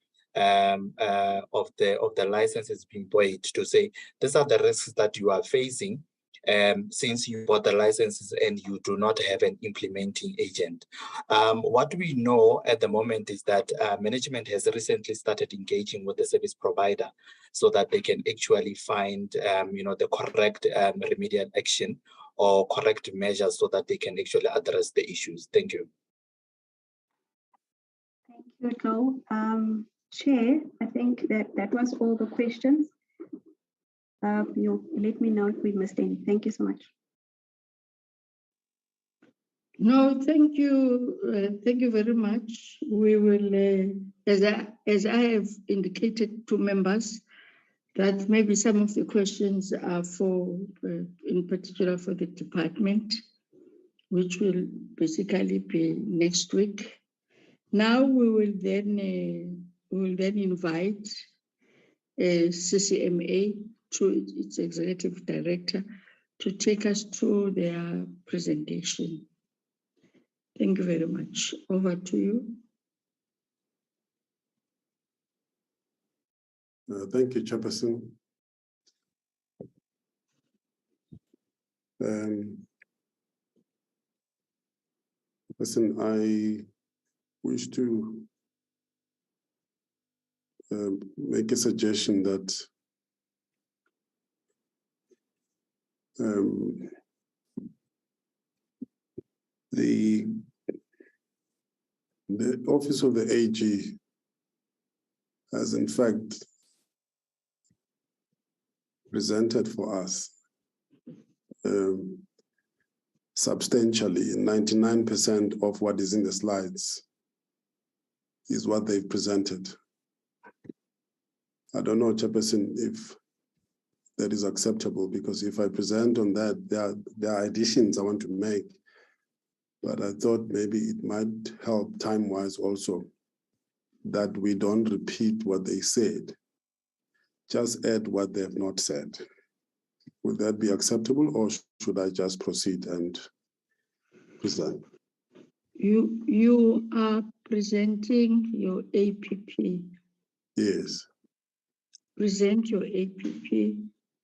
license has been bought, to say these are the risks that you are facing since you bought the licenses and you do not have an implementing agent. What we know at the moment is that management has recently started engaging with the service provider so that they can actually find the correct remedial action or correct measures so that they can actually address the issues. Thank you. Thank you, Chloe. Chair, I think that was all the questions. You'll let me know if we missed any. Thank you so much. No, thank you. Thank you very much. We will, as I have indicated to members, that maybe some of the questions are for, in particular for the department, which will basically be next week. Now we will then invite CCMA to its executive director to take us through their presentation. Thank you very much. Over to you. Thank you, Chairperson. Listen, I wish to make a suggestion that the Office of the AG has in fact presented for us substantially 99% of what is in the slides is what they've presented. I don't know, Chairperson, if that is acceptable, because if I present on that, there are additions I want to make but I thought maybe it might help time-wise also that we don't repeat what they said, just add what they have not said. Would that be acceptable, or should I just proceed and present? You are presenting your APP. Yes. Present your APP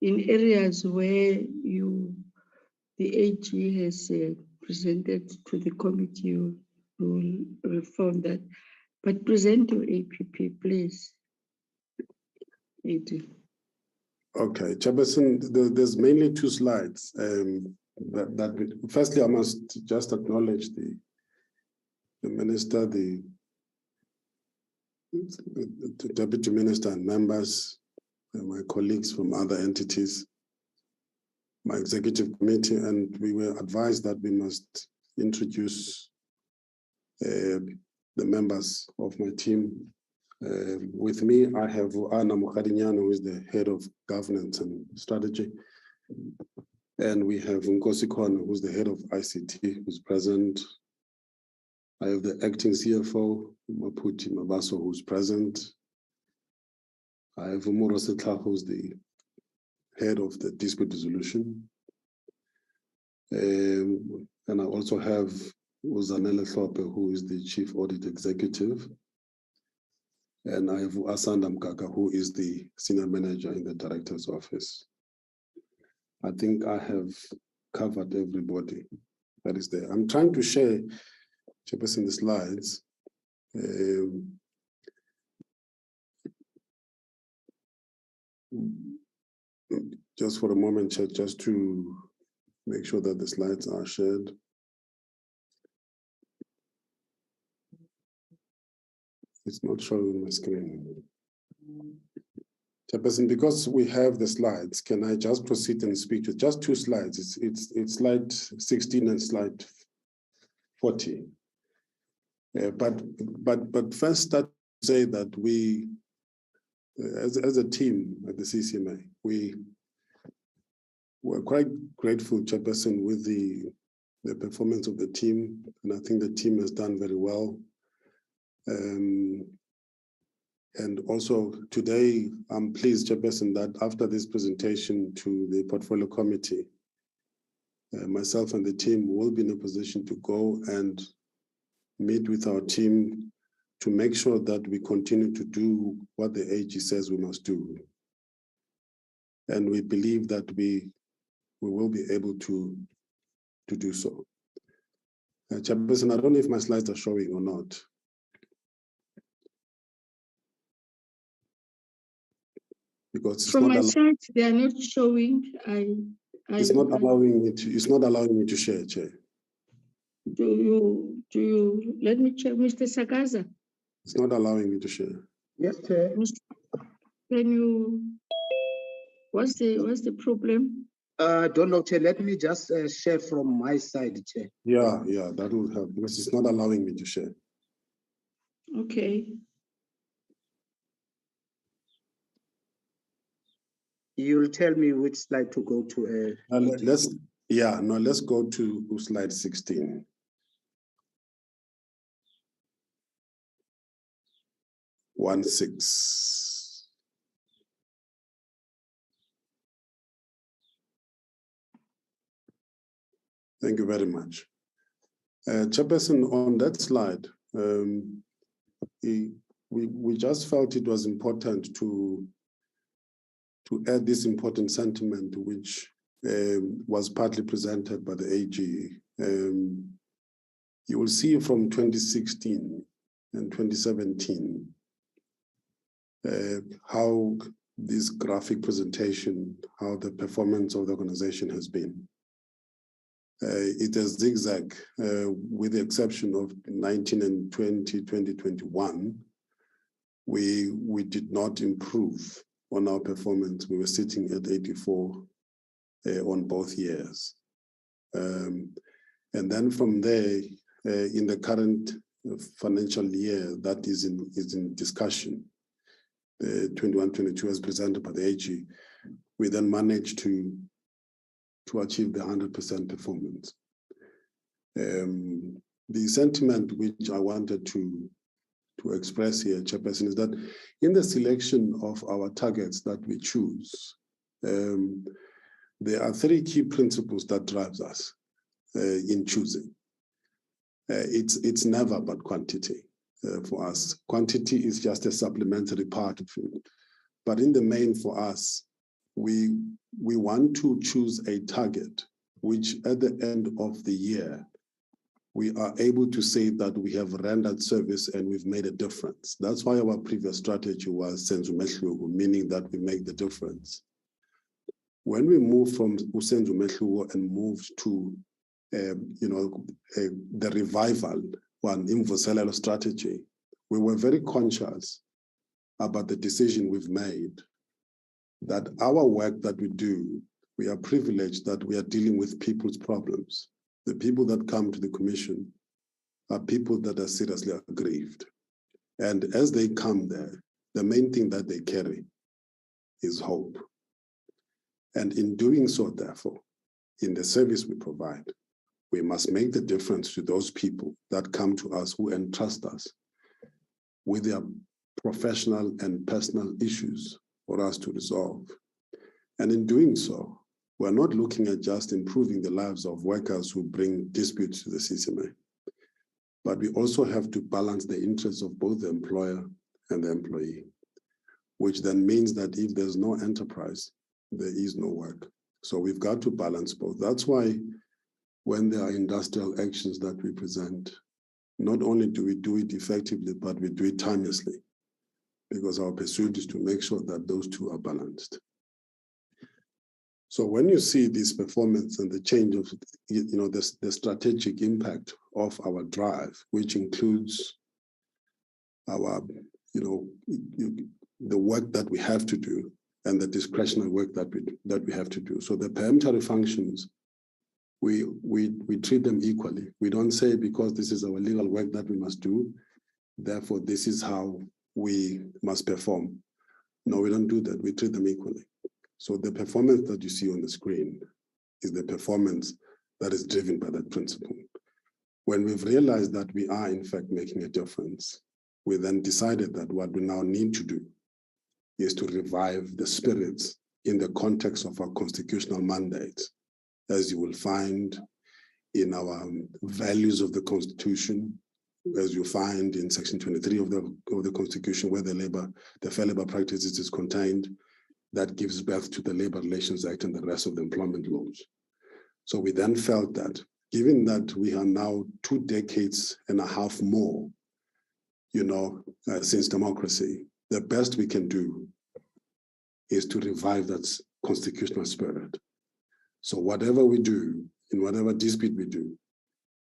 in areas where the AG has presented to the committee. You will reform that, but present your APP, please. AD. Okay, Chairperson, there's mainly two slides. Firstly, I must just acknowledge the Minister, the Deputy Minister and members, my colleagues from other entities, my executive committee, and we were advised that we must introduce the members of my team. With me, I have Anna Mukadinyana, who is the head of governance and strategy. And we have Nkosi Khona, who's the head of ICT, who's present. I have the acting CFO, Maputi Mabaso, who's present. I have Umuro Setla, who's the head of the dispute resolution. And I also have Uzanele Thope, who is the chief audit executive. And I have Asanda Mkaka, who is the senior manager in the director's office. I think I have covered everybody that is there. I'm trying to share, Chairperson, the slides. Just for a moment, Chair, just to make sure that the slides are shared. It's not showing on my screen. Chairperson, because we have the slides, can I just proceed and speak to just two slides? It's slide 16 and slide 40. But first, start to say that we, as a team at the CCMA, we're quite grateful, Chairperson, with the performance of the team, and I think the team has done very well. And also today, I'm pleased, Chairperson, that after this presentation to the portfolio committee, myself and the team will be in a position to go and meet with our team to make sure that we continue to do what the AG says we must do. And we believe that we will be able to do so. Chairperson, I don't know if my slides are showing or not. Because it's from not my side, they are not showing. It's not allowing me to. It's not allowing me to share, Chair. Do you? Let me check, Mr. Sakaza. It's not allowing me to share. Yes, Chair. Can you? What's the problem? Don't know, Chair. Let me just share from my side, Chair. Yeah, that will help because it's not allowing me to share. Okay. You'll tell me which slide to go to. Let's go to slide 16. One six. Thank you very much. Chairperson, on that slide, we just felt it was important to add this important sentiment, which was partly presented by the AG. You will see from 2016 and 2017 how this graphic presentation, how the performance of the organization has been. It has zigzagged, with the exception of 19 and 2021. We did not improve on our performance. We were sitting at 84 on both years. And then from there, in the current financial year that is in discussion, 21-22 as presented by the AG, we then managed to achieve the 100% performance. The sentiment which I wanted to express here, Chairperson, is that in the selection of our targets that we choose, there are 3 key principles that drives us in choosing. It's never about quantity for us. Quantity is just a supplementary part of it. But in the main for us, we want to choose a target which at the end of the year, we are able to say that we have rendered service and we've made a difference. That's why our previous strategy was Senzo Mehluko, meaning that we make the difference. When we moved from Senzo Mehluko and moved to the revival one Imvuselelo strategy, we were very conscious about the decision we've made that our work that we do, we are privileged that we are dealing with people's problems. The people that come to the commission are people that are seriously aggrieved. And as they come there, the main thing that they carry is hope. And in doing so, therefore, in the service we provide, we must make the difference to those people that come to us who entrust us with their professional and personal issues for us to resolve. And in doing so, we're not looking at just improving the lives of workers who bring disputes to the CCMA, but we also have to balance the interests of both the employer and the employee, which then means that if there's no enterprise, there is no work. So we've got to balance both. That's why when there are industrial actions that we present, not only do we do it effectively, but we do it timelessly, because our pursuit is to make sure that those two are balanced. So when you see this performance and the change of, the strategic impact of our drive, which includes our, the work that we have to do and the discretionary work that we have to do. So the peremptory functions, we treat them equally. We don't say because this is our legal work that we must do, therefore this is how we must perform. No, we don't do that. We treat them equally. So the performance that you see on the screen is the performance that is driven by that principle. When we've realized that we are in fact making a difference, we then decided that what we now need to do is to revive the spirits in the context of our constitutional mandate, as you will find in our values of the Constitution, as you find in Section 23 of the Constitution, where the Fair Labor Practices is contained, that gives birth to the Labor Relations Act and the rest of the employment laws. So we then felt that, given that we are now 2 decades and a half more, since democracy, the best we can do is to revive that constitutional spirit. So whatever we do, in whatever dispute we do,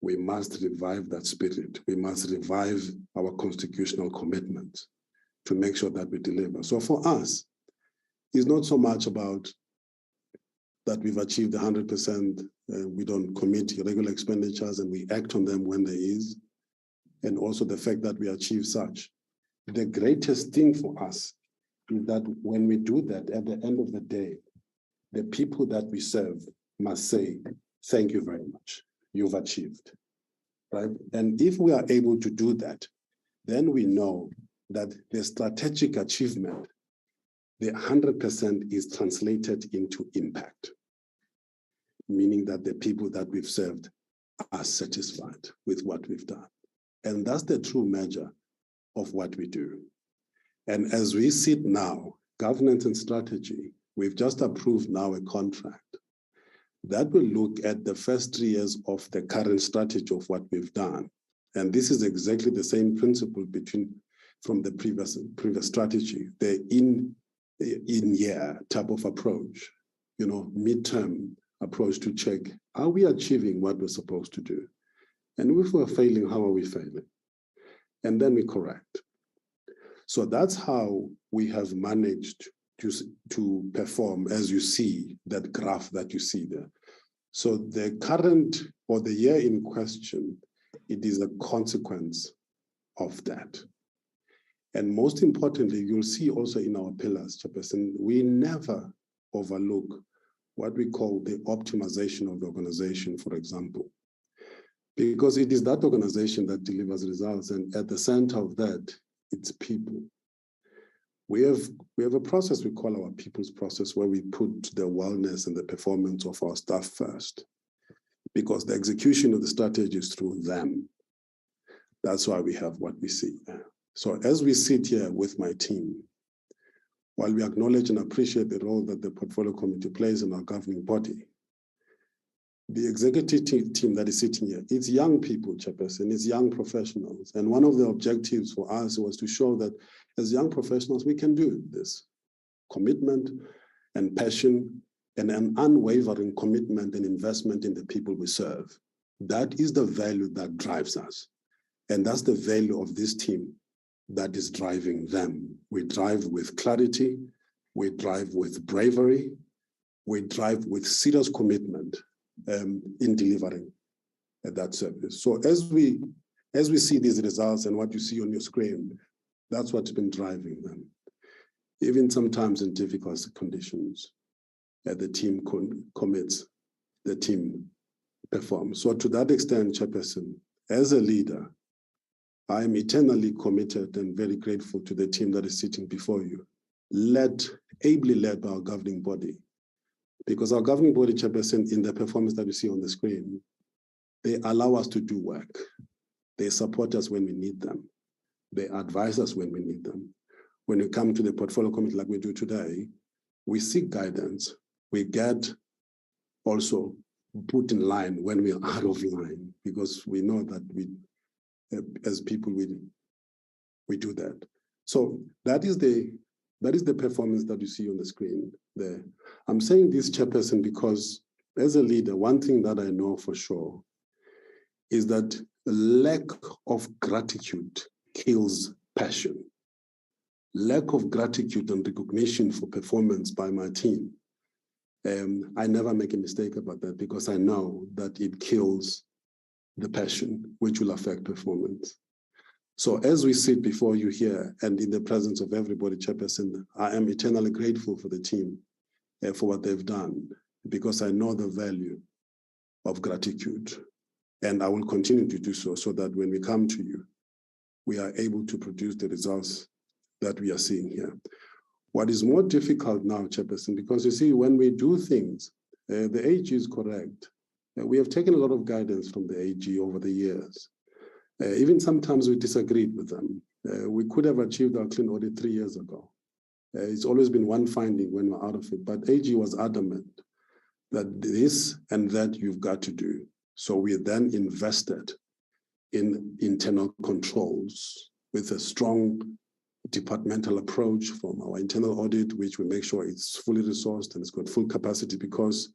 we must revive that spirit. We must revive our constitutional commitment to make sure that we deliver. So for us, it's not so much about that we've achieved 100%, we don't commit irregular expenditures and we act on them when there is, and also the fact that we achieve such. The greatest thing for us is that when we do that, at the end of the day, the people that we serve must say, thank you very much, you've achieved, right? And if we are able to do that, then we know that the strategic achievement, the 100% is translated into impact, meaning that the people that we've served are satisfied with what we've done. And that's the true measure of what we do. And as we sit now, governance and strategy, we've just approved now a contract that will look at the first 3 years of the current strategy of what we've done. And this is exactly the same principle from the previous strategy, the in-year type of approach, midterm approach to check, are we achieving what we're supposed to do? And if we're failing, how are we failing? And then we correct. So that's how we have managed to perform, as you see, that graph that you see there. So the current or the year in question, it is a consequence of that. And most importantly, you'll see also in our pillars, Chairperson, we never overlook what we call the optimization of the organization, for example. because it is that organization that delivers results, and at the center of that, it's people. We have a process we call our people's process, where we put the wellness and the performance of our staff first, because the execution of the strategy is through them. That's why we have what we see. So as we sit here with my team, while we acknowledge and appreciate the role that the portfolio committee plays in our governing body, the executive team that is sitting here, it's young people, Chairperson, it's young professionals. And one of the objectives for us was to show that as young professionals, we can do this. Commitment and passion and an unwavering commitment and investment in the people we serve. That is the value that drives us. And that's the value of this team that is driving them. We drive with clarity, we drive with bravery, we drive with serious commitment in delivering that service. So as we see these results and what you see on your screen, that's what's been driving them. Even sometimes in difficult conditions, the team commits, the team performs. So to that extent, Chairperson, as a leader, I am eternally committed and very grateful to the team that is sitting before you, ably led by our governing body. Because our governing body, Chairperson, in the performance that you see on the screen, they allow us to do work. They support us when we need them. They advise us when we need them. When we come to the portfolio committee like we do today, we seek guidance. We get also put in line when we are out of line, because we know that we, as people, we do that. So that is the performance that you see on the screen there. I'm saying this, Chairperson, because as a leader, one thing that I know for sure is that lack of gratitude kills passion. Lack of gratitude and recognition for performance by my team. I never make a mistake about that, because I know that it kills the passion, which will affect performance. So as we sit before you here and in the presence of everybody, Chairperson, I am eternally grateful for the team for what they've done, because I know the value of gratitude. And I will continue to do so, so that when we come to you, we are able to produce the results that we are seeing here. What is more difficult now, Chairperson, because you see, when we do things, the AG is correct. We have taken a lot of guidance from the AG over the years. Even sometimes we disagreed with them. We could have achieved our clean audit 3 years ago. It's always been one finding when we're out of it, but AG was adamant that this and that you've got to do. So we then invested in internal controls with a strong departmental approach from our internal audit, which we make sure it's fully resourced and it's got full capacity, because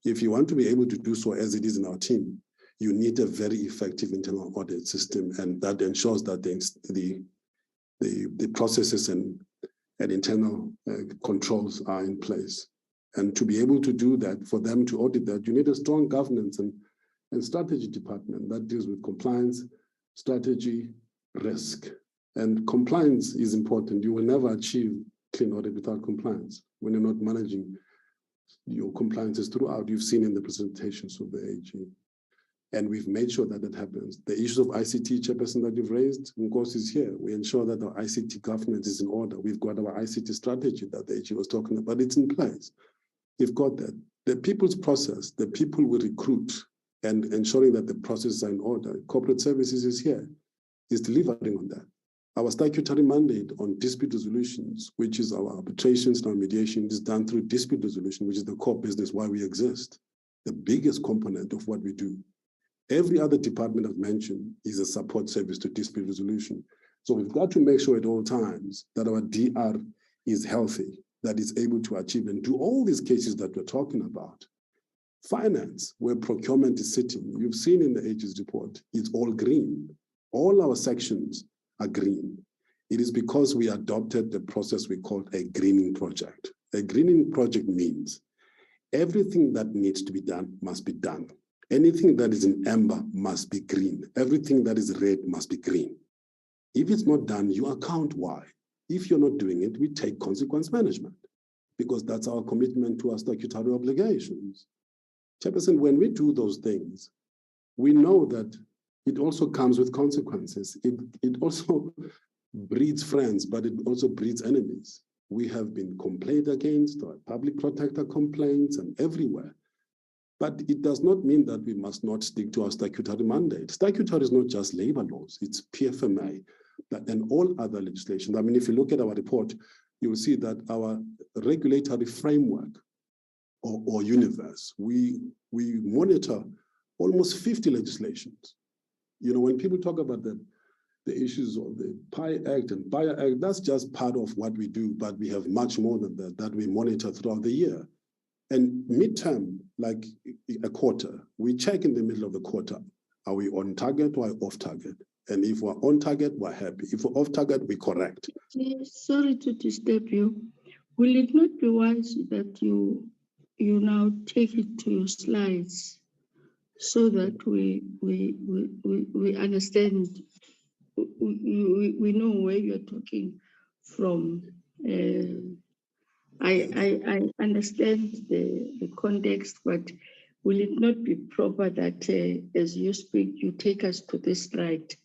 if you want to be able to do so as it is in our team, you need a very effective internal audit system, and that ensures that the processes and internal controls are in place. And to be able to do that, for them to audit that, you need a strong governance and strategy department that deals with compliance, strategy, risk. And compliance is important. You will never achieve clean audit without compliance when you're not managing your compliances throughout. You've seen in the presentations of the AG. And we've made sure that that happens. The issues of ICT, Chairperson, that you've raised, of course, is here. We ensure that our ICT governance is in order. We've got our ICT strategy that the AG was talking about. It's in place. We've got that. The people's process, the people we recruit, and ensuring that the processes are in order. Corporate services is here, is delivering on that. Our statutory mandate on dispute resolutions, which is our arbitrations and our mediation, is done through dispute resolution, which is the core business why we exist, the biggest component of what we do. Every other department I've mentioned is a support service to dispute resolution. So we've got to make sure at all times that our DR is healthy, that is able to achieve and do all these cases that we're talking about. Finance, where procurement is sitting, you've seen in the AG's report, it's all green. All our sections are green. It is because we adopted the process we call a greening project. A greening project means everything that needs to be done must be done. Anything that is in amber must be green. Everything that is red must be green. If it's not done, you account why. If you're not doing it, we take consequence management, because that's our commitment to our statutory obligations. Chairperson, when we do those things, we know that it also comes with consequences. It also breeds friends, but it also breeds enemies. We have been complained against, or public protector complaints, and everywhere. But it does not mean that we must not stick to our statutory mandate. Statutory is not just labor laws, it's PFMA and all other legislation. I mean, if you look at our report, you will see that our regulatory framework or universe, we monitor almost 50 legislations. You know, when people talk about the issues of the PI Act and BRRR Act, that's just part of what we do, but we have much more than that we monitor throughout the year. And midterm, like a quarter, we check in the middle of the quarter. Are we on target or off target? And if we're on target, we're happy. If we're off target, we correct. Sorry to disturb you. Will it not be wise that you now take it to your slides so that we understand, we know where you're talking from? I understand the context, but will it not be proper that as you speak, you take us to this slide?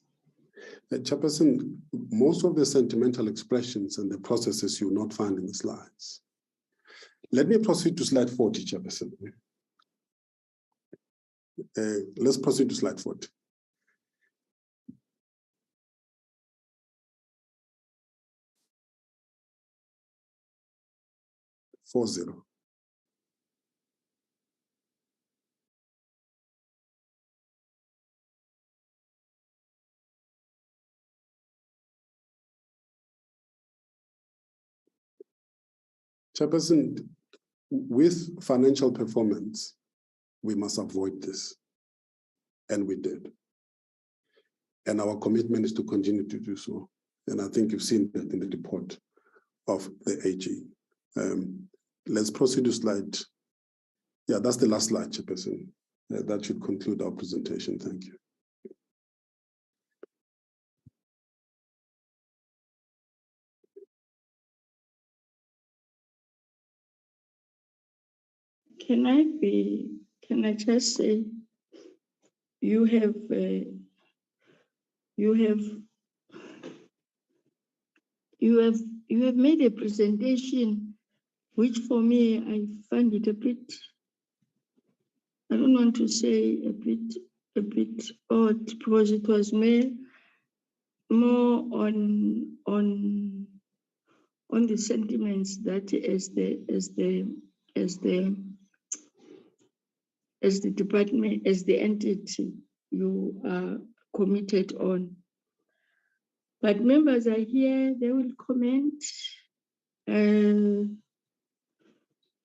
Chairperson, most of the sentimental expressions and the processes you will not find in the slides. Let me proceed to slide 40, Chairperson. Let's proceed to slide 40. Chairperson, with financial performance, we must avoid this. And we did. And our commitment is to continue to do so. And I think you've seen that in the report of the AG. Let's proceed to slide. Yeah, that's the last slide, Chairperson. That should conclude our presentation. Thank you. Can I just say, you have made a presentation which for me, I find it a bit, I don't want to say a bit odd, because it was more on the sentiments that as the department, as the entity you are committed on. But members are here, they will comment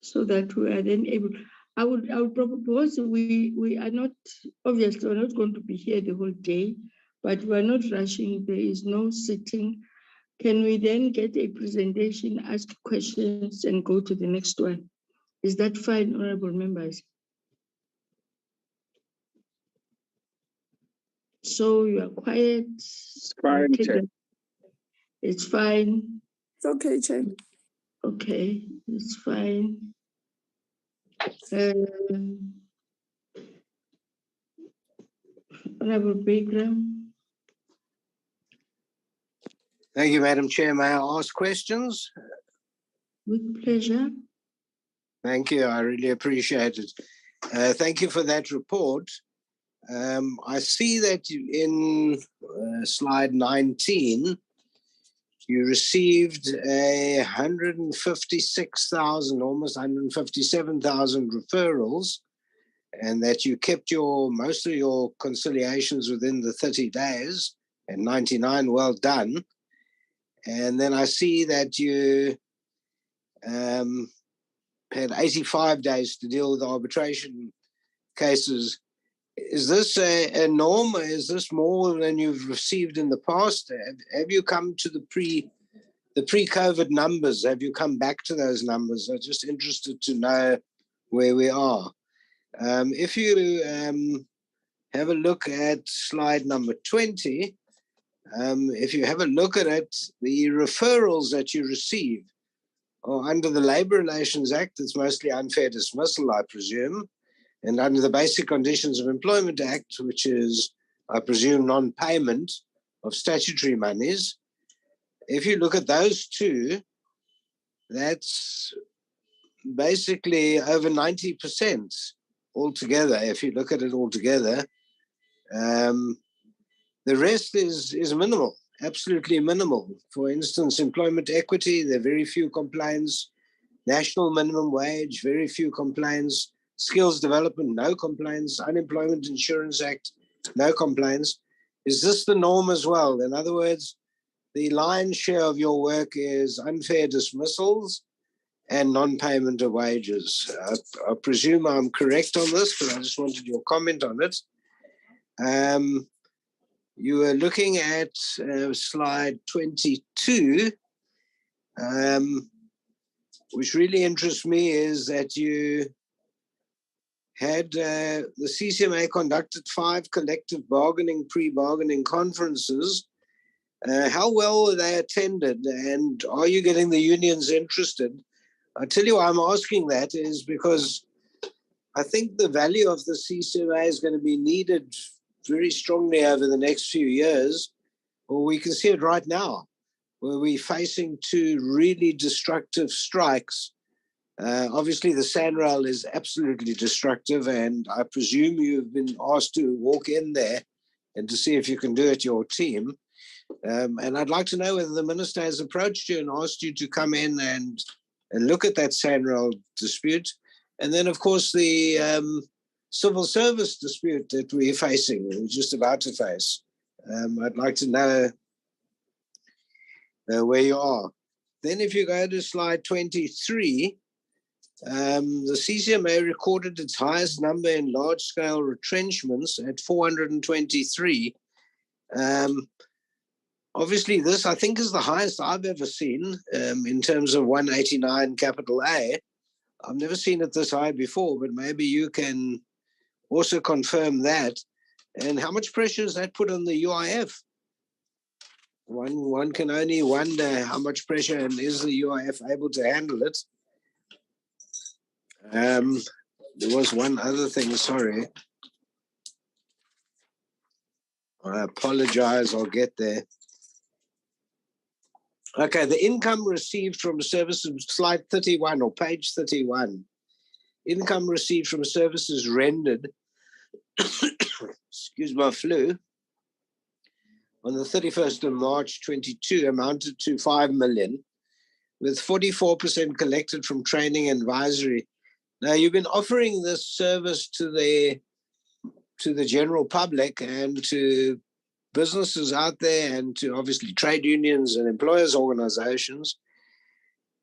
so that we are then able. I would propose we are not, obviously we're not going to be here the whole day, but we're not rushing, there is no sitting. Can we then get a presentation, ask questions and go to the next one? Is that fine, honorable members? So you are quiet. It's fine, Chair. It's fine. It's okay, Chair. Okay, it's fine. Honorable Bagram. Thank you, Madam Chair. May I ask questions? With pleasure. Thank you. I really appreciate it. Thank you for that report. I see that in slide 19, you received 156,000, almost 157,000 referrals, and that you kept most of your conciliations within the 30 days, and 99, well done. And then I see that you had 85 days to deal with arbitration cases. Is this a norm? Is this more than you've received in the past? Have you come to the pre-COVID numbers? Have you come back to those numbers? I'm just interested to know where we are. If you have a look at slide number 20, if you have a look at it, the referrals that you receive are under the Labour Relations Act. It's mostly unfair dismissal, I presume. and under the Basic Conditions of Employment Act, which is, I presume, non-payment of statutory monies, if you look at those two, that's basically over 90% altogether. If you look at it altogether, the rest is minimal, absolutely minimal. For instance, employment equity, there are very few complaints. National minimum wage, very few complaints. Skills development, no complaints. Unemployment Insurance Act, no complaints. Is this the norm as well? In other words, the lion's share of your work is unfair dismissals and non-payment of wages. I presume I'm correct on this, but I just wanted your comment on it. You were looking at slide 22, which really interests me, is that you had the CCMA conducted 5 collective bargaining, pre-bargaining conferences. How well were they attended, and are you getting the unions interested? I tell you why I'm asking that is because I think the value of the CCMA is going to be needed very strongly over the next few years. Well, we can see it right now, where we're facing 2 really destructive strikes. Obviously, the SANRAL is absolutely destructive, and I presume you've been asked to walk in there and to see if you can do it your team. And I'd like to know whether the minister has approached you and asked you to come in and look at that SANRAL dispute. And then, of course, the civil service dispute that we're facing, we're just about to face. I'd like to know where you are. Then if you go to slide 23, the CCMA recorded its highest number in large-scale retrenchments at 423. Obviously, this, I think, is the highest I've ever seen in terms of 189 capital A. I've never seen it this high before, but maybe you can also confirm that. And how much pressure has that put on the UIF? One can only wonder how much pressure, and is the UIF able to handle it? There was one other thing, sorry. I apologize, I'll get there. Okay, the income received from services, slide 31 or page 31. Income received from services rendered, excuse my flu, on the 31st of March 22 amounted to 5 million, with 44% collected from training and advisory. Now, you've been offering this service to the general public and to businesses out there and to obviously trade unions and employers organizations.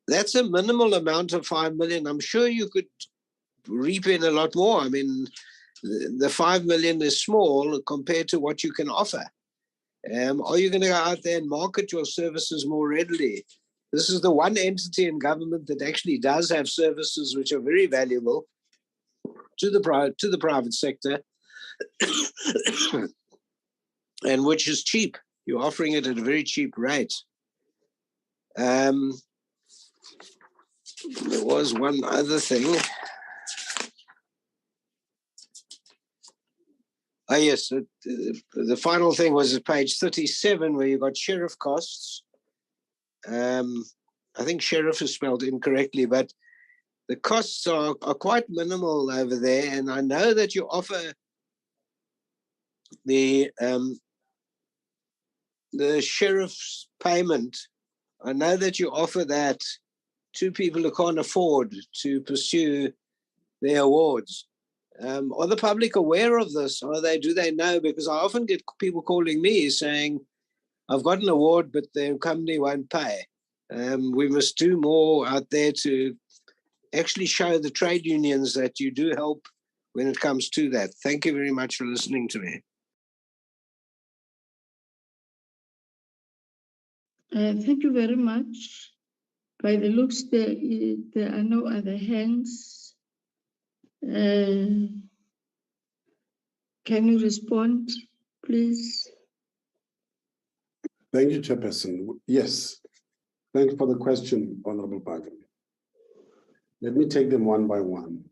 That's a minimal amount of 5 million. I'm sure you could reap in a lot more. I mean, the 5 million is small compared to what you can offer. Are you going to go out there and market your services more readily? This is the one entity in government that actually does have services which are very valuable to the private sector and which is cheap. You're offering it at a very cheap rate. There was one other thing. Oh, yes, the final thing was at page 37 where you got sheriff costs. I think sheriff is spelled incorrectly, but the costs are quite minimal over there. And I know that you offer the sheriff's payment. I know that you offer that to people who can't afford to pursue their awards. Are the public aware of this? Do they know? Because I often get people calling me saying, I've got an award, but the company won't pay. We must do more out there to actually show the trade unions that you do help when it comes to that. Thank you very much for listening to me. Thank you very much. By the looks, there are no other hands. Can you respond, please? Thank you, Chairperson. Yes. Thank you for the question, Honorable Bagel. Let me take them one by one.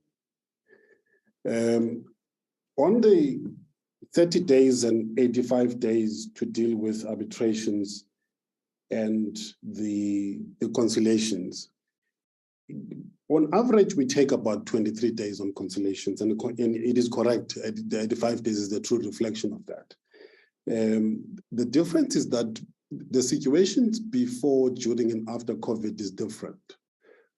On the 30 days and 85 days to deal with arbitrations and the conciliations, on average, we take about 23 days on conciliations, and it is correct. The 85 days is the true reflection of that. The difference is that the situations before, during, and after COVID is different.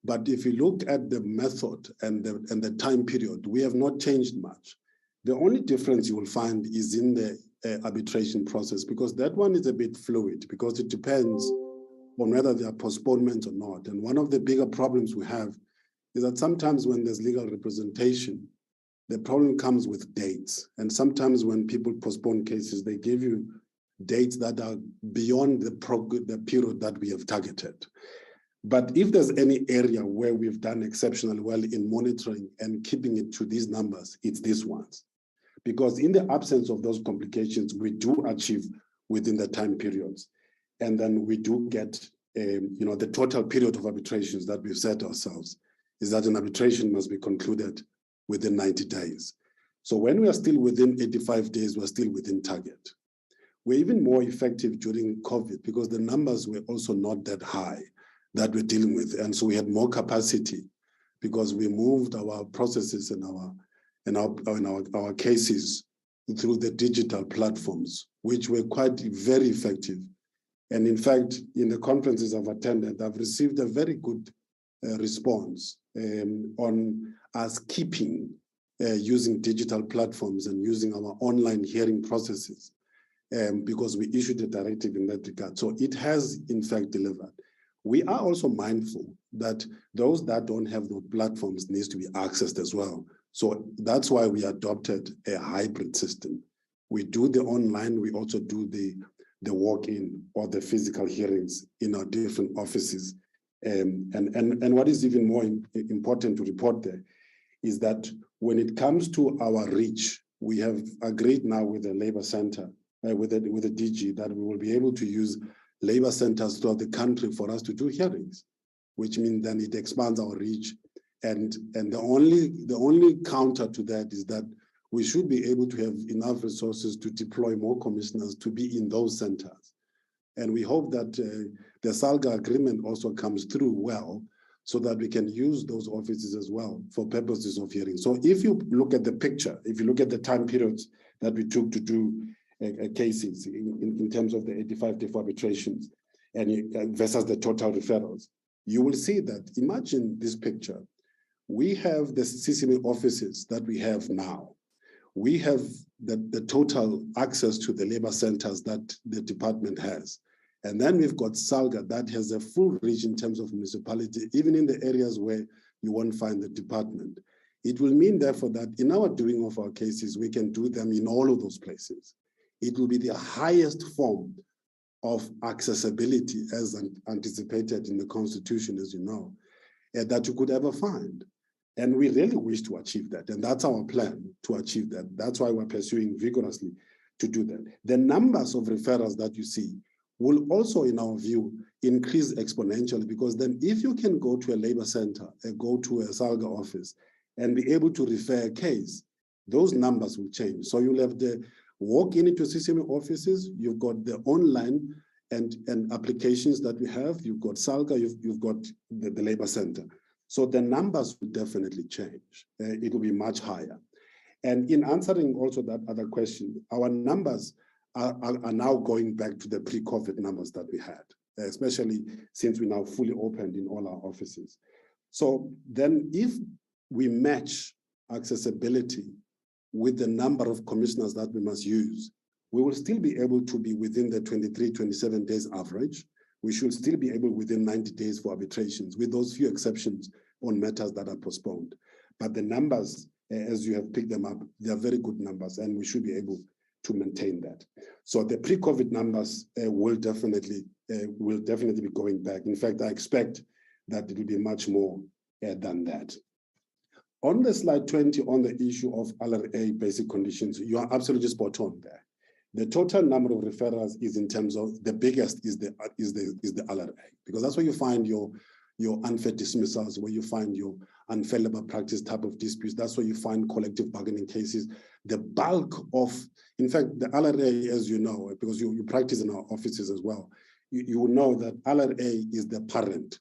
But if you look at the method and the time period, we have not changed much. The only difference you will find is in the arbitration process, because that one is a bit fluid, because it depends on whether there are postponements or not. And one of the bigger problems we have is that sometimes when there's legal representation, the problem comes with dates. And sometimes when people postpone cases, they give you dates that are beyond the period that we have targeted. But if there's any area where we've done exceptionally well in monitoring and keeping it to these numbers, it's these ones. Because in the absence of those complications, we do achieve within the time periods. And then we do get, the total period of arbitrations that we've set ourselves is that an arbitration must be concluded within 90 days. So when we are still within 85 days, we're still within target. We're even more effective during COVID because the numbers were also not that high that we're dealing with. And so we had more capacity because we moved our processes and our cases through the digital platforms, which were quite very effective. And in fact, in the conferences I've attended, I've received a very good response on us keeping using digital platforms and using our online hearing processes because we issued a directive in that regard. So it has, in fact, delivered. We are also mindful that those that don't have those platforms needs to be accessed as well. So that's why we adopted a hybrid system. We do the online, we also do the walk-in or the physical hearings in our different offices. And what is even more important to report there is that when it comes to our reach, we have agreed now with the Labour Center, with the DG, that we will be able to use Labour centers throughout the country for us to do hearings, which means then it expands our reach. And the only counter to that is that we should be able to have enough resources to deploy more commissioners to be in those centers. And we hope that the SALGA agreement also comes through well so that we can use those offices as well for purposes of hearing. So if you look at the picture, if you look at the time periods that we took to do cases in terms of the 85-day for arbitrations and versus the total referrals, you will see that, imagine this picture. We have the CCMA offices that we have now. We have the total access to the labor centers that the department has. And then we've got SALGA that has a full reach in terms of municipality, even in the areas where you won't find the department. It will mean, therefore, that in our doing of our cases, we can do them in all of those places. It will be the highest form of accessibility as anticipated in the Constitution, as you know, that you could ever find. And we really wish to achieve that. And that's our plan to achieve that. That's why we're pursuing vigorously to do that. The numbers of referrals that you see will also, in our view, increase exponentially, because then if you can go to a labor center and go to a SALGA office and be able to refer a case, those numbers will change. So you'll have the walk into CCMA offices, you've got the online and applications that we have, you've got SALGA, you've got the labor center. So the numbers will definitely change. It will be much higher. And in answering also that other question, our numbers are now going back to the pre-COVID numbers that we had, especially since we now fully opened in all our offices. So then if we match accessibility with the number of commissioners that we must use, we will still be able to be within the 23, 27 days average. We should still be able within 90 days for arbitrations, with those few exceptions on matters that are postponed. But the numbers, as you have picked them up, they are very good numbers, and we should be able to maintain that. So the pre-COVID numbers will definitely be going back. In fact, I expect that it will be much more than that. On the slide 20, on the issue of LRA basic conditions, you are absolutely spot on there. The total number of referrals is in terms of the biggest is the LRA, because that's where you find your your unfair dismissals, where you find your unfair labor practice type of disputes. That's where you find collective bargaining cases. The bulk of, in fact, the LRA, as you know, because you practice in our offices as well, you will know that LRA is the parent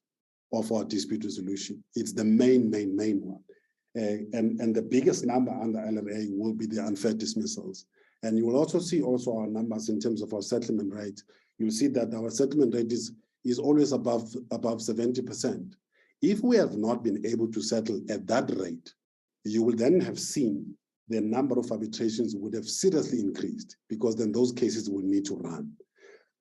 of our dispute resolution. It's the main one. And the biggest number under LRA will be the unfair dismissals. And you will also see our numbers in terms of our settlement rate. You'll see that our settlement rate is always above 70%. If we have not been able to settle at that rate, you will then have seen the number of arbitrations would have seriously increased, because then those cases will need to run.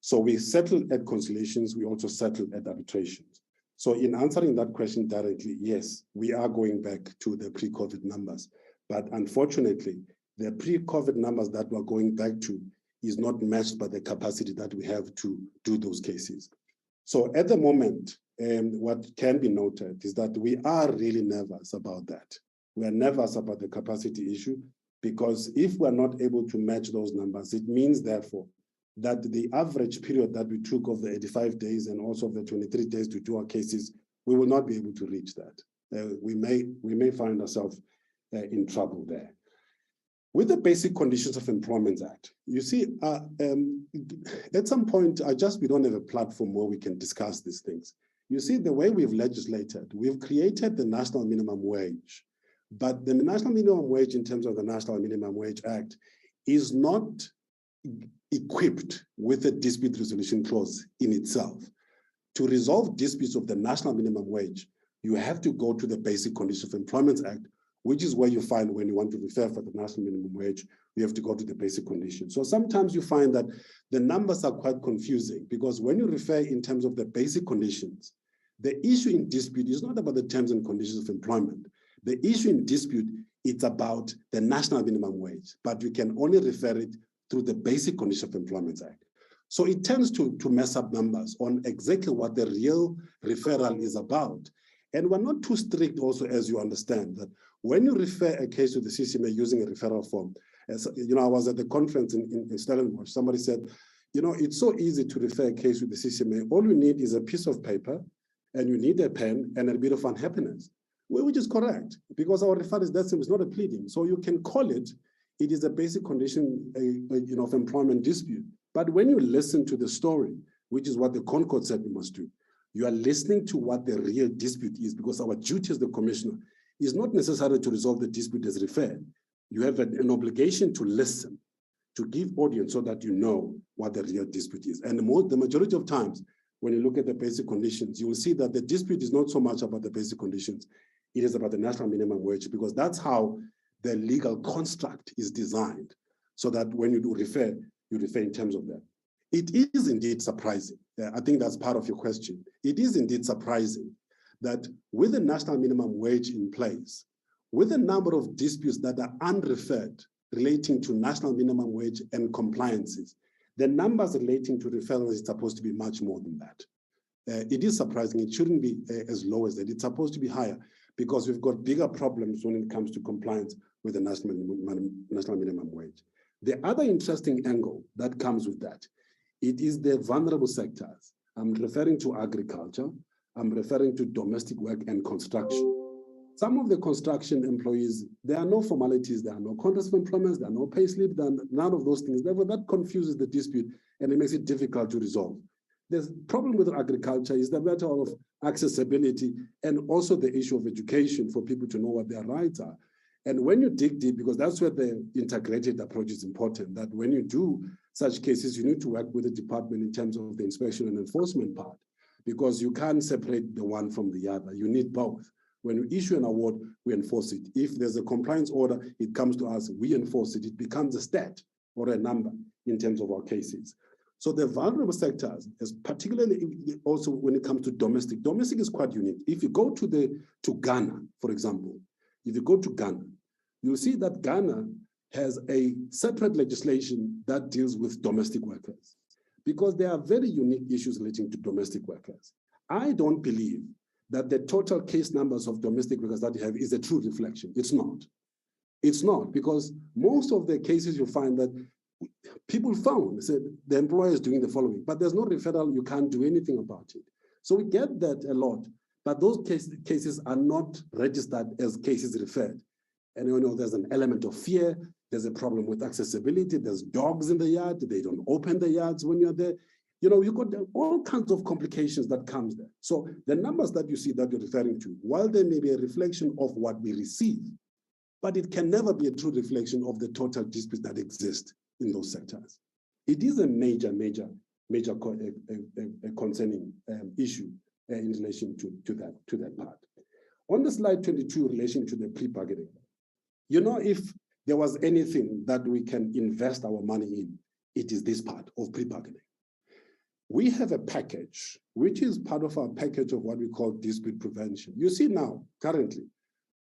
So we settle at conciliations, we also settle at arbitrations. So in answering that question directly, yes, we are going back to the pre-COVID numbers, but unfortunately, the pre-COVID numbers that we're going back to is not matched by the capacity that we have to do those cases. So at the moment, what can be noted is that we are really nervous about that. We are nervous about the capacity issue, because if we're not able to match those numbers, it means therefore that the average period that we took of the 85 days and also of the 23 days to do our cases, we will not be able to reach that. We may find ourselves in trouble there. With the Basic Conditions of Employment Act, you see, at some point, we don't have a platform where we can discuss these things. You see, the way we've legislated, we've created the national minimum wage, but the national minimum wage in terms of the National Minimum Wage Act is not equipped with a dispute resolution clause in itself. To resolve disputes of the national minimum wage, you have to go to the Basic Conditions of Employment Act, which is where you find when you want to refer for the national minimum wage, you have to go to the basic conditions. So sometimes you find that the numbers are quite confusing, because when you refer in terms of the basic conditions, the issue in dispute is not about the terms and conditions of employment. The issue in dispute, it's about the national minimum wage, but you can only refer it through the Basic Conditions of Employment Act. So it tends to mess up numbers on exactly what the real referral is about. And we're not too strict also, as you understand, that when you refer a case to the CCMA using a referral form, as you know, I was at the conference in Stellenbosch, somebody said, you know, it's so easy to refer a case with the CCMA. All you need is a piece of paper, and you need a pen and a bit of unhappiness, which is correct, because our referral is that simple, it's not a pleading. So you can call it is a basic condition of employment dispute. But when you listen to the story, which is what the Concord said we must do, you are listening to what the real dispute is, because our duty as the commissioner is not necessarily to resolve the dispute as referred. You have an obligation to listen, to give audience so that you know what the real dispute is. And the majority of times, when you look at the basic conditions, you will see that the dispute is not so much about the basic conditions, it is about the national minimum wage, because that's how the legal construct is designed, so that when you do refer, you refer in terms of that. It is indeed surprising. I think that's part of your question. It is indeed surprising that with the national minimum wage in place, with the number of disputes that are unreferred relating to national minimum wage and compliances, the numbers relating to referrals is supposed to be much more than that. It is surprising. It shouldn't be as low as that. It's supposed to be higher, because we've got bigger problems when it comes to compliance with the national minimum wage. The other interesting angle that comes with that, it is the vulnerable sectors. I'm referring to agriculture, I'm referring to domestic work and construction. Some of the construction employees, there are no formalities, there are no contracts of employment, there are no pay slip, none of those things. Therefore, that confuses the dispute and it makes it difficult to resolve. The problem with agriculture is the matter of accessibility and also the issue of education for people to know what their rights are. And when you dig deep, because that's where the integrated approach is important, that when you do such cases, you need to work with the department in terms of the inspection and enforcement part, because you can't separate the one from the other. You need both. When we issue an award, we enforce it. If there's a compliance order, it comes to us, we enforce it. It becomes a stat or a number in terms of our cases. So the vulnerable sectors, is particularly also when it comes to domestic is quite unique. If you go to Ghana, for example, if you go to Ghana, you'll see that Ghana has a separate legislation that deals with domestic workers, because there are very unique issues relating to domestic workers. I don't believe that the total case numbers of domestic workers that you have is a true reflection. It's not. It's not, because most of the cases you find that people found, said the employer is doing the following, but there's no referral, you can't do anything about it. So we get that a lot. but those cases are not registered as cases referred. And you know, there's an element of fear, there's a problem with accessibility, there's dogs in the yard, they don't open the yards when you're there. You know, you've got all kinds of complications that comes there. So the numbers that you see that you're referring to, while they may be a reflection of what we receive, but it can never be a true reflection of the total disputes that exist in those sectors. It is a major concerning issue in relation to that part. On the slide 22, in relation to the pre-bargaining, you know, if there was anything that we can invest our money in, it is this part of pre-bargaining. We have a package, which is part of our package of what we call dispute prevention. You see now, currently,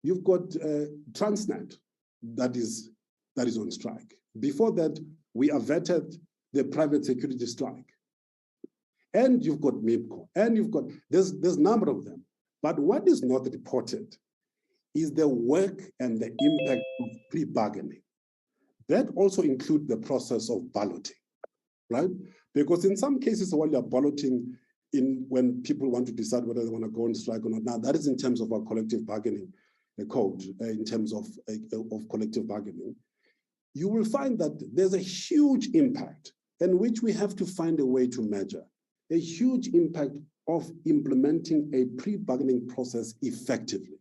you've got Transnet that is on strike. Before that, we averted the private security strike. And you've got MIPCO, and you've got, there's a number of them. But what is not reported is the work and the impact of pre-bargaining. That also includes the process of balloting, right? Because in some cases, while you're balloting when people want to decide whether they want to go on strike or not, now that is in terms of our collective bargaining code, in terms of collective bargaining, you will find that there's a huge impact in which we have to find a way to measure, a huge impact of implementing a pre-bargaining process effectively.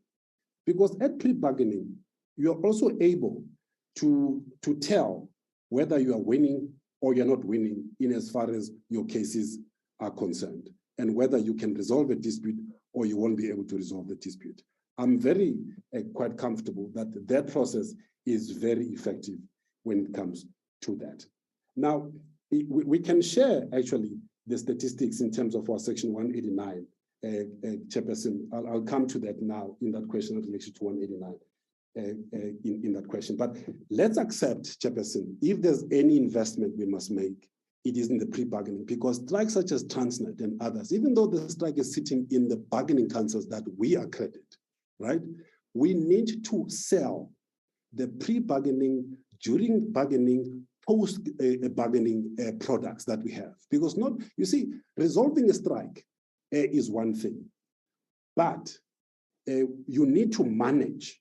Because at pre-bargaining, you are also able to tell whether you are winning or you're not winning in as far as your cases are concerned, and whether you can resolve a dispute or you won't be able to resolve the dispute. I'm very quite comfortable that that process is very effective when it comes to that. Now, we can share actually the statistics in terms of our section 189, Chairperson. I'll come to that now in that question in relation to 189 in that question. But let's accept, Chairperson, if there's any investment we must make, it is in the pre-bargaining, because strikes such as Transnet and others, even though the strike is sitting in the bargaining councils that we accredit, right? We need to sell the pre-bargaining, during bargaining, post-bargaining products that we have. Because you see, resolving a strike is one thing, but you need to manage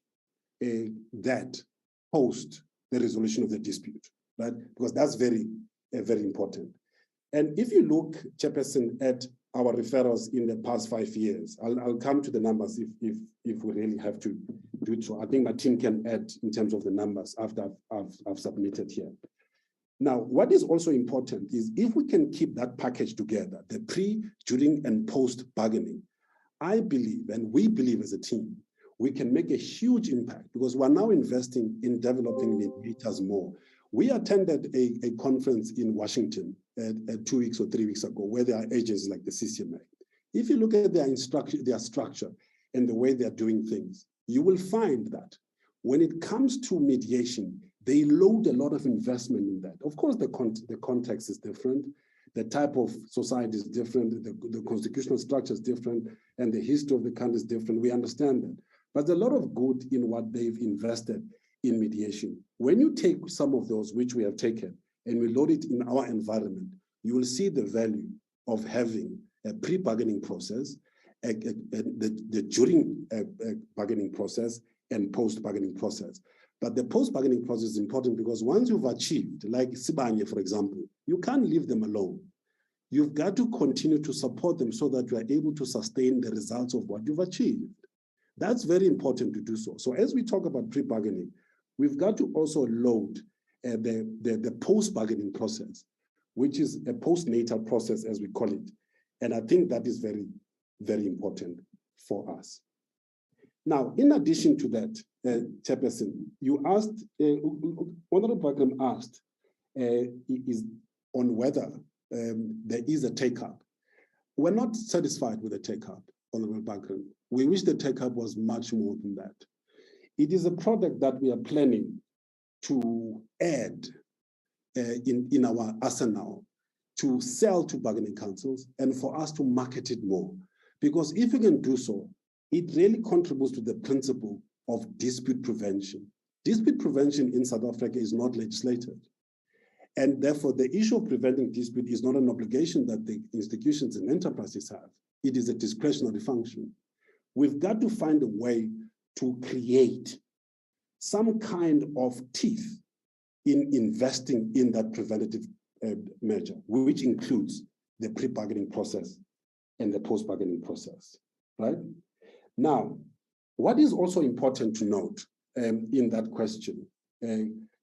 that post the resolution of the dispute, right? Because that's very important. And if you look, Chairperson, at our referrals in the past 5 years, I'll come to the numbers if we really have to do it. So I think my team can add in terms of the numbers after I've submitted here. Now, what is also important is if we can keep that package together, the pre, during, and post bargaining, I believe, and we believe as a team, we can make a huge impact, because we're now investing in developing mediators more. We attended a conference in Washington 2 weeks or 3 weeks ago, where there are agencies like the CCMA. If you look at their structure and the way they're doing things, you will find that when it comes to mediation, they load a lot of investment in that. Of course, the context is different, the type of society is different, the constitutional structure is different, and the history of the country is different. We understand that. But there's a lot of good in what they've invested in mediation. When you take some of those, which we have taken, and we load it in our environment, you will see the value of having a pre-bargaining process, the during bargaining process, and post-bargaining process. But the post-bargaining process is important because once you've achieved, like Sibanye, for example, you can't leave them alone. You've got to continue to support them so that you are able to sustain the results of what you've achieved. That's very important to do so. So as we talk about pre-bargaining, we've got to also load the post-bargaining process, which is a postnatal process, as we call it. And I think that is very, very important for us. Now, in addition to that, Chairperson, you asked, Honorable Bagram asked, is on whether there is a take-up. We're not satisfied with the take-up, Honorable Bagram. We wish the take-up was much more than that. It is a product that we are planning to add in our arsenal to sell to bargaining councils and for us to market it more. Because if we can do so, it really contributes to the principle of dispute prevention. Dispute prevention in South Africa is not legislated. And therefore, the issue of preventing dispute is not an obligation that the institutions and enterprises have. It is a discretionary function. we've got to find a way to create some kind of teeth in investing in that preventative measure, which includes the pre-bargaining process and the post-bargaining process, right? Now, what is also important to note in that question,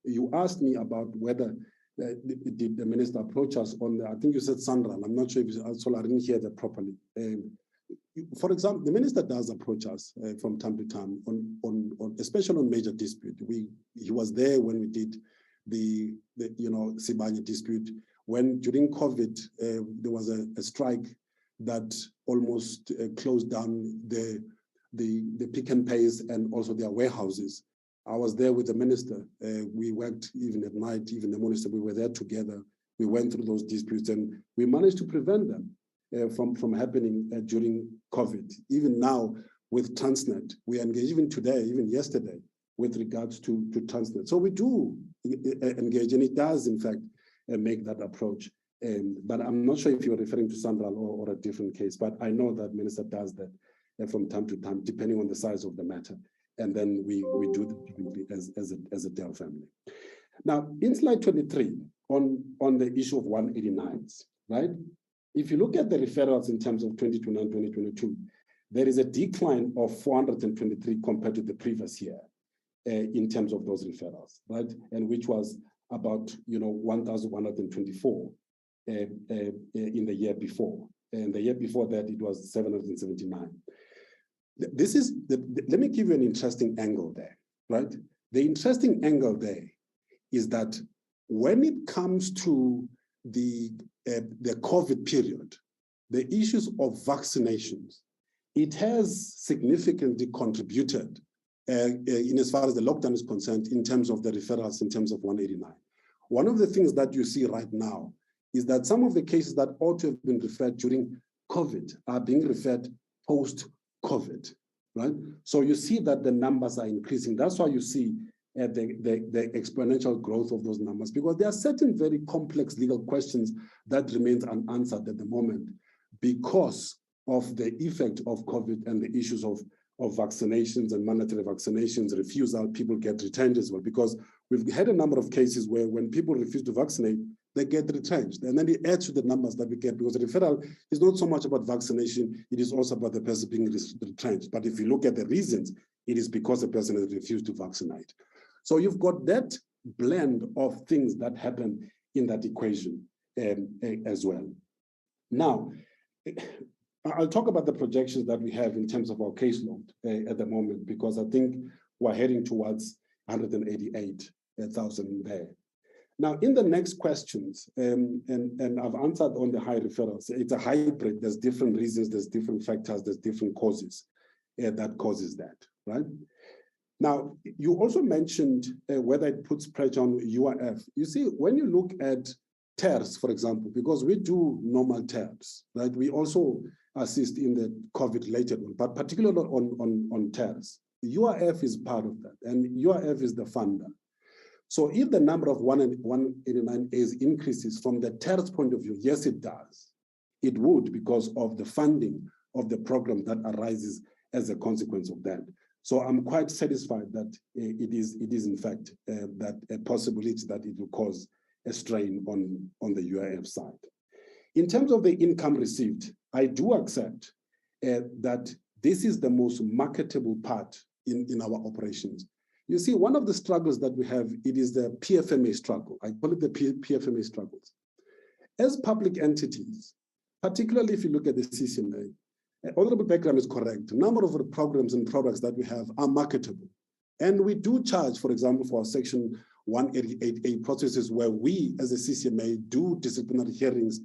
you asked me about whether did the minister approach us on the, I think you said Sandral, I'm not sure if I didn't hear that properly. For example, the minister does approach us from time to time on especially on major dispute. He was there when we did the Sibanye dispute. When during COVID there was a strike that almost closed down the Pick and Pays and also their warehouses. I was there with the minister. We worked even at night, even the minister. We were there together. We went through those disputes and we managed to prevent them from happening during COVID. Even now with Transnet, we engage even today, even yesterday, with regards to Transnet. So we do engage, and it does in fact make that approach. But I'm not sure if you're referring to Sandral or a different case, but I know that minister does that from time to time, depending on the size of the matter. And then we do that as a Dell family. Now, in slide 23, on the issue of 189s, right? If you look at the referrals in terms of 2021, 2022, there is a decline of 423 compared to the previous year in terms of those referrals, right? And which was about 1,124 in the year before. And the year before that, it was 779. This is, let me give you an interesting angle there, right? The interesting angle there is that when it comes to the COVID period, the issues of vaccinations, it has significantly contributed in as far as the lockdown is concerned in terms of the referrals in terms of 189. One of the things that you see right now is that some of the cases that ought to have been referred during COVID are being referred post-COVID, right? So you see that the numbers are increasing. That's why you see the exponential growth of those numbers, because there are certain very complex legal questions that remain unanswered at the moment because of the effect of COVID and the issues of vaccinations and mandatory vaccinations, refusal, people get retrenched as well, because we've had a number of cases where when people refuse to vaccinate, they get retrenched. And then it adds to the numbers that we get, because the referral is not so much about vaccination, it is also about the person being retrenched. But if you look at the reasons, it is because the person has refused to vaccinate. So you've got that blend of things that happen in that equation as well. Now, I'll talk about the projections that we have in terms of our caseload at the moment, because I think we're heading towards 188,000 there. Now, in the next questions, and I've answered on the high referrals, it's a hybrid. There's different reasons, there's different factors, there's different causes that causes that, right? Now, you also mentioned whether it puts pressure on UIF. You see, when you look at TERS, for example, because we do normal TERS, right? We also assist in the COVID-related one, but particularly on TERS. UIF is part of that, and UIF is the funder. So if the number of 189As increases from the TERS point of view, yes, it does. It would, because of the funding of the program that arises as a consequence of that. So I'm quite satisfied that it is in fact that a possibility that it will cause a strain on the UIF side. In terms of the income received, I do accept that this is the most marketable part in our operations. You see, one of the struggles that we have, it is the PFMA struggle. I call it the PFMA struggles. As public entities, particularly if you look at the CCMA, Honorable Background is correct. A number of the programs and products that we have are marketable. And we do charge, for example, for our Section 188A processes where we, as a CCMA, do disciplinary hearings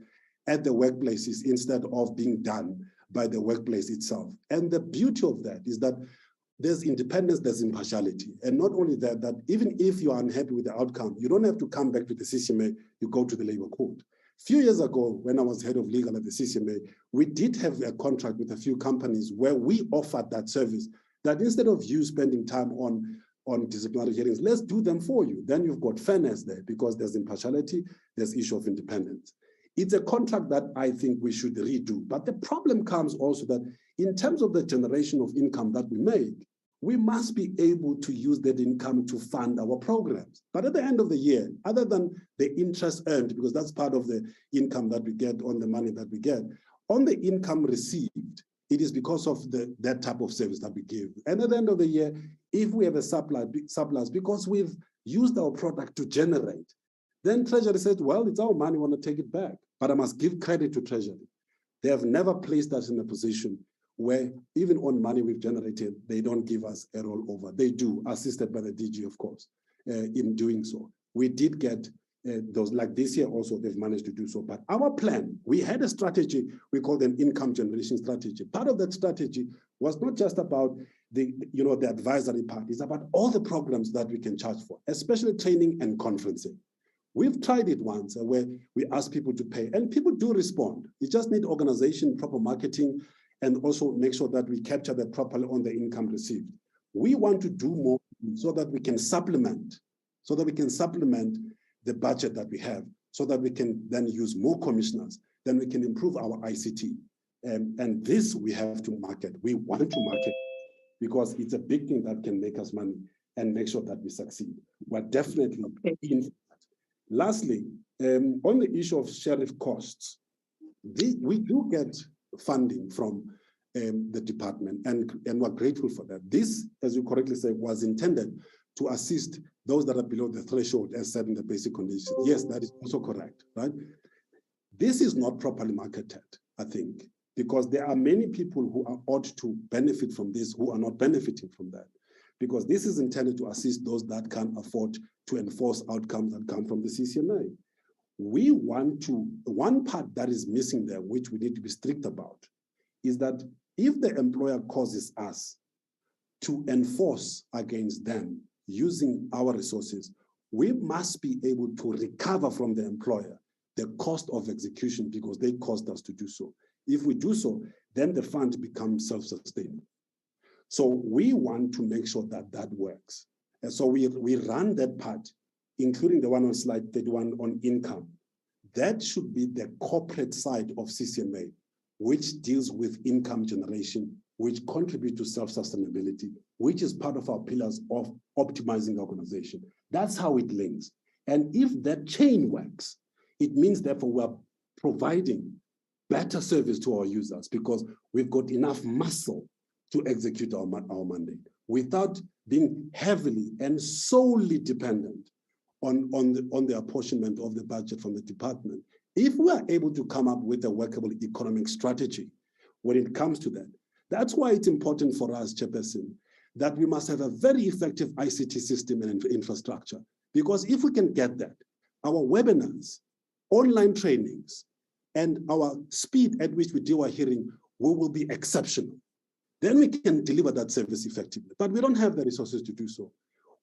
at the workplaces instead of being done by the workplace itself. And the beauty of that is that there's independence, there's impartiality. And not only that, that even if you are unhappy with the outcome, you don't have to come back to the CCMA, you go to the Labour Court. A few years ago, when I was head of legal at the CCMA, we did have a contract with a few companies where we offered that service, that instead of you spending time on disciplinary hearings, let's do them for you. Then you've got fairness there, because there's impartiality, there's issue of independence. It's a contract that I think we should redo. But the problem comes also that in terms of the generation of income that we make, we must be able to use that income to fund our programs. But at the end of the year, other than the interest earned, because that's part of the income that we get on the money that we get, on the income received, it is because of that type of service that we give. And at the end of the year, if we have a surplus because we've used our product to generate, then Treasury said, well, it's our money, we want to take it back. But I must give credit to Treasury. They have never placed us in a position where even on money we've generated, they don't give us a rollover. They do, assisted by the DG, of course, in doing so. We did get those, like this year also, they've managed to do so. But our plan, we had a strategy, we called an income generation strategy. Part of that strategy was not just about the advisory part, it's about all the programs that we can charge for, especially training and conferencing. We've tried it once where we ask people to pay, and people do respond. You just need organization, proper marketing, and also make sure that we capture that properly on the income received. We want to do more so that we can supplement, the budget that we have, so that we can then use more commissioners, then we can improve our ICT. And this we have to market. We want to market because it's a big thing that can make us money and make sure that we succeed. We're definitely in that. Lastly, on the issue of sheriff costs, we do get funding from the department, and we're grateful for that. This, as you correctly say, was intended to assist those that are below the threshold as set in the basic conditions. Yes, that is also correct, right? This is not properly marketed, I think, because there are many people who ought to benefit from this who are not benefiting from that, because this is intended to assist those that can afford to enforce outcomes that come from the CCMA. We want to, one part that is missing there, which we need to be strict about, is that if the employer causes us to enforce against them using our resources, we must be able to recover from the employer the cost of execution because they caused us to do so. If we do so, then the fund becomes self-sustaining. So we want to make sure that that works. And so we run that part, including the one on slide 31 on income. That should be the corporate side of CCMA, which deals with income generation, which contribute to self-sustainability, which is part of our pillars of optimizing the organization. That's how it links. And if that chain works, it means therefore we're providing better service to our users because we've got enough muscle to execute our mandate without being heavily and solely dependent on the apportionment of the budget from the department. If we are able to come up with a workable economic strategy when it comes to that, that's why it's important for us, Chairperson, that we must have a very effective ICT system and infrastructure. Because if we can get that, our webinars, online trainings, and our speed at which we do our hearing will be exceptional. Then we can deliver that service effectively. But we don't have the resources to do so.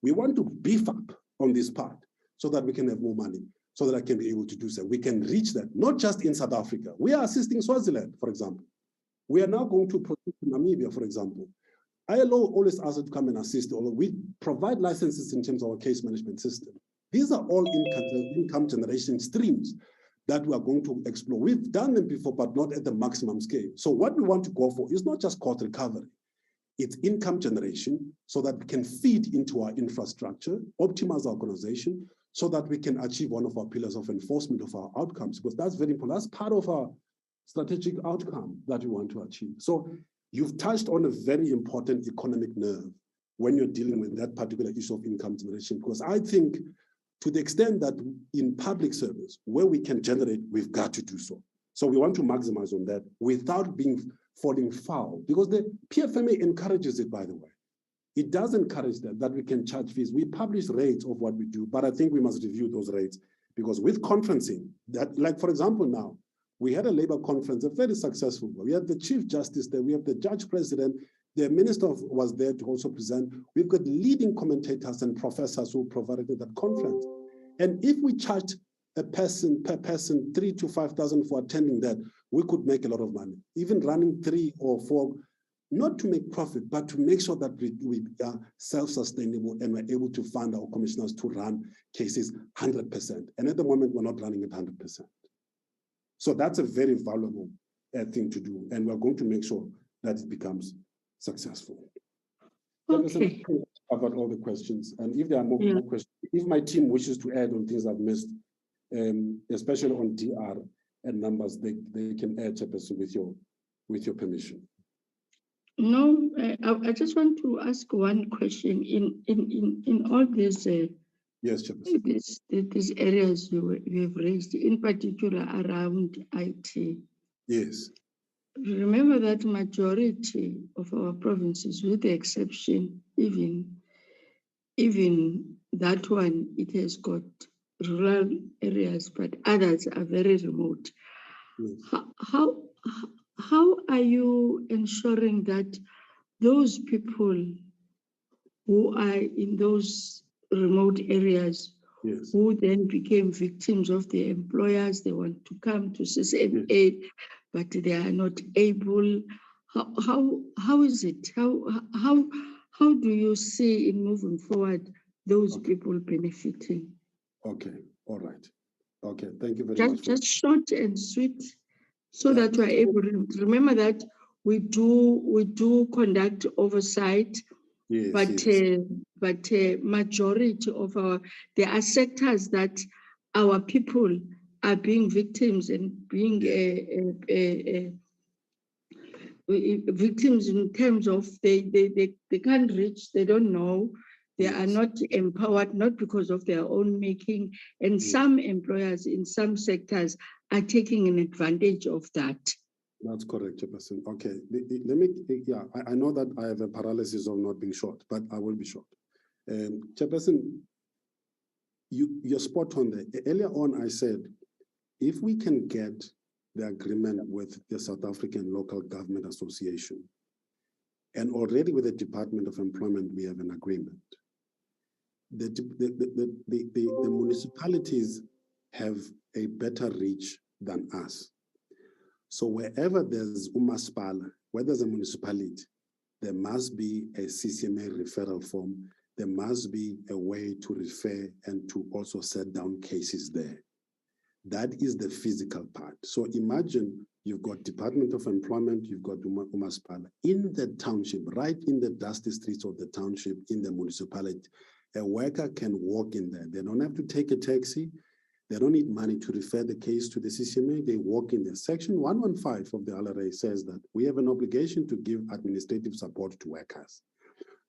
We want to beef up on this part so that we can have more money, so that I can be able to do so. We can reach that, not just in South Africa. We are assisting Swaziland, for example. We are now going to protect Namibia, for example. ILO always asks us to come and assist. We provide licenses in terms of our case management system. These are all income generation streams that we are going to explore. We've done them before, but not at the maximum scale. So what we want to go for is not just cost recovery. It's income generation so that we can feed into our infrastructure, optimize our organization, so that we can achieve one of our pillars of enforcement of our outcomes, because that's very important. That's part of our strategic outcome that we want to achieve. So you've touched on a very important economic nerve when you're dealing with that particular issue of income generation, because I think to the extent that in public service, where we can generate, we've got to do so. So we want to maximize on that without falling foul, because the PFMA encourages it, by the way. It does encourage that we can charge fees. We publish rates of what we do, but I think we must review those rates, because with conferencing, that, like for example now, we had a labor conference, a very successful one. We had the Chief Justice there, we have the Judge President, the Minister was there to also present. We've got leading commentators and professors who provided that conference. And if we charged a person per person 3,000 to 5,000 for attending that, we could make a lot of money. Even running 3 or 4, not to make profit, but to make sure that we are self-sustainable and we're able to fund our commissioners to run cases 100%. And at the moment, we're not running at 100%. So that's a very valuable thing to do. And we're going to make sure that it becomes successful. Okay. I've got all the questions, and if there are more questions, if my team wishes to add on things I've missed, especially on DR and numbers, they can add, Chairperson, with your permission. No, I just want to ask one question. In all these yes, Chairperson. These areas you have raised, in particular around IT. Yes. Remember that majority of our provinces, with the exception, even that one, it has got rural areas, but others are very remote. Yes. How are you ensuring that those people who are in those remote areas, yes, who then became victims of the employers, they want to come to CCMA, yes, but they are not able? How is it? How do you see in moving forward those people benefiting? Okay, all right. Okay, thank you very much. Just short and sweet, so that we are able to remember that we do conduct oversight. Yes, but majority of there are sectors that our people are being victims and being victims in terms of they can't reach, they don't know, they are not empowered, not because of their own making, and some employers in some sectors are taking an advantage of that. That's correct, Chairperson. Okay, let me, I know that I have a paralysis of not being short, but I will be short. Chairperson, you're spot on there. Earlier on, I said, if we can get the agreement with the South African Local Government Association, and already with the Department of Employment, we have an agreement. The municipalities have a better reach than us. So wherever there's umaspala, where there's a municipality, there must be a CCMA referral form. There must be a way to refer and to also set down cases there. That is the physical part. So imagine you've got Department of Employment, you've got umaspala in the township, right in the dusty streets of the township, in the municipality. A worker can walk in there. They don't have to take a taxi. They don't need money to refer the case to the CCMA. They walk in there. Section 115 of the LRA says that we have an obligation to give administrative support to workers.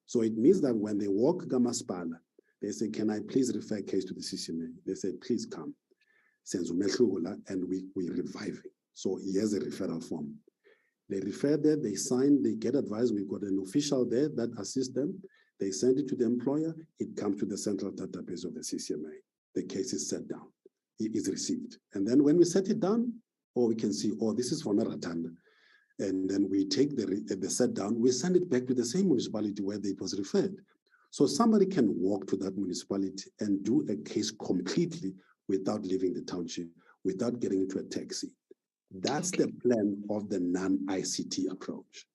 So it means that when they walk Gamaspala, they say, can I please refer a case to the CCMA? They say, please come. And we revive it. So here's a referral form. They refer there, they sign, they get advice. We've got an official there that assists them. They send it to the employer. It comes to the central database of the CCMA. The case is set down. It is received. And then when we set it down, or we can see, oh, this is from Eratanda. And then we take the set down, we send it back to the same municipality where it was referred. So somebody can walk to that municipality and do a case completely without leaving the township, without getting into a taxi. That's the plan of the non-ICT approach.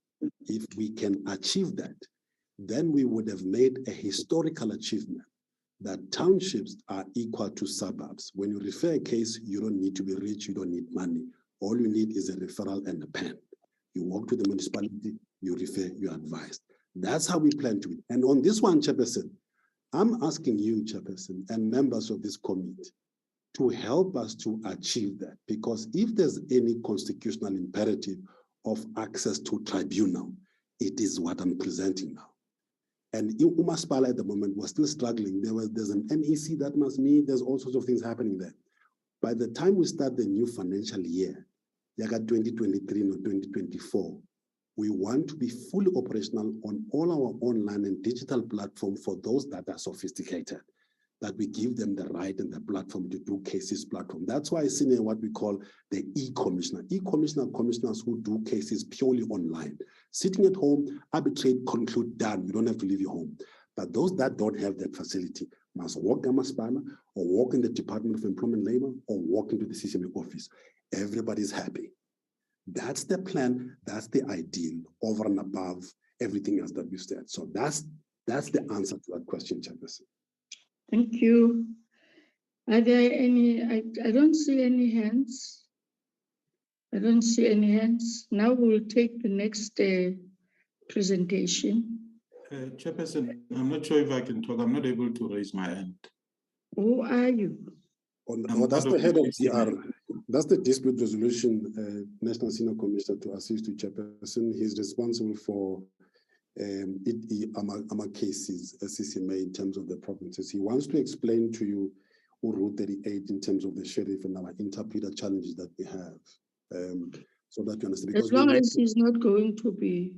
If we can achieve that, then we would have made a historical achievement that townships are equal to suburbs. When you refer a case, you don't need to be rich, you don't need money. All you need is a referral and a pen. You walk to the municipality, you refer, you're advised. That's how we plan to it. And on this one, Chairperson, I'm asking you, Chairperson, and members of this committee to help us to achieve that. Because if there's any constitutional imperative of access to tribunal, it is what I'm presenting now. And in Umaspala at the moment, we're still struggling. There's an NEC that must meet. There's all sorts of things happening there. By the time we start the new financial year, Yaga 2023 or 2024, we want to be fully operational on all our online and digital platform for those that are sophisticated, that we give them the right and the platform to do cases platform. That's why I see what we call the e-commissioner. E-commissioner, commissioners who do cases purely online. Sitting at home, arbitrate, conclude, done. You don't have to leave your home. But those that don't have that facility must walk Gamaspala or walk in the Department of Employment and Labor or walk into the CCMA office. Everybody's happy. That's the plan. That's the ideal over and above everything else that we've said. So that's the answer to that question, Chairperson. Thank you. Are there any, I don't see any hands. I don't see any hands. Now we'll take the next presentation. Chairperson, I'm not sure if I can talk. I'm not able to raise my hand. Who are you? That's the head of BRRR. That's the Dispute Resolution National Senior Commissioner to assist to Chairperson. He's responsible for AMA cases, CCMA, in terms of the provinces. He wants to explain to you Route 38 in terms of the sheriff and our interpreter challenges that we have. So that you understand. As long as he's not going to be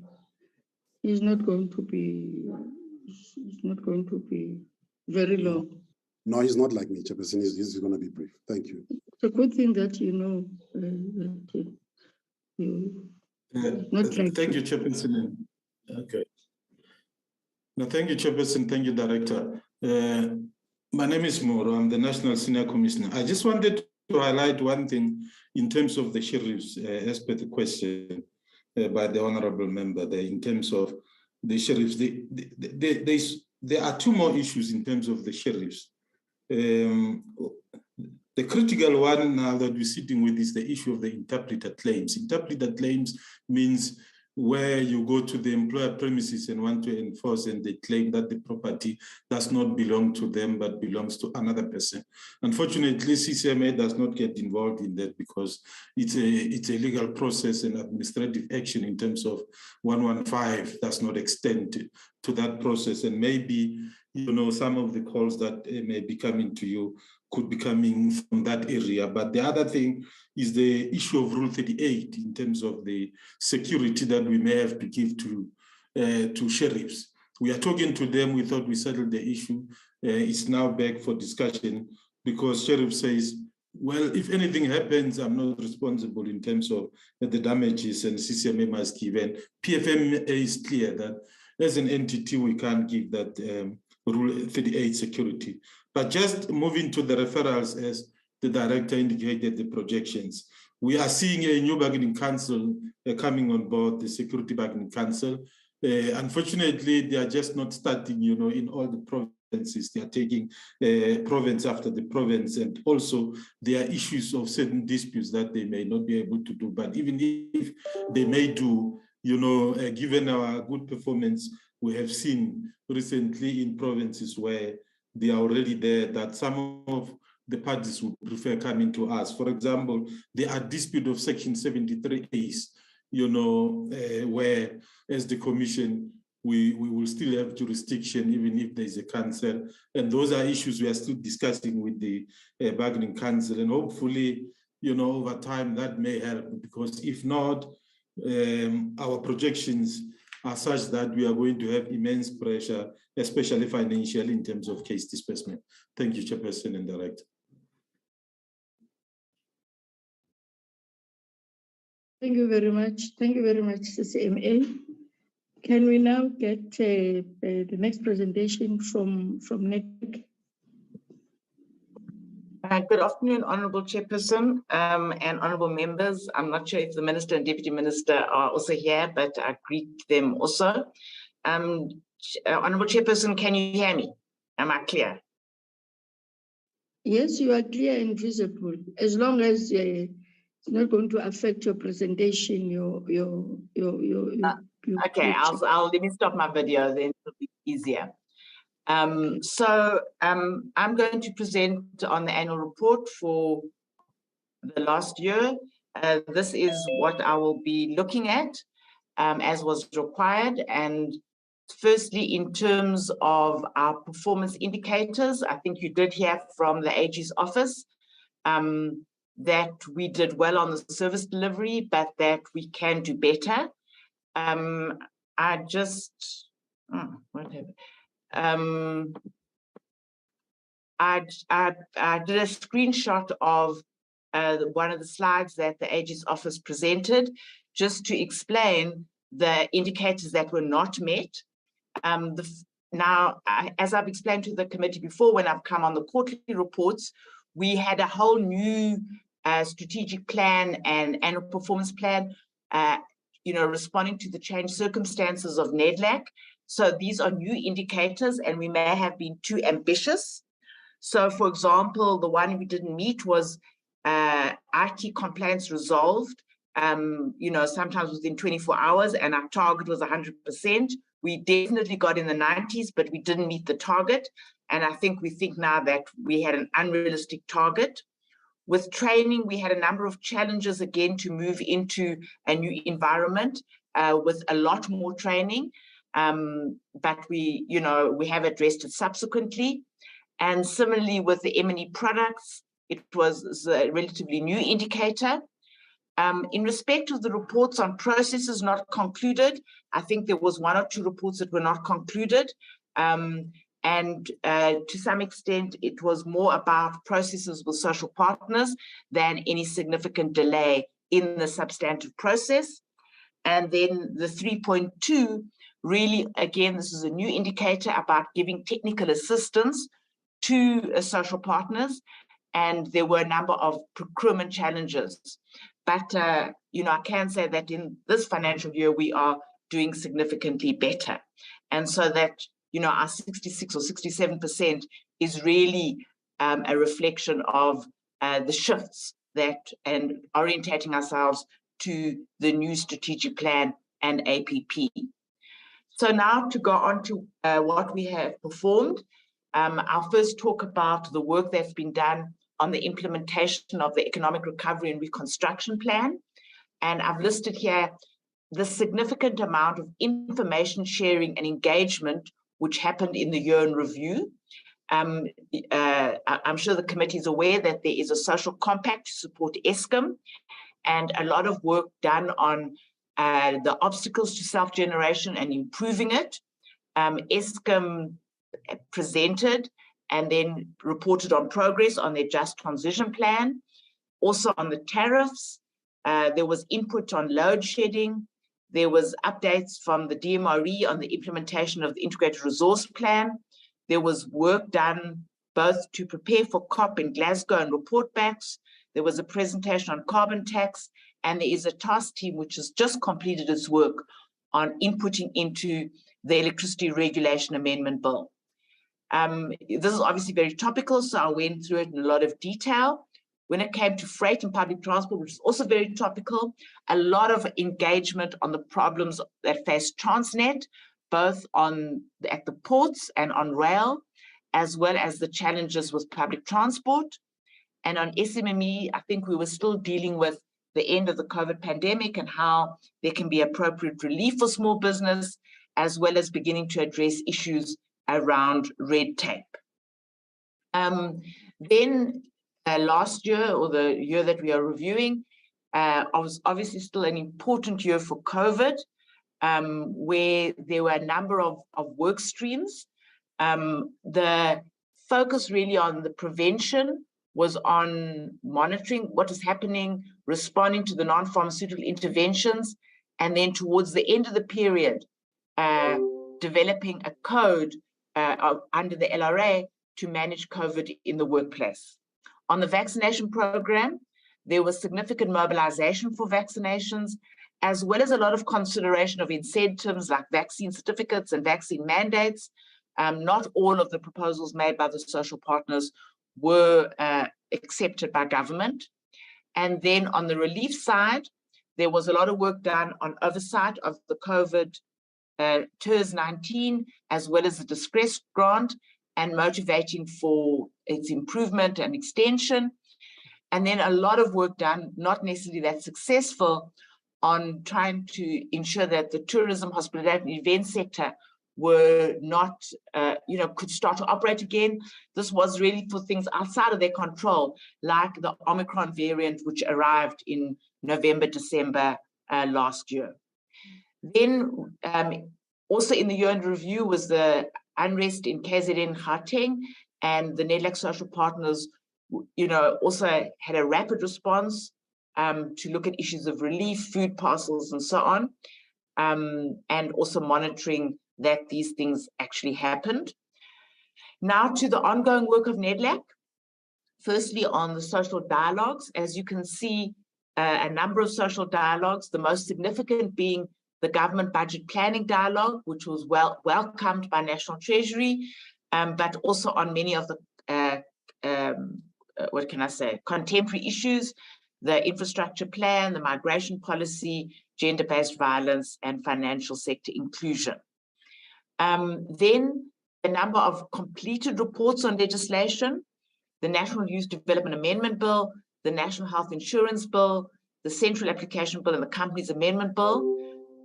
very long. No, he's not like me, Chairperson. He's going to be brief. Thank you. It's a good thing that you know that thank you, Chairperson. Okay. No, thank you, Chairperson. Thank you, Director. My name is Moro. I'm the National Senior Commissioner. I just wanted to highlight one thing in terms of the sheriffs, as per the question by the honorable member there, in terms of the sheriffs. There are two more issues in terms of the sheriffs. The critical one now that we're sitting with is the issue of the interpreter claims. Interpreter claims means where you go to the employer premises and want to enforce, and they claim that the property does not belong to them but belongs to another person. Unfortunately, CCMA does not get involved in that because it's a legal process, and administrative action in terms of 115 does not extend to that process. And maybe, you know, some of the calls that may be coming to you could be coming from that area. But the other thing is the issue of Rule 38 in terms of the security that we may have to give to sheriffs. We are talking to them. We thought we settled the issue. It's now back for discussion because sheriff says, well, if anything happens, I'm not responsible in terms of the damages, and CCMA must give. And PFMA is clear that as an entity, we can't give that Rule 38 security. But just moving to the referrals, as the director indicated, the projections, we are seeing a new bargaining council coming on board, the Security Bargaining Council. Unfortunately, they are just not starting, you know, in all the provinces. They are taking province after the province, and also there are issues of certain disputes that they may not be able to do. But even if they may do, you know, given our good performance, we have seen recently in provinces where they are already there, that some of the parties would prefer coming to us. For example, there are dispute of Section 73As, you know, where as the Commission, we will still have jurisdiction even if there is a council. And those are issues we are still discussing with the bargaining council. And hopefully, you know, over time that may help, because if not, our projections are such that we are going to have immense pressure, especially financially, in terms of case disbursement. Thank you, Chairperson and Director. Thank you very much. Thank you very much, CCMA. Can we now get the next presentation from Nedlac? Good afternoon, Honourable Chairperson and Honourable Members. I'm not sure if the Minister and Deputy Minister are also here, but I greet them also. Honourable Chairperson, can you hear me? Am I clear? Yes, you are clear and visible. As long as it's not going to affect your presentation, okay, I'll let me stop my video, then it'll be easier. I'm going to present on the annual report for the last year. This is what I will be looking at as was required. And firstly, in terms of our performance indicators, I think you did hear from the AG's office that we did well on the service delivery, but that we can do better. I did a screenshot of one of the slides that the AG's office presented, just to explain the indicators that were not met. As I've explained to the committee before, when I've come on the quarterly reports, we had a whole new strategic plan and annual performance plan, responding to the changed circumstances of Nedlac. So these are new indicators, and we may have been too ambitious. So, for example, the one we didn't meet was IT complaints resolved you know, sometimes within 24 hours, and our target was 100%. We definitely got in the 90s, but we didn't meet the target. And I think we think now that we had an unrealistic target. With training, we had a number of challenges again to move into a new environment with a lot more training. But we, you know, we have addressed it subsequently. And similarly with the M&E products, it was a relatively new indicator. In respect of the reports on processes not concluded, I think there was 1 or 2 reports that were not concluded. And to some extent, it was more about processes with social partners than any significant delay in the substantive process. And then the 3.2, really, again, this is a new indicator about giving technical assistance to social partners. And there were a number of procurement challenges. But, you know, I can say that in this financial year, we are doing significantly better. And so that, you know, our 66 or 67% is really a reflection of the shifts that and orientating ourselves to the new strategic plan and APP. So now to go on to what we have performed, I'll first talk about the work that's been done on the implementation of the Economic Recovery and Reconstruction Plan. And I've listed here the significant amount of information sharing and engagement which happened in the year in review. I'm sure the committee is aware that there is a social compact to support Eskom, and a lot of work done on the obstacles to self-generation and improving it. Eskom presented and then reported on progress on their just transition plan. Also on the tariffs, there was input on load shedding. There was updates from the DMRE on the implementation of the Integrated Resource Plan. There was work done both to prepare for COP in Glasgow and report backs. There was a presentation on carbon tax, and there is a task team which has just completed its work on inputting into the Electricity Regulation Amendment Bill. This is obviously very topical, so I went through it in a lot of detail. When it came to freight and public transport, which is also very topical, a lot of engagement on the problems that face Transnet, both at the ports and on rail, as well as the challenges with public transport. And on SMME, I think we were still dealing with the end of the COVID pandemic and how there can be appropriate relief for small business, as well as beginning to address issues around red tape. Then last year, or the year that we are reviewing, was obviously still an important year for COVID, where there were a number of work streams. The focus really on the prevention was on monitoring what is happening, responding to the non-pharmaceutical interventions, and then towards the end of the period, developing a code under the LRA to manage COVID in the workplace. On the vaccination program, there was significant mobilization for vaccinations, as well as a lot of consideration of incentives like vaccine certificates and vaccine mandates. Not all of the proposals made by the social partners were accepted by government. And then on the relief side, there was a lot of work done on oversight of the COVID TERS-19, as well as the distress grant, and motivating for its improvement and extension. And then a lot of work done, not necessarily that successful, on trying to ensure that the tourism, hospitality, and event sector were not, could start to operate again. This was really for things outside of their control, like the Omicron variant, which arrived in November, December last year. Then also in the year in review was the unrest in KZN Gauteng, and the Nedlac social partners, also had a rapid response to look at issues of relief, food parcels, and so on, and also monitoring that these things actually happened. Now to the ongoing work of Nedlac. Firstly, on the social dialogues, as you can see, a number of social dialogues, the most significant being the government budget planning dialogue, which was welcomed by National Treasury, but also on many of the, contemporary issues, the infrastructure plan, the migration policy, gender-based violence, and financial sector inclusion. Then a number of completed reports on legislation, the National Youth Development Amendment Bill, the National Health Insurance Bill, the Central Application Bill, and the Companies Amendment Bill.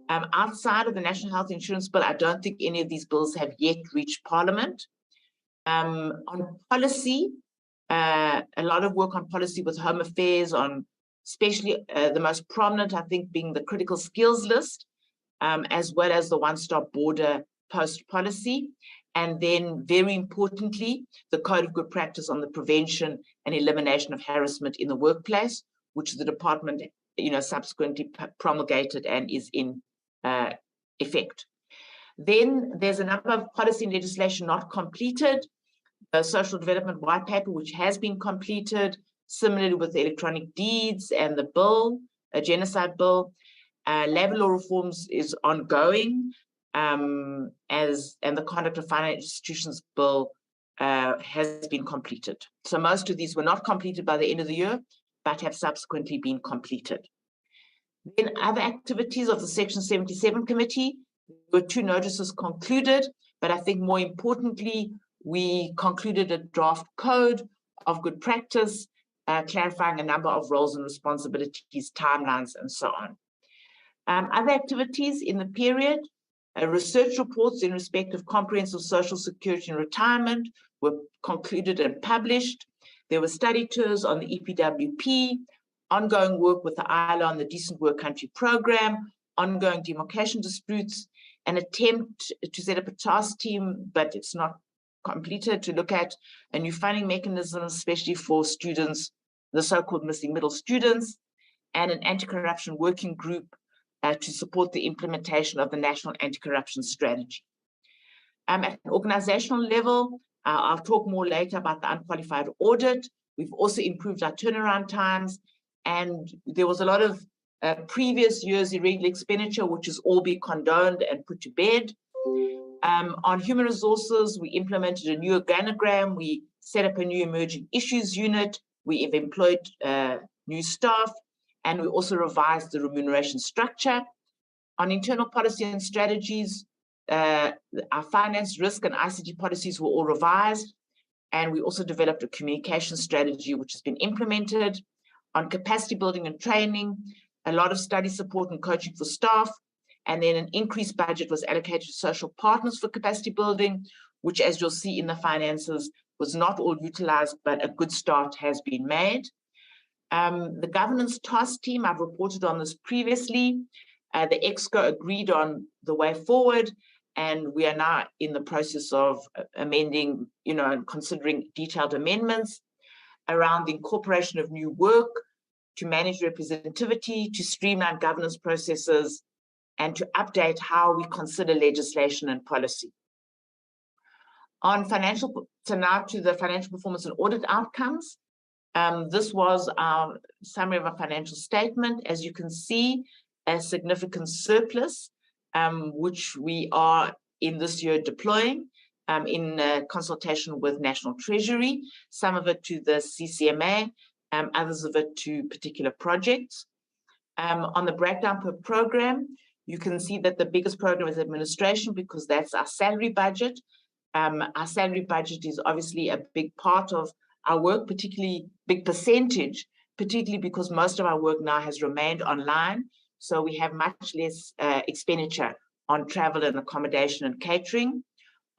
Outside of the National Health Insurance Bill, I don't think any of these bills have yet reached Parliament. On policy, a lot of work on policy with Home Affairs, on especially the most prominent, I think, being the critical skills list, as well as the one-stop border post policy. And then, very importantly, the Code of Good Practice on the prevention and elimination of harassment in the workplace, which the department, subsequently promulgated and is in effect. Then there's a number of policy and legislation not completed. The Social Development White Paper, which has been completed, similarly with the electronic deeds and the bill, a genocide bill. Labor law reforms is ongoing, and the Conduct of Financial Institutions bill has been completed. So most of these were not completed by the end of the year, but have subsequently been completed. Then other activities of the Section 77 Committee, there were 2 notices concluded, but I think more importantly, we concluded a draft code of good practice, clarifying a number of roles and responsibilities, timelines, and so on. Other activities in the period, research reports in respect of comprehensive social security and retirement were concluded and published. There were study tours on the EPWP, ongoing work with the ILO on the Decent Work Country program, ongoing demarcation disputes, an attempt to set up a task team, but it's not completed, to look at a new funding mechanism, especially for students, the so-called missing middle students, and an anti-corruption working group to support the implementation of the National Anti-Corruption Strategy. At an organizational level, I'll talk more later about the unqualified audit. We've also improved our turnaround times, and there was a lot of previous years' irregular expenditure, which has all been condoned and put to bed. On human resources, we implemented a new organogram, we set up a new emerging issues unit, we have employed new staff, and we also revised the remuneration structure. On internal policy and strategies, our finance, risk, and ICT policies were all revised, and we also developed a communication strategy which has been implemented. On capacity building and training, a lot of study support and coaching for staff, and then an increased budget was allocated to social partners for capacity building, which, as you'll see in the finances, was not all utilized, but a good start has been made. The governance task team, I've reported on this previously. The EXCO agreed on the way forward, and we are now in the process of amending, and considering detailed amendments around the incorporation of new work to manage representativity, to streamline governance processes, and to update how we consider legislation and policy. So now to the financial performance and audit outcomes. This was our summary of our financial statement. As you can see, a significant surplus, which we are in this year deploying in consultation with National Treasury, some of it to the CCMA, others of it to particular projects. On the breakdown per program, you can see that the biggest program is administration, because that's our salary budget. Our salary budget is obviously a big part of our work, particularly big percentage, particularly because most of our work now has remained online. So we have much less expenditure on travel and accommodation and catering.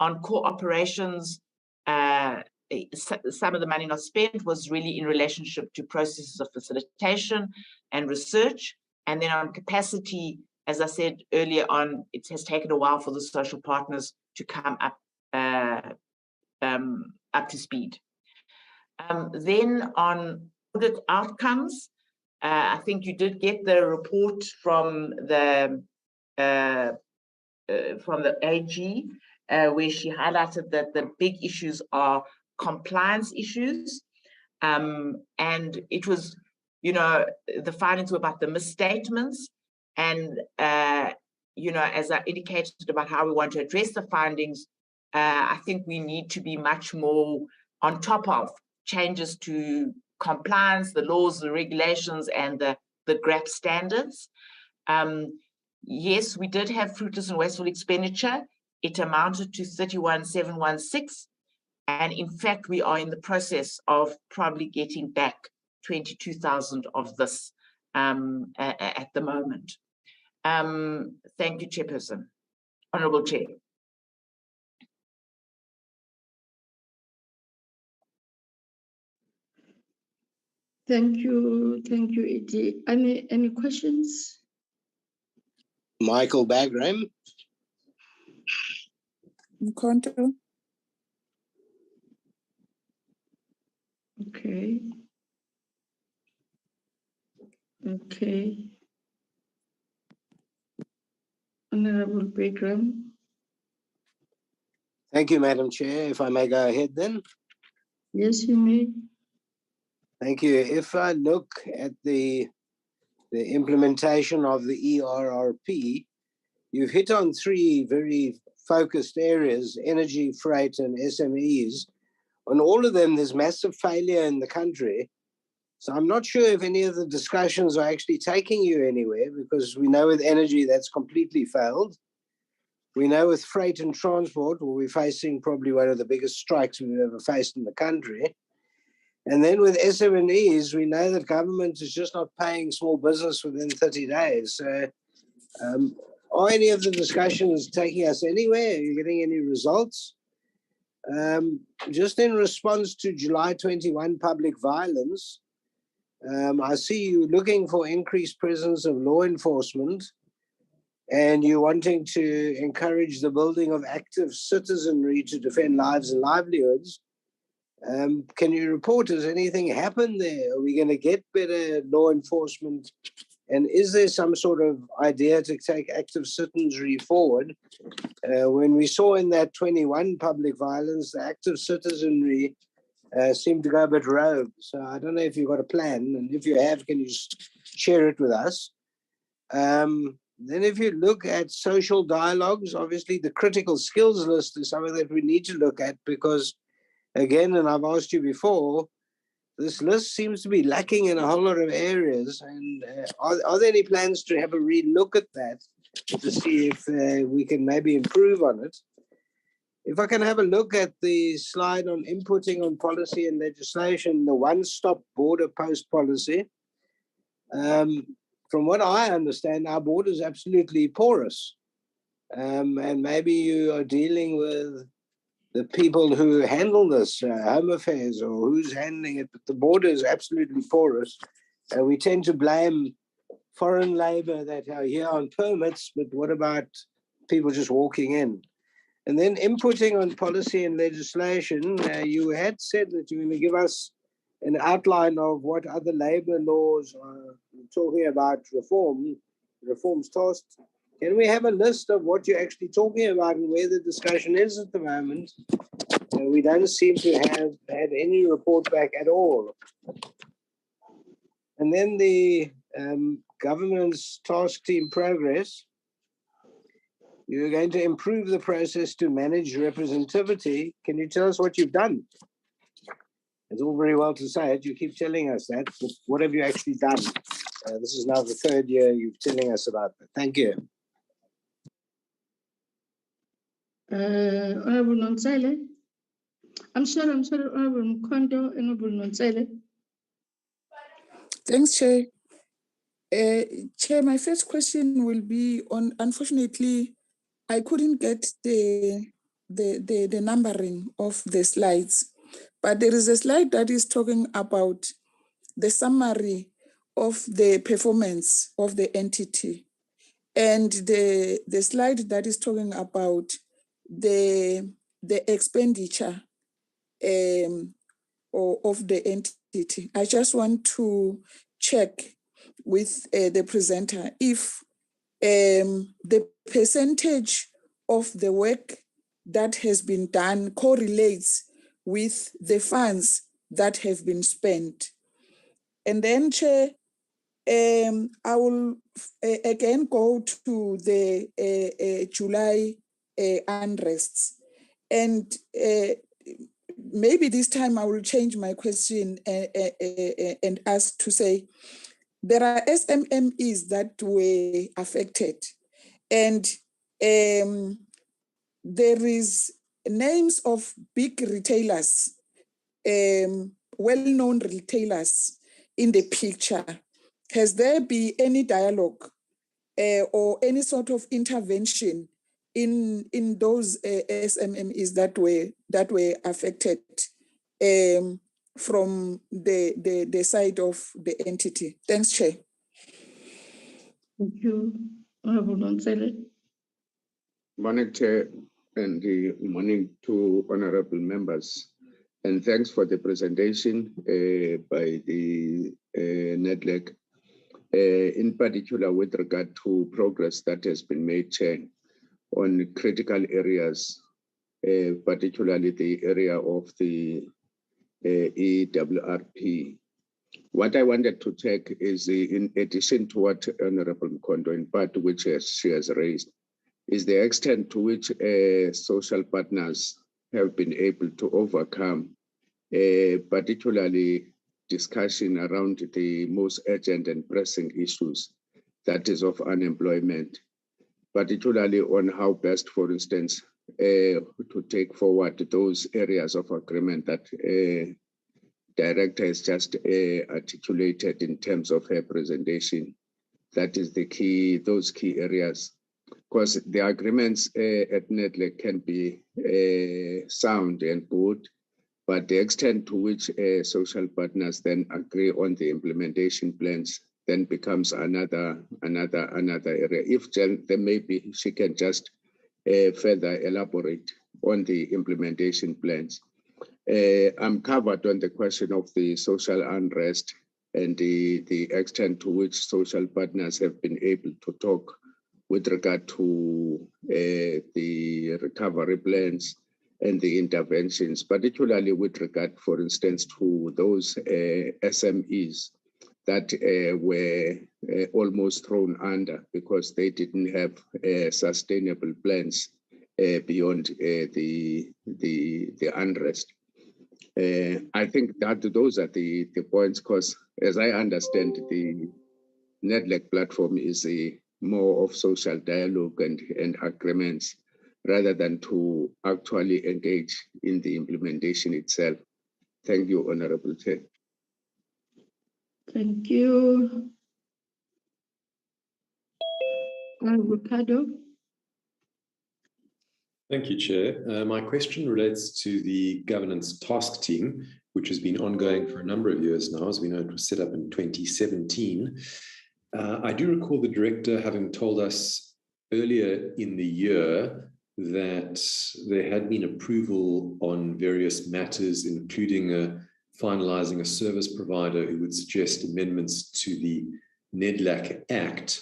On core operations, some of the money not spent was really in relationship to processes of facilitation and research. And then on capacity, as I said earlier on, it has taken a while for the social partners to come up to speed. Then on audit outcomes, I think you did get the report from the AG, where she highlighted that the big issues are compliance issues. And it was, the findings were about the misstatements. And, as I indicated about how we want to address the findings, I think we need to be much more on top of changes to compliance, the laws, the regulations, and the GRAP standards. Yes, we did have fruitless and wasteful expenditure. It amounted to 31,716. And in fact, we are in the process of probably getting back 22,000 of this at the moment. Thank you, Chairperson. Honourable Chair. Thank you, Ict. Any questions? Michael Bagram. Mkonto. Okay. Okay. Honourable Bagram. Thank you, Madam Chair. If I may go ahead then. Yes, you may. Thank you. If I look at the implementation of the ERRP, you've hit on three very focused areas: energy, freight, and SMEs. On all of them, there's massive failure in the country. So I'm not sure if any of the discussions are actually taking you anywhere, because we know with energy that's completely failed. We know with freight and transport, we're facing probably one of the biggest strikes we've ever faced in the country. And then with SMEs, we know that government is just not paying small business within 30 days. So are any of the discussions taking us anywhere? Are you getting any results? Just in response to July 21 public violence, I see you looking for increased presence of law enforcement, and you're wanting to encourage the building of active citizenry to defend lives and livelihoods. Can you report, has anything happened there? Are we going to get better law enforcement? And is there some sort of idea to take active citizenry forward? When we saw in that 21 public violence, the active citizenry seemed to go a bit rogue. So I don't know if you've got a plan, and if you have, can you share it with us? Then if you look at social dialogues, obviously the critical skills list is something that we need to look at, because again, and I've asked you before, this list seems to be lacking in a whole lot of areas. And are there any plans to have a re-look at that to see if we can maybe improve on it? If I can have a look at the slide on inputting on policy and legislation, the one-stop border post policy, from what I understand, our border is absolutely porous. And maybe you are dealing with the people who handle this, Home Affairs, or who's handling it, but the border is absolutely porous. We tend to blame foreign labor that are here on permits, but what about people just walking in? And then inputting on policy and legislation, you had said that you were going to give us an outline of what other labor laws are talking about reforms tossed. Can we have a list of what you're actually talking about and where the discussion is at the moment? We don't seem to have had any report back at all. And then the government's task team progress. You're going to improve the process to manage representativity. Can you tell us what you've done? It's all very well to say it. You keep telling us that, but what have you actually done? This is now the third year you're telling us about that. Thank you. Honorable Nonsele. I'm sorry, Honorable Mkondo, Honorable Nonsele. Thanks, Chair. Chair, my first question will be on, unfortunately, I couldn't get the numbering of the slides, but there is a slide that is talking about the summary of the performance of the entity, and the slide that is talking about the expenditure of the entity. I just want to check with the presenter if the percentage of the work that has been done correlates with the funds that have been spent. And then, Chair, I will again go to the July unrests. And maybe this time I will change my question and ask to say, there are SMMEs that were affected, and there is names of big retailers, well-known retailers in the picture. Has there been any dialogue or any sort of intervention in those SMMEs that were affected from the side of the entity? Thanks, Chair. Thank you. Honorable Nonsele. Morning, Chair, and morning to honorable members. And thanks for the presentation by the Nedlac, in particular with regard to progress that has been made, Chair, on critical areas, particularly the area of the EWRP. What I wanted to check is, in addition to what Honorable Mkondo, in part which she has raised, is the extent to which social partners have been able to overcome, particularly discussion around the most urgent and pressing issues, that is of unemployment, particularly on how best, for instance, to take forward those areas of agreement that Director has just articulated in terms of her presentation. That is the key, those key areas. Because the agreements at Nedlac can be sound and good, but the extent to which social partners then agree on the implementation plans then becomes another area. If Jen, then maybe she can just further elaborate on the implementation plans. I'm covered on the question of the social unrest and the extent to which social partners have been able to talk with regard to the recovery plans and the interventions, particularly with regard, for instance, to those SMEs that were almost thrown under because they didn't have sustainable plans beyond the unrest. I think that those are the points, because as I understand, the Nedlac platform is more of social dialogue and agreements rather than to actually engage in the implementation itself. Thank you, Honorable Chair. Thank you. Ricardo. Thank you, Chair. My question relates to the governance task team, which has been ongoing for a number of years now. As we know, it was set up in 2017. I do recall the director having told us earlier in the year that there had been approval on various matters, including finalizing a service provider who would suggest amendments to the Nedlac Act.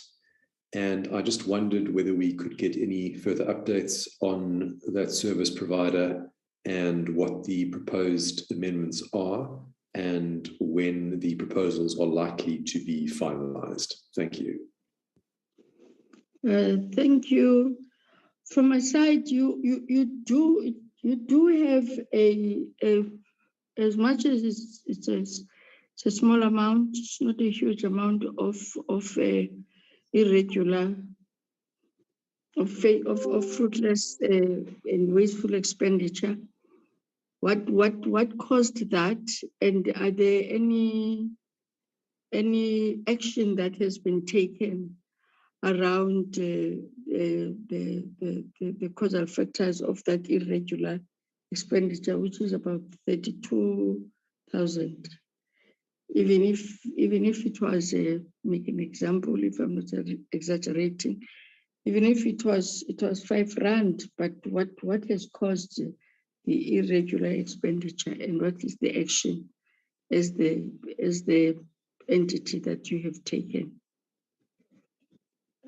And I just wondered whether we could get any further updates on that service provider and what the proposed amendments are and when the proposals are likely to be finalized. Thank you. Thank you. From my side, you do have a as much as it's a small amount, it's not a huge amount of irregular, of fruitless and wasteful expenditure. What caused that, and are there any action that has been taken around the causal factors of that irregular expenditure, which is about 32,000? Even if it was make an example, if I'm not exaggerating, even if it was 5 rand, but what has caused the irregular expenditure, and what is the action as the entity that you have taken?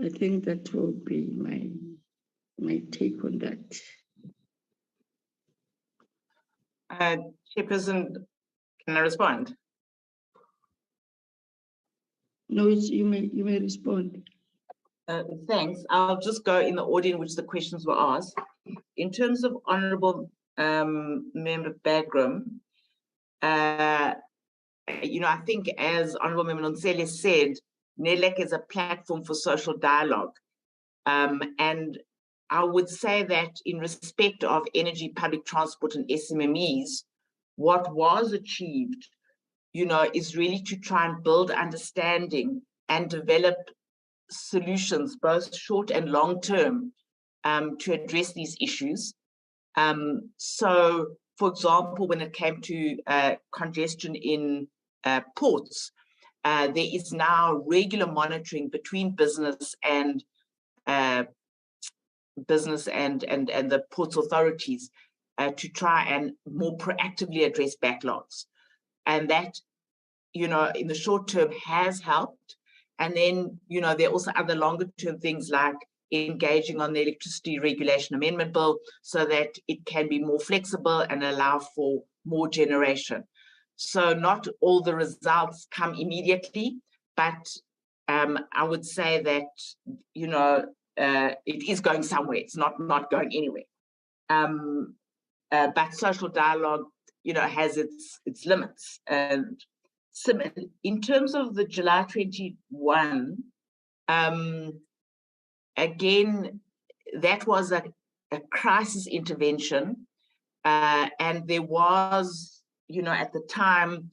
I think that will be my take on that. Chairperson, can I respond? No, you may respond. Thanks. I'll just go in the order in which the questions were asked. In terms of Honourable Member Bagram, I think as Honourable Member Nonsele said, Nedlac is a platform for social dialogue. And I would say that in respect of energy, public transport and SMMEs, what was achieved, is really to try and build understanding and develop solutions, both short and long term, to address these issues. So, for example, when it came to congestion in ports, there is now regular monitoring between business and the ports authorities to try and more proactively address backlogs. And that, in the short term has helped. And then, there are also other longer term things like engaging on the Electricity Regulation Amendment Bill so that it can be more flexible and allow for more generation. So not all the results come immediately, but I would say that, it is going somewhere. It's not going anywhere. But social dialogue, has its limits. And so in terms of the July 21, again, that was a crisis intervention. And there was, at the time,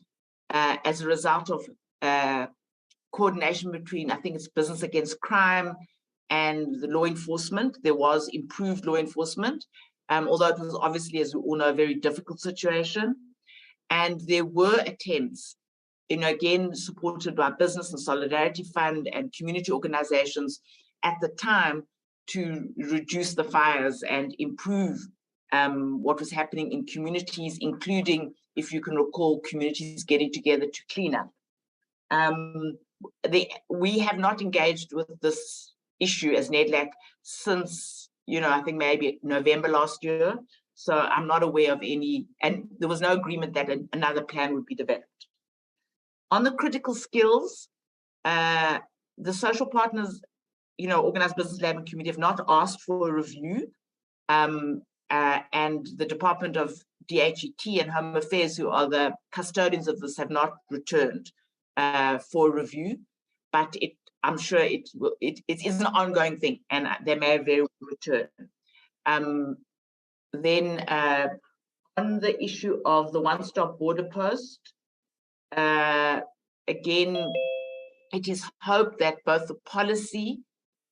as a result of coordination between, I think it's Business Against Crime and the law enforcement, there was improved law enforcement, although it was obviously, as we all know, a very difficult situation. And there were attempts, again, supported by Business and Solidarity Fund and community organizations at the time to reduce the fires and improve what was happening in communities, including, if you can recall, communities getting together to clean up. We have not engaged with this issue as Nedlac since, I think maybe November last year. So I'm not aware of any, and there was no agreement that another plan would be developed. On the critical skills, the social partners, Organised Business Lab and Community have not asked for a review. And the Department of DHET and Home Affairs, who are the custodians of this, have not returned for a review. But I'm sure it is an ongoing thing, and they may very well return. Then on the issue of the one-stop border post, again, it is hoped that both the policy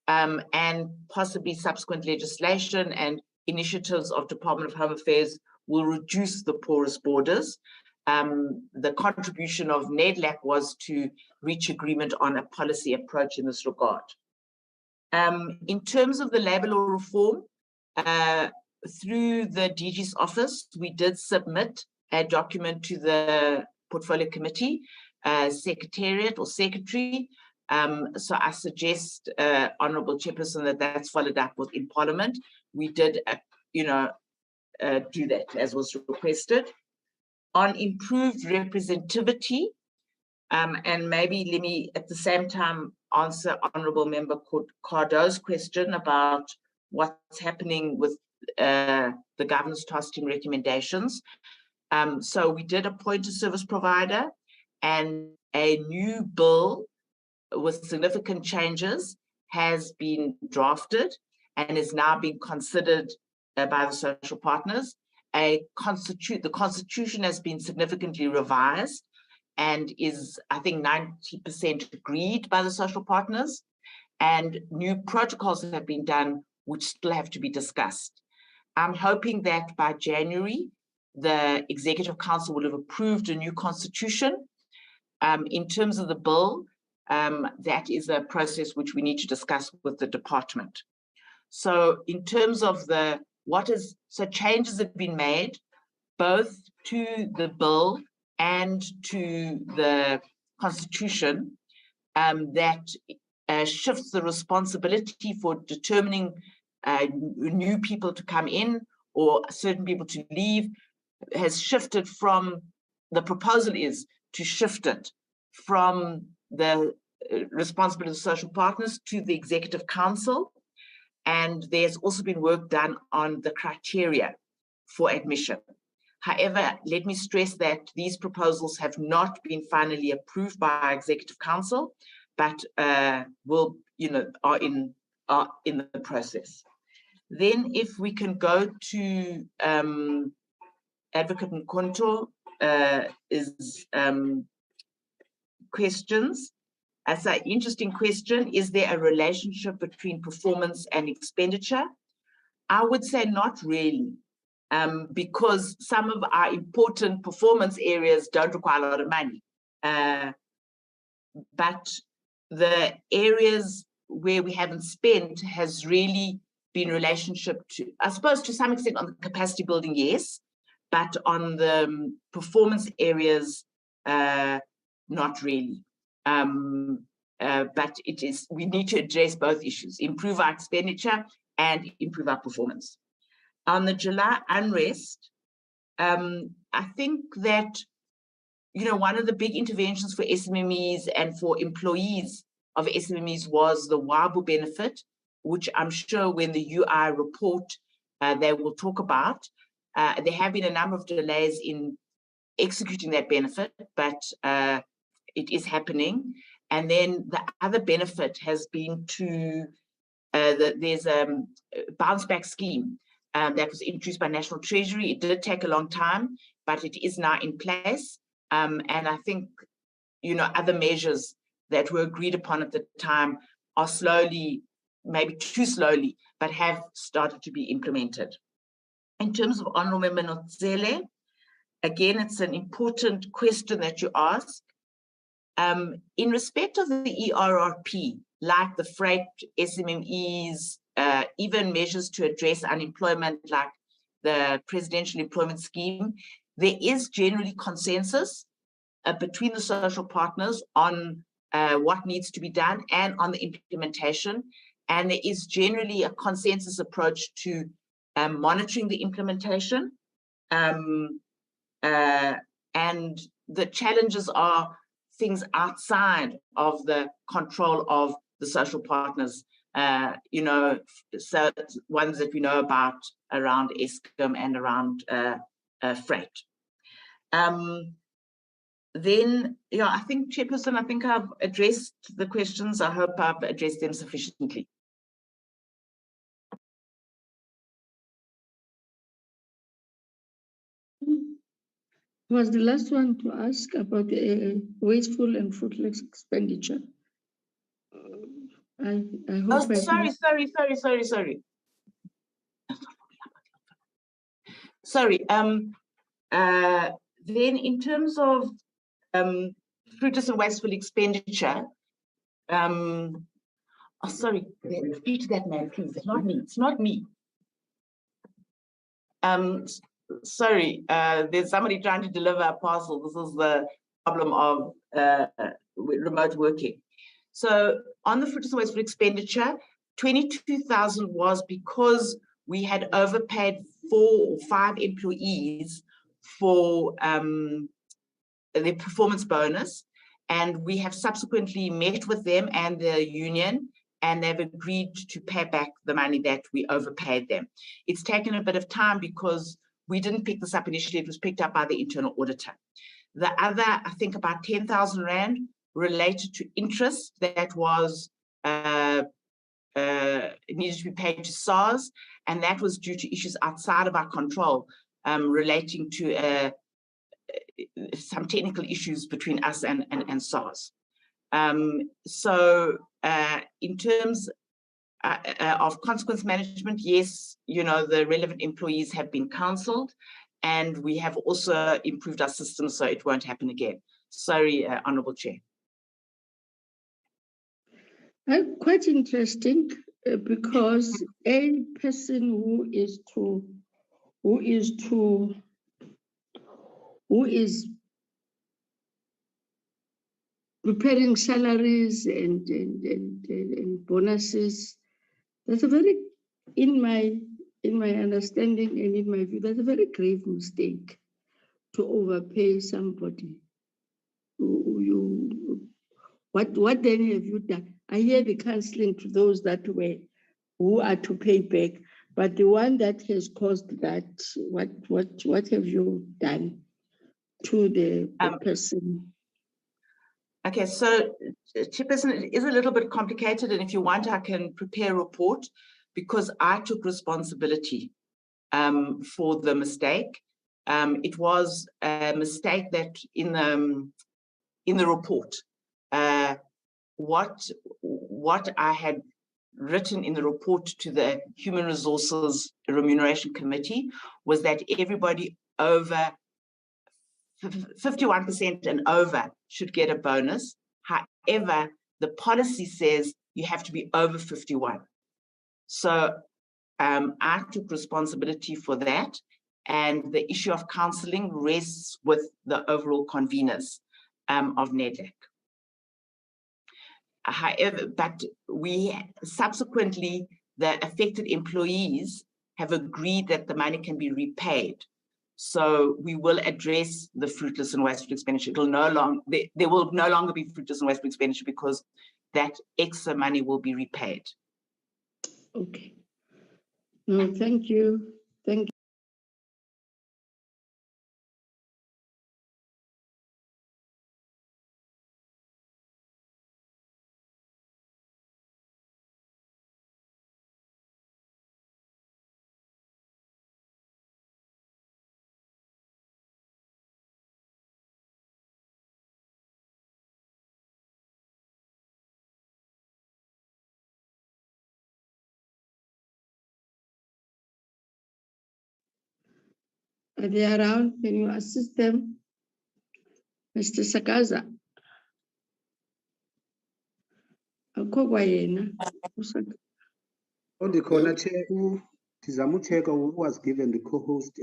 and possibly subsequent legislation and initiatives of Department of Home Affairs will reduce the porous borders. The contribution of Nedlac was to reach agreement on a policy approach in this regard. In terms of the labor law reform, through the DG's office, we did submit a document to the Portfolio Committee, Secretariat or Secretary. So I suggest, Honourable Chairperson, that that's followed up with in Parliament. We did, do that as was requested. On improved representativity, and maybe let me at the same time answer Honourable Member Cardo's question about what's happening with the Governance Task Team recommendations. So we did appoint a service provider, and a new bill with significant changes has been drafted and is now being considered by the social partners. The Constitution has been significantly revised and is, I think, 90% agreed by the social partners, and new protocols have been done which still have to be discussed. I'm hoping that by January, the Executive Council will have approved a new constitution. In terms of the bill, that is a process which we need to discuss with the department. So in terms of so changes have been made both to the bill and to the constitution that shifts the responsibility for determining new people to come in or certain people to leave, has shifted from, the proposal is to shift it from the responsibility of social partners to the Executive Council. And there's also been work done on the criteria for admission. However, let me stress that these proposals have not been finally approved by our Executive Council, but will, are in the process. Then, if we can go to Advocate Nkonto is questions. That's an interesting question. Is there a relationship between performance and expenditure? I would say not really, because some of our important performance areas don't require a lot of money. But the areas where we haven't spent has really been relationship to, I suppose to some extent on the capacity building, yes, but on the performance areas, not really. But it is, we need to address both issues, improve our expenditure and improve our performance. On the July unrest, I think that, one of the big interventions for SMMEs and for employees of SMMEs was the WABU benefit, which I'm sure when the UI report, they will talk about. There have been a number of delays in executing that benefit, but it is happening. And then the other benefit has been to, there's a bounce back scheme that was introduced by National Treasury. It did take a long time, but it is now in place. And I think, other measures that were agreed upon at the time are slowly, maybe too slowly, but have started to be implemented. In terms of Honourable Member Notzele, again, it's an important question that you ask. In respect of the ERRP, like the freight, SMMEs, even measures to address unemployment like the Presidential Employment Scheme, there is generally consensus between the social partners on what needs to be done and on the implementation. And there is generally a consensus approach to monitoring the implementation. And the challenges are things outside of the control of the social partners, so ones that we know about around Eskom and around freight. Then, I think, Chairperson, I think I've addressed the questions. I hope I've addressed them sufficiently. Was the last one to ask about wasteful and fruitless expenditure. I hope. Oh, sorry. Sorry. Then, in terms of fruitless and wasteful expenditure, sorry, speak to that man, please. It's not me. It's not me. Sorry, there's somebody trying to deliver a parcel. This is the problem of remote working. So on the fruitless and wasteful expenditure, 22,000 was because we had overpaid 4 or 5 employees for their performance bonus. And we have subsequently met with them and the union, and they've agreed to pay back the money that we overpaid them. It's taken a bit of time because we didn't pick this up initially. It was picked up by the internal auditor. The other, I think about 10,000 Rand related to interest that was needed to be paid to SARS, and that was due to issues outside of our control relating to some technical issues between us and SARS. So in terms of consequence management, yes, the relevant employees have been counselled, and we have also improved our system so it won't happen again. Sorry, Honourable Chair. Quite interesting because a person who is preparing salaries and bonuses, that's a very, in my understanding and in my view, that's a very grave mistake to overpay somebody. What then have you done? I hear the counseling to those who are to pay back, But the one that has caused that, what have you done to the person? Okay, so Chairperson, it is a little bit complicated, and if you want, I can prepare a report because I took responsibility for the mistake. It was a mistake that in the report, what I had written in the report to the Human Resources Remuneration Committee was that everybody over 51% and over should get a bonus. However, the policy says you have to be over 51. So I took responsibility for that, and the issue of counselling rests with the overall conveners of Nedlac. However, but we subsequently, the affected employees have agreed that the money can be repaid. So we will address the fruitless and wasteful expenditure. It'll no longer, there will no longer be fruitless and wasteful expenditure because that extra money will be repaid. Okay. No, thank you. Thank you. Are they around? Can you assist them? Mr. Sakaza. Akho kwa yena. On the corner chair, Tizamucheka, who was given the co-host,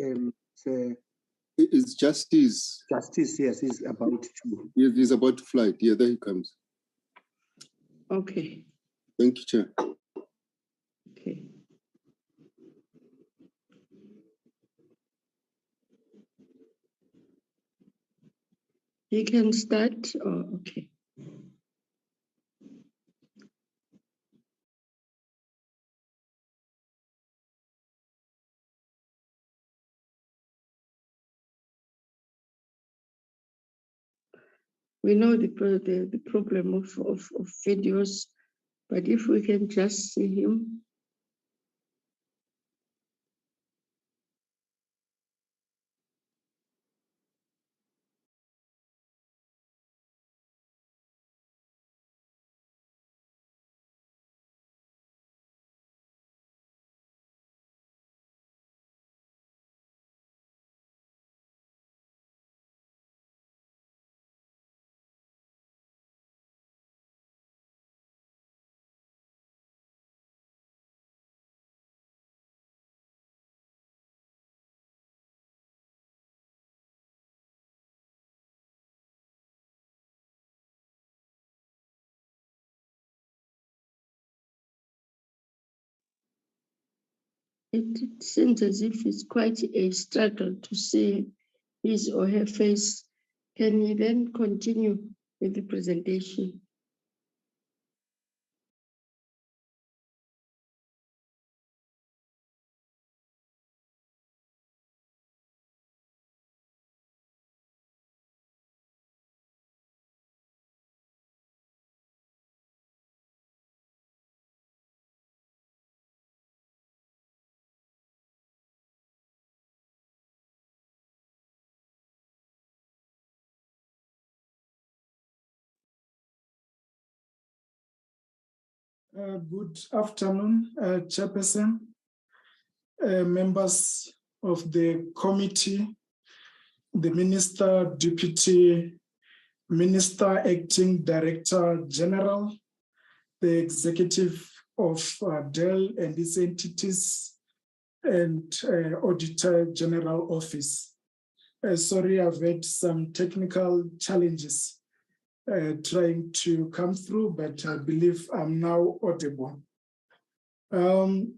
it's Justice. Justice, yes, he's about to. Yes, he's about to fly. Yeah, there he comes. Okay. Thank you, Chair. Okay. He can start. Oh, okay. We know the problem of videos, but if we can just see him. It seems as if it's quite a struggle to see his or her face. Can we then continue with the presentation? Good afternoon, Chairperson, members of the committee, the Minister, Deputy Minister, Acting Director General, the Executive of DEL and its entities, and Auditor-General Office. Sorry, I've had some technical challenges trying to come through, but I believe I'm now audible. I'm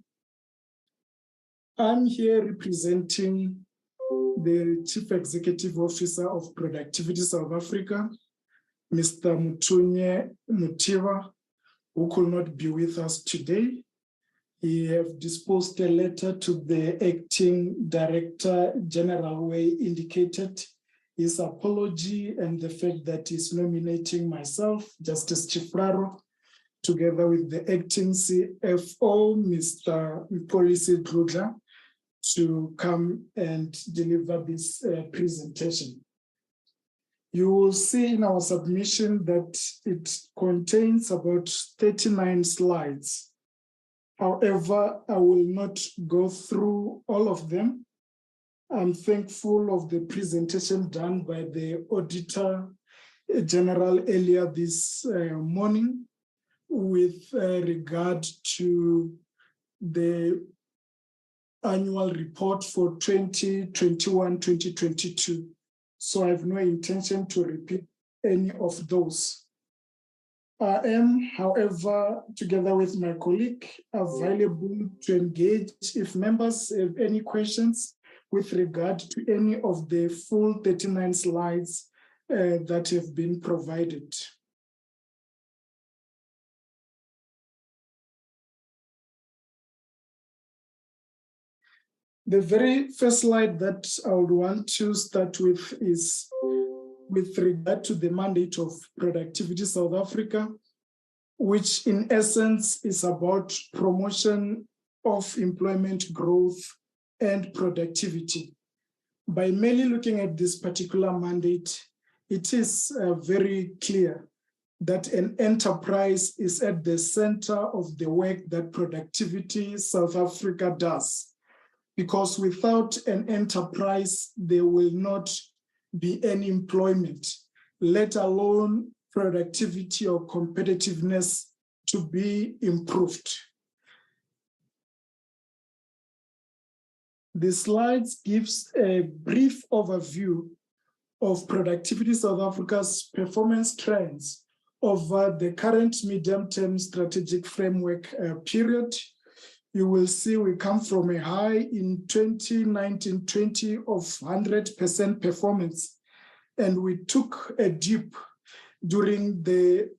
here representing the Chief Executive Officer of Productivity South Africa, Mr. Mutunye Mutiva, who could not be with us today. He have disposed a letter to the acting Director General where he indicated his apology and the fact that he's nominating myself, Justice Chifraro, together with the acting CFO, Mr. Polisi Drudla, to come and deliver this presentation. You will see in our submission that it contains about 39 slides. However, I will not go through all of them. I'm thankful of the presentation done by the Auditor-General earlier this morning with regard to the annual report for 2021-2022. So I have no intention to repeat any of those. I am, however, together with my colleague, available to engage if members have any questions with regard to any of the full 39 slides that have been provided. The very first slide that I would want to start with is with regard to the mandate of Productivity South Africa, which in essence is about promotion of employment growth and productivity. By merely looking at this particular mandate, it is very clear that an enterprise is at the center of the work that Productivity South Africa does. Because without an enterprise, there will not be any employment, let alone productivity or competitiveness to be improved. The slides gives a brief overview of Productivity South Africa's performance trends over the current medium-term strategic framework period. You will see we come from a high in 2019-20 of 100% performance, and we took a dip during the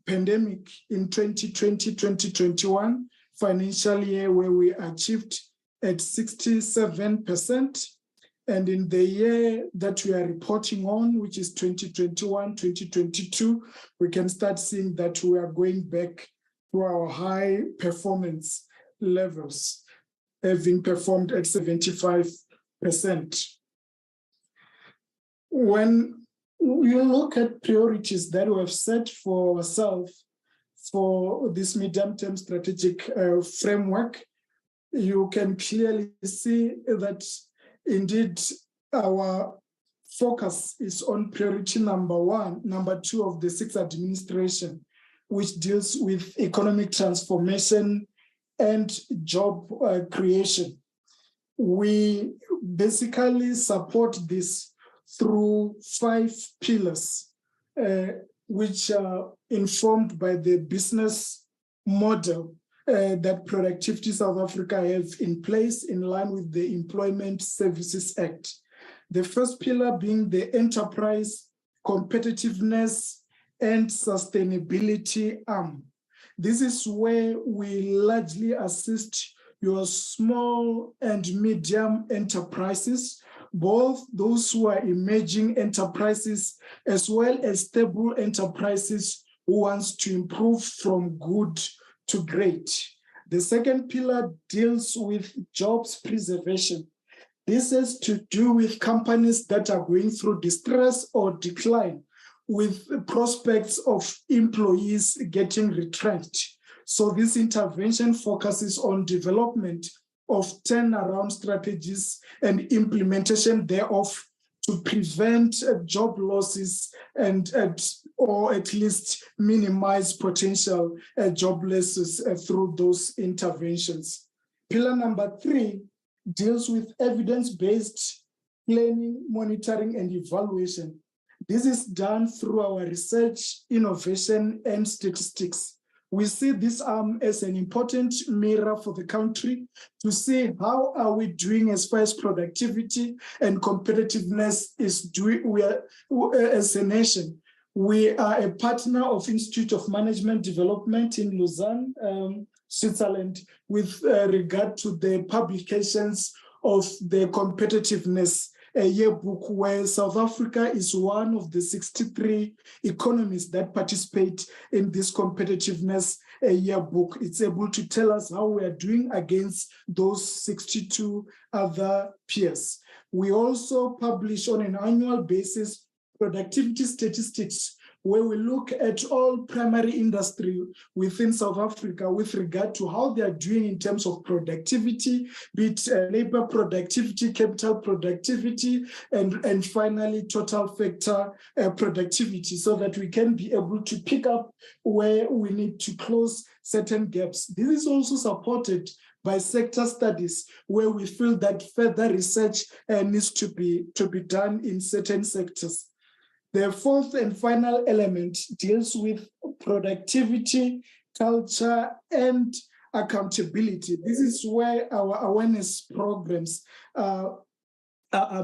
pandemic in 2020-2021 financial year where we achieved at 67%. And in the year that we are reporting on, which is 2021-2022, we can start seeing that we are going back to our high performance levels, having performed at 75%. When we look at priorities that we have set for ourselves for this medium-term strategic framework, you can clearly see that indeed our focus is on priority number two of the 6th administration, which deals with economic transformation and job creation. We basically support this through 5 pillars, which are informed by the business model that Productivity South Africa have in place in line with the Employment Services Act. The first pillar being the enterprise, competitiveness, and sustainability arm. This is where we largely assist your small and medium enterprises, both those who are emerging enterprises as well as stable enterprises who wants to improve from good to great. The second pillar deals with jobs preservation. This has to do with companies that are going through distress or decline, with prospects of employees getting retrenched. So this intervention focuses on development of turnaround strategies and implementation thereof to prevent job losses and or at least minimize potential job losses through those interventions. Pillar number 3 deals with evidence-based planning, monitoring, and evaluation. This is done through our research, innovation, and statistics. We see this arm as an important mirror for the country to see how are we doing as far as productivity and competitiveness is doing. We are, as a nation, we are a partner of Institute of Management Development in Lausanne, Switzerland with regard to the publications of the competitiveness yearbook, where South Africa is one of the 63 economies that participate in this competitiveness yearbook. It's able to tell us how we are doing against those 62 other peers. We also publish on an annual basis productivity statistics, where we look at all primary industry within South Africa with regard to how they are doing in terms of productivity, be it labor productivity, capital productivity, and finally total factor productivity, so that we can be able to pick up where we need to close certain gaps. This is also supported by sector studies, where we feel that further research needs to be done in certain sectors. The fourth and final element deals with productivity, culture, and accountability. This is where our awareness programs are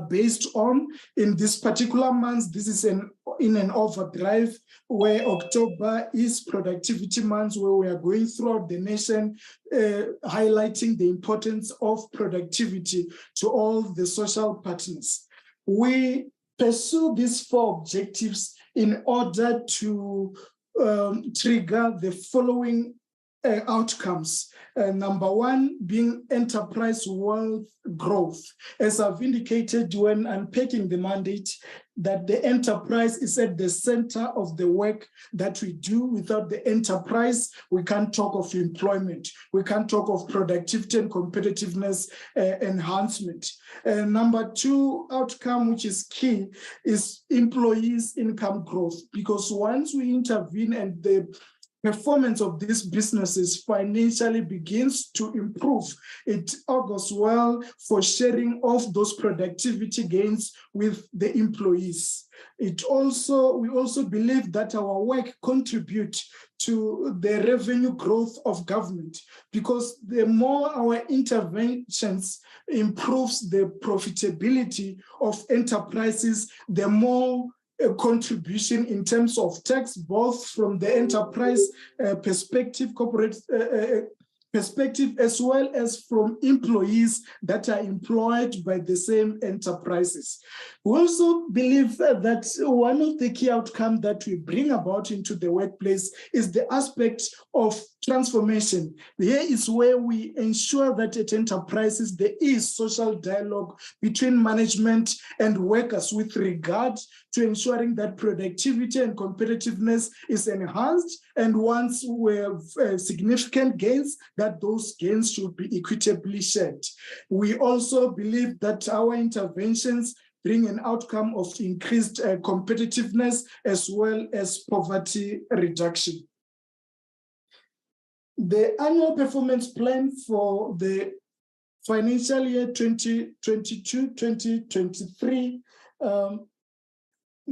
based on. In this particular month, this is in an overdrive, where October is productivity month, where we are going throughout the nation, highlighting the importance of productivity to all the social partners. We pursue these 4 objectives in order to trigger the following outcomes. Number 1 being enterprise wealth growth. As I've indicated when unpacking the mandate, that the enterprise is at the center of the work that we do. Without the enterprise, we can't talk of employment. We can't talk of productivity and competitiveness enhancement. Number 2 outcome, which is key, is employees' income growth. Because once we intervene and the performance of these businesses financially begins to improve, it augurs well for sharing of those productivity gains with the employees. We also believe that our work contributes to the revenue growth of government, because the more our interventions improves the profitability of enterprises, the more a contribution in terms of tax, both from the enterprise perspective, corporate perspective, as well as from employees that are employed by the same enterprises. We also believe that one of the key outcomes that we bring about into the workplace is the aspect of transformation. Here is where we ensure that at enterprises there is social dialogue between management and workers with regard to ensuring that productivity and competitiveness is enhanced, and once we have significant gains, that those gains should be equitably shared. We also believe that our interventions bring an outcome of increased competitiveness as well as poverty reduction. The annual performance plan for the financial year 2022-2023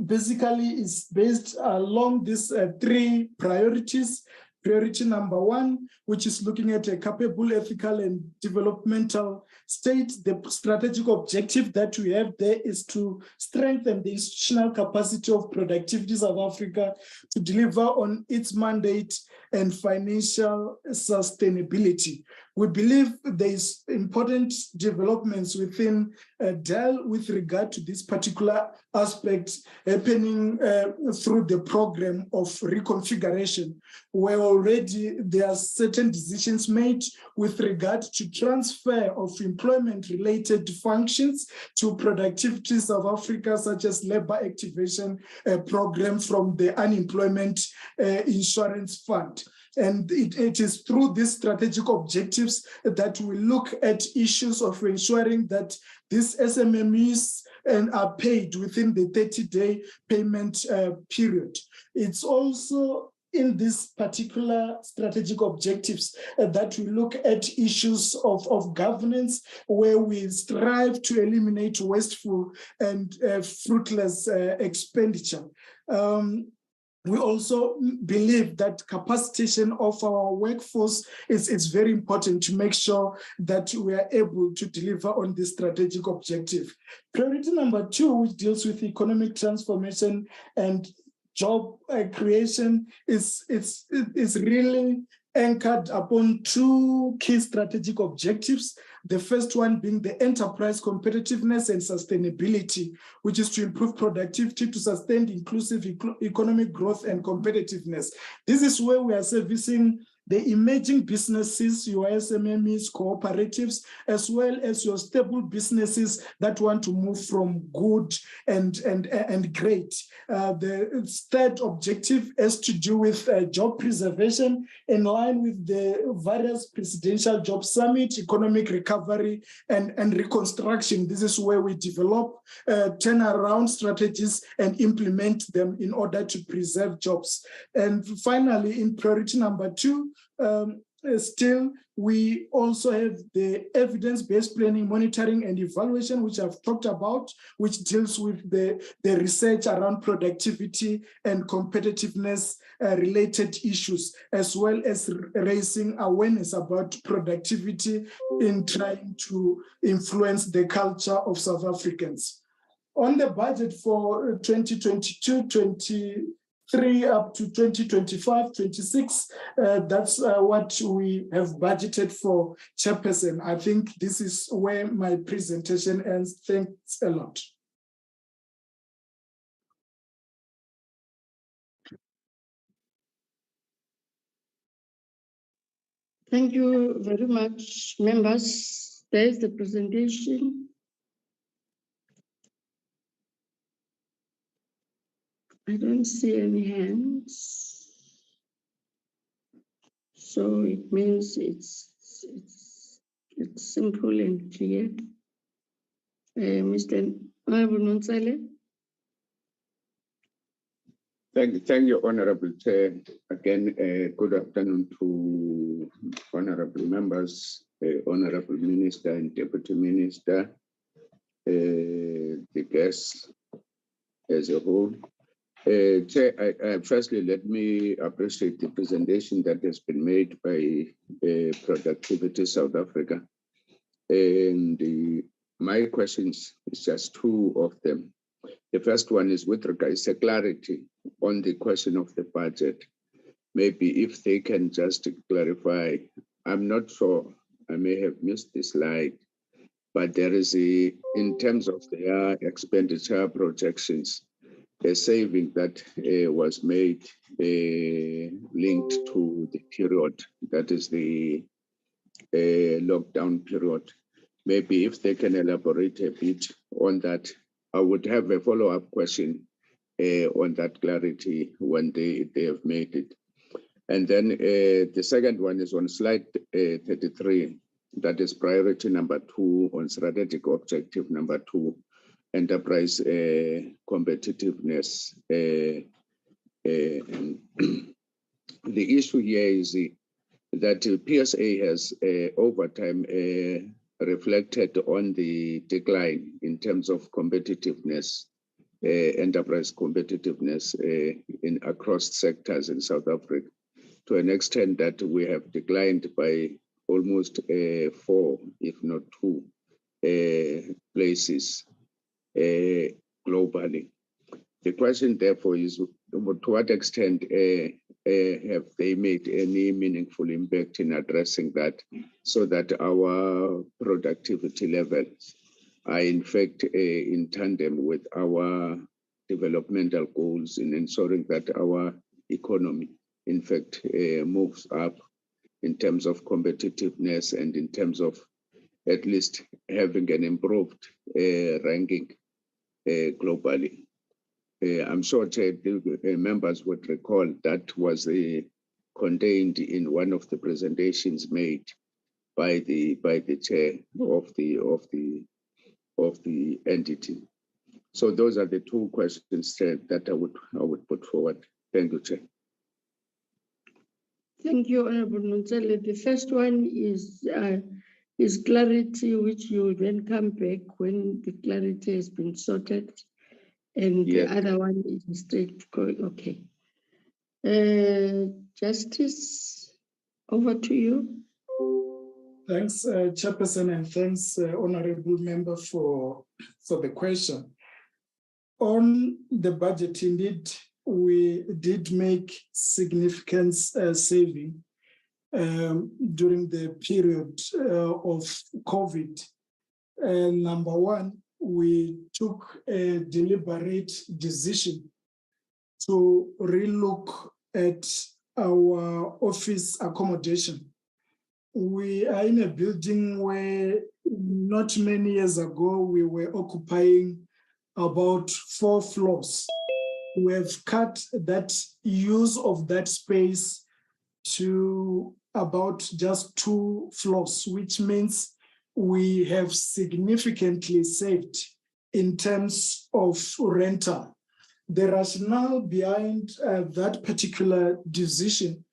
basically is based along these 3 priorities. Priority number 1, which is looking at a capable, ethical, and developmental state. The strategic objective that we have there is to strengthen the institutional capacity of Productivity South Africa to deliver on its mandate and financial sustainability. We believe there is important developments within DEL with regard to this particular aspect happening through the program of reconfiguration, where already there are certain decisions made with regard to transfer of employment-related functions to Productivity South Africa, such as labor activation program from the Unemployment Insurance Fund. And it is through these strategic objectives that we look at issues of ensuring that these SMMEs are paid within the 30-day payment period. It's also in these particular strategic objectives that we look at issues of governance, where we strive to eliminate wasteful and fruitless expenditure. We also believe that capacitation of our workforce is very important to make sure that we are able to deliver on this strategic objective. Priority number 2, which deals with economic transformation and job creation, is really anchored upon two key strategic objectives. The first one being the enterprise competitiveness and sustainability, which is to improve productivity to sustain inclusive economic growth and competitiveness. This is where we are servicing the emerging businesses, your SMMEs, cooperatives, as well as your stable businesses that want to move from good and great. The third objective has to do with job preservation in line with the various presidential job summit, economic recovery, and reconstruction. This is where we develop turnaround strategies and implement them in order to preserve jobs. And finally, in priority number 2, still, we also have the evidence-based planning, monitoring, and evaluation, which I've talked about, which deals with the research around productivity and competitiveness related issues, as well as raising awareness about productivity in trying to influence the culture of South Africans. On the budget for 2022-23 up to 2025-26, that's what we have budgeted for, Chairperson. I think this is where my presentation ends. Thanks a lot. Thank you very much, members. There is the presentation. I don't see any hands. So it means it's simple and clear. Mr. Honorable Nonsale. Thank you, Honorable Chair. Again, good afternoon to honorable members, Honorable Minister and Deputy Minister, the guests as a whole. Chair, firstly, let me appreciate the presentation that has been made by Productivity South Africa. And my questions is just 2 of them. The first one is with regards to clarity on the question of the budget. Maybe if they can just clarify, I'm not sure, I may have missed the slide, but there is in terms of their expenditure projections, a saving that was made linked to the period, that is the lockdown period. Maybe if they can elaborate a bit on that. I would have a follow-up question on that clarity when they have made it. And then the second one is on slide 33, that is priority number 2 on strategic objective number 2. Enterprise competitiveness. The issue here is that PSA has over time reflected on the decline in terms of competitiveness, enterprise competitiveness in across sectors in South Africa, to an extent that we have declined by almost 4, if not 2 places globally. The question, therefore, is to what extent have they made any meaningful impact in addressing that, so that our productivity levels are in fact in tandem with our developmental goals in ensuring that our economy, in fact, moves up in terms of competitiveness and in terms of at least having an improved ranking globally. I'm sure members would recall that was contained in one of the presentations made by the chair of the entity. So those are the 2 questions that I would put forward. Thank you, Chair. Thank you, Honorable Nonsale. The first one is clarity, which you will then come back when the clarity has been sorted. And yes, the other one is straight. Okay. Justice, over to you. Thanks, Chairperson, and thanks, Honorable Member, for the question. On the budget, indeed, we did make significant saving during the period of COVID. Number one, we took a deliberate decision to relook at our office accommodation. We are in a building where not many years ago, we were occupying about 4 floors. We have cut that use of that space to about just 2 floors, which means we have significantly saved in terms of rental. The rationale behind that particular decision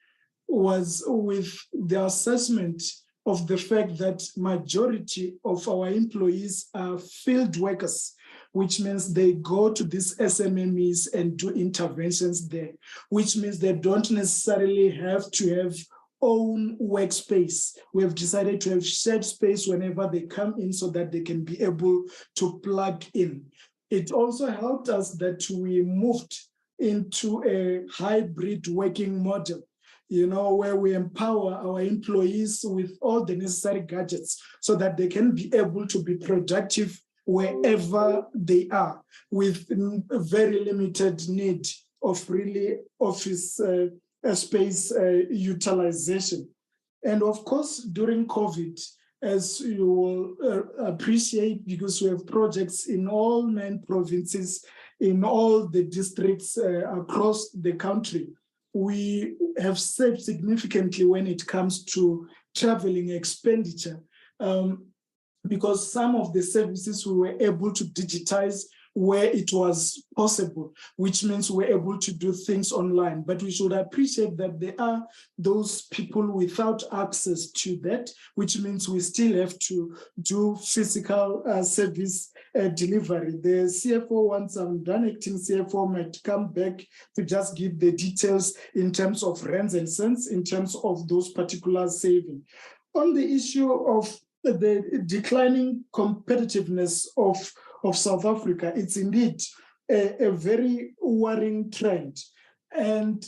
was with the assessment of the fact that majority of our employees are field workers, which means they go to these SMMEs and do interventions there, which means they don't necessarily have to have own workspace. We have decided to have shared space whenever they come in so that they can be able to plug in. It also helped us that we moved into a hybrid working model, where we empower our employees with all the necessary gadgets so that they can be able to be productive wherever they are, with a very limited need of really office space utilization. And of course, during COVID, as you will appreciate, because we have projects in all 9 provinces, in all the districts across the country, we have saved significantly when it comes to traveling expenditure, because some of the services we were able to digitize where it was possible, which means we're able to do things online. But we should appreciate that there are those people without access to that, which means we still have to do physical service delivery. The CFO, once I'm done, acting CFO might come back to just give the details in terms of rents and cents, in terms of those particular savings. On the issue of the declining competitiveness of South Africa, it's indeed a very worrying trend. And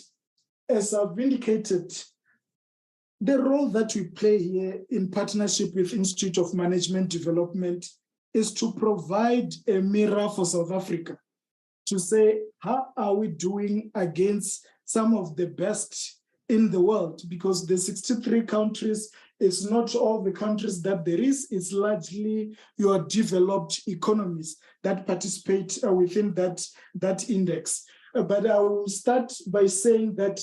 as I've indicated, the role that we play here in partnership with Institute of Management Development is to provide a mirror for South Africa, to say, how are we doing against some of the best in the world? Because the 63 countries is not all the countries that there is, it's largely your developed economies that participate within that index. But I will start by saying that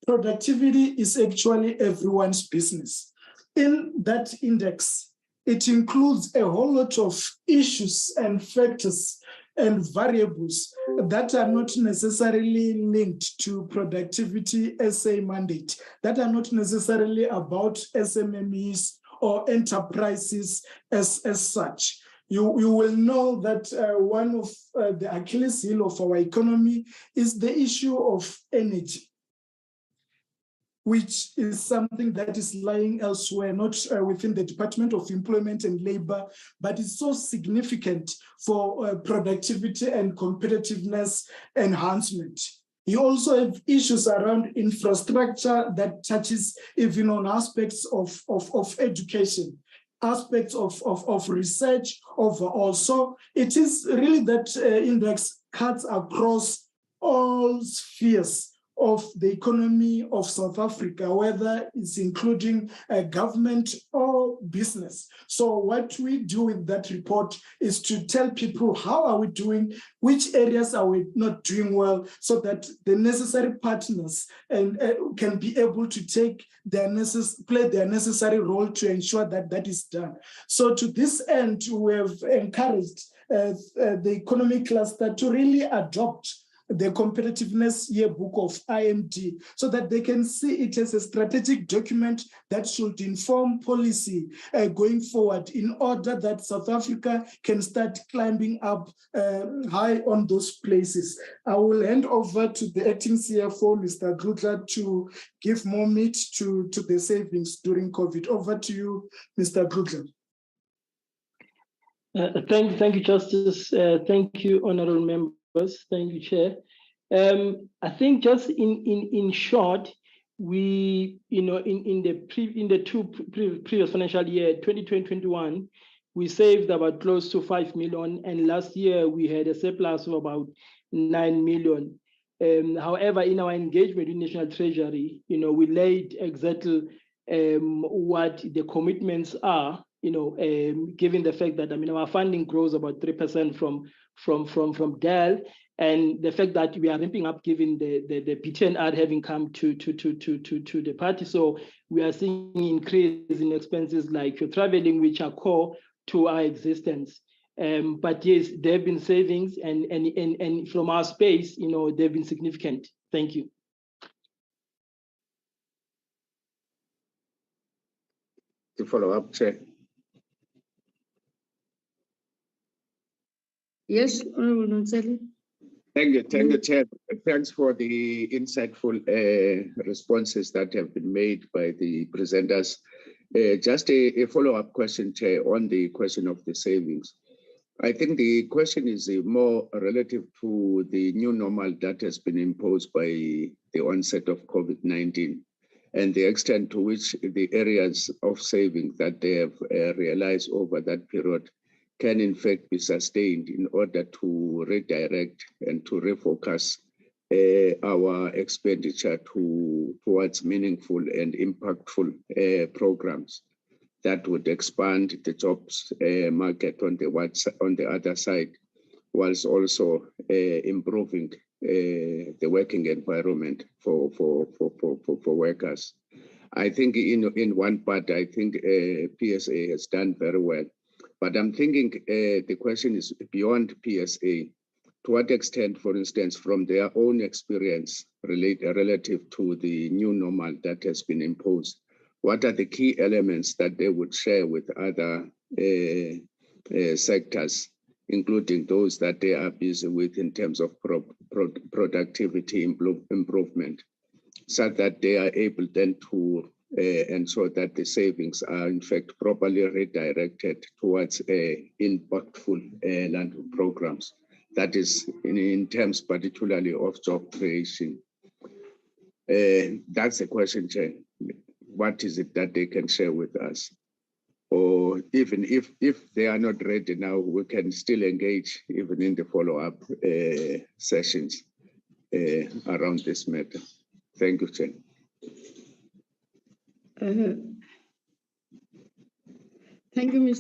productivity is actually everyone's business. In that index, it includes a whole lot of issues and factors and variables that are not necessarily linked to productivity SA mandate, that are not necessarily about SMMEs or enterprises as such. You will know that one of the Achilles heel of our economy is the issue of energy, which is something that is lying elsewhere, not within the Department of Employment and Labor, but it's so significant for productivity and competitiveness enhancement. You also have issues around infrastructure that touches even on aspects of education, aspects of research overall. So it is really that index cuts across all spheres of the economy of South Africa, whether it's including government or business. So what we do with that report is to tell people how are we doing, which areas are we not doing well, so that the necessary partners and can be able to take their play their necessary role to ensure that that is done. So to this end, we have encouraged the economic cluster to really adopt the competitiveness yearbook of IMD, so that they can see it as a strategic document that should inform policy going forward, in order that South Africa can start climbing up high on those places. I will hand over to the acting CFO, Mr. Grudler, to give more meat to the savings during COVID. Over to you, Mr. Grudler. Thank you, Justice. Thank you, honorable members. Thank you, Chair. I think just in short, we, in the previous financial year, 2020-21, we saved about close to 5 million, and last year we had a surplus of about 9 million. However, in our engagement with National Treasury, we laid exactly what the commitments are, given the fact that our funding grows about 3% from DEL, and the fact that we are ramping up given the PTNR having come to the party. So we are seeing increase in expenses like traveling, which are core to our existence. But yes, there have been savings, and from our space, they've been significant. Thank you. To follow up, Chair. Yes, Honorable Nonsali. Thank you, Chair. Thanks for the insightful responses that have been made by the presenters. Just a follow-up question, Chair, on the question of the savings. I think the question is more relative to the new normal that has been imposed by the onset of COVID-19 and the extent to which the areas of savings that they have realized over that period can in fact be sustained in order to redirect and to refocus our expenditure towards meaningful and impactful programs that would expand the jobs market on the other side, whilst also improving the working environment for workers. I think in one part, I think PSA has done very well. But I'm thinking the question is beyond PSA. To what extent, for instance, from their own experience relative to the new normal that has been imposed, what are the key elements that they would share with other sectors, including those that they are busy with in terms of productivity improvement, so that they are able then to ensure that the savings are in fact properly redirected towards impactful land programs. That is in terms particularly of job creation. That's the question, Chair. What is it that they can share with us? Or even if they are not ready now, we can still engage even in the follow-up sessions around this matter. Thank you, Chair. Thank you,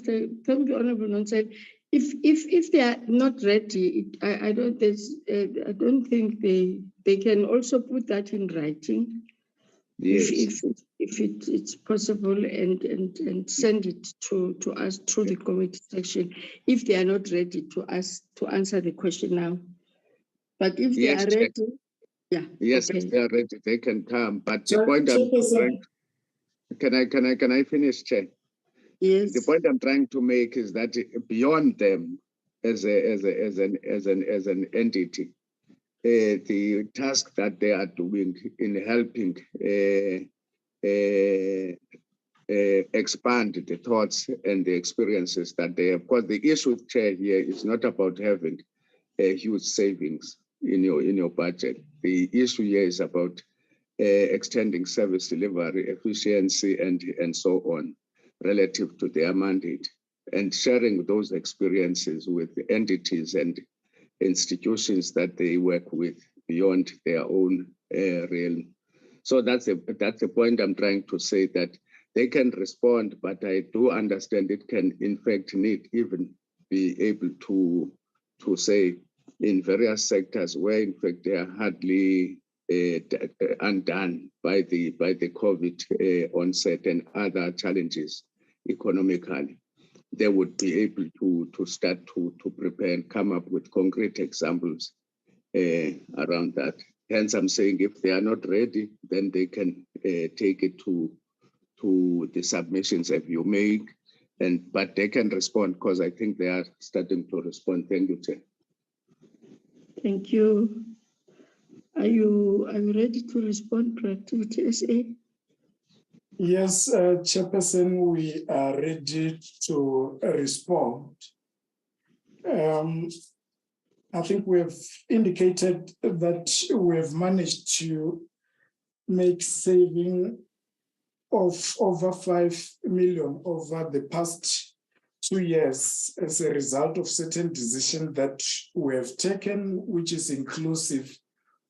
Honorable Nonsali. If they are not ready, I don't think they can also put that in writing. Yes. If it's possible, and send it to us through the committee section if they are not ready to answer the question now. But if they are ready, yeah. Yes, okay. if they are ready, they can come. But the point I'm trying, can I finish, Chair? Yes. The point I'm trying to make is that beyond them as an entity, the task that they are doing in helping expand the thoughts and the experiences that they have. Because the issue, Chair, here is not about having huge savings in your budget. The issue here is about extending service delivery, efficiency, and so on, relative to their mandate, and sharing those experiences with the entities and institutions that they work with beyond their own realm. So that's the point I'm trying to say, that they can respond, but I do understand it can in fact need even be able to say in various sectors where in fact they are hardly undone by the COVID onset and other challenges economically. They would be able to start to prepare and come up with concrete examples around that. Hence, I'm saying if they are not ready, then they can take it to the submissions that you make, but they can respond, because I think they are starting to respond. Thank you, Chair. Thank you. Are you ready to respond, Productivity SA? Yes, Chairperson, we are ready to respond. I think we have indicated that we have managed to make saving of over 5 million over the past 2 years as a result of certain decisions that we have taken, which is inclusive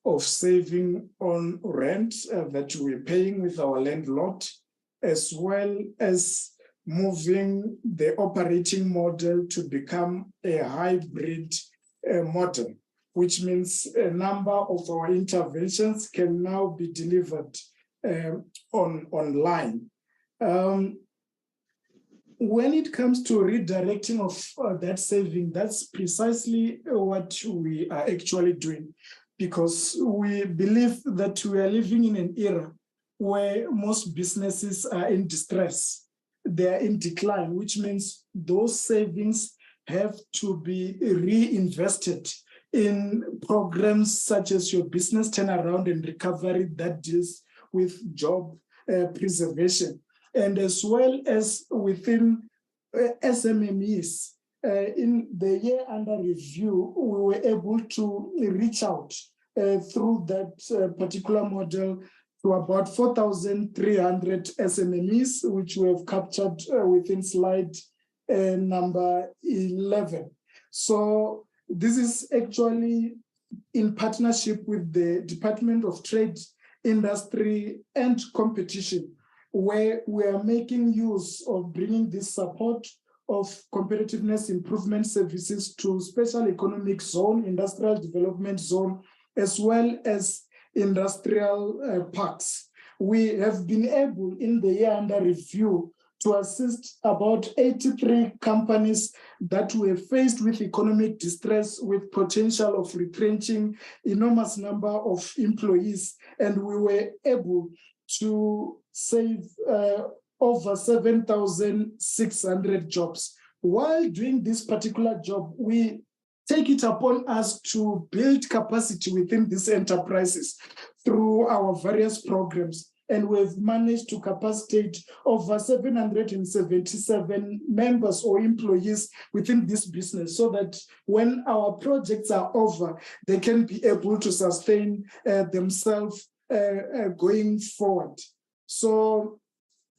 of saving on rent that we're paying with our landlord, as well as moving the operating model to become a hybrid model, which means a number of our interventions can now be delivered online. When it comes to redirecting of that saving, that's precisely what we are actually doing, because we believe that we are living in an era where most businesses are in distress. They are in decline, which means those savings have to be reinvested in programs such as your business turnaround and recovery that deals with job preservation, and as well as within SMMEs. In the year under review, we were able to reach out through that particular model to about 4,300 SMMEs, which we have captured within slide number 11. So this is actually in partnership with the Department of Trade, Industry and Competition, where we are making use of bringing this support of competitiveness improvement services to special economic zone, industrial development zone, as well as industrial parks. We have been able in the year under review to assist about 83 companies that were faced with economic distress with potential of retrenching enormous number of employees. And we were able to save over 7,600 jobs. While doing this particular job, we take it upon us to build capacity within these enterprises through our various programs. And we've managed to capacitate over 777 members or employees within this business, so that when our projects are over, they can be able to sustain themselves going forward. So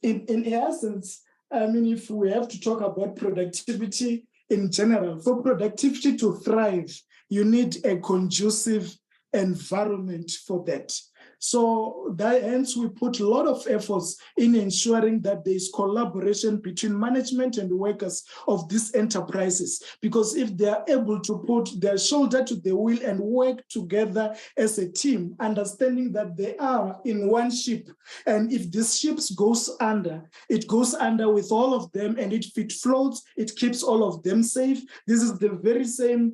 in essence, I mean, if we have to talk about productivity in general, for productivity to thrive, you need a conducive environment for that. So that hence we put a lot of efforts in ensuring that there is collaboration between management and workers of these enterprises, because if they are able to put their shoulder to the wheel and work together as a team, understanding that they are in one ship, and if this ship goes under, it goes under with all of them, and if it floats, it keeps all of them safe. This is the very same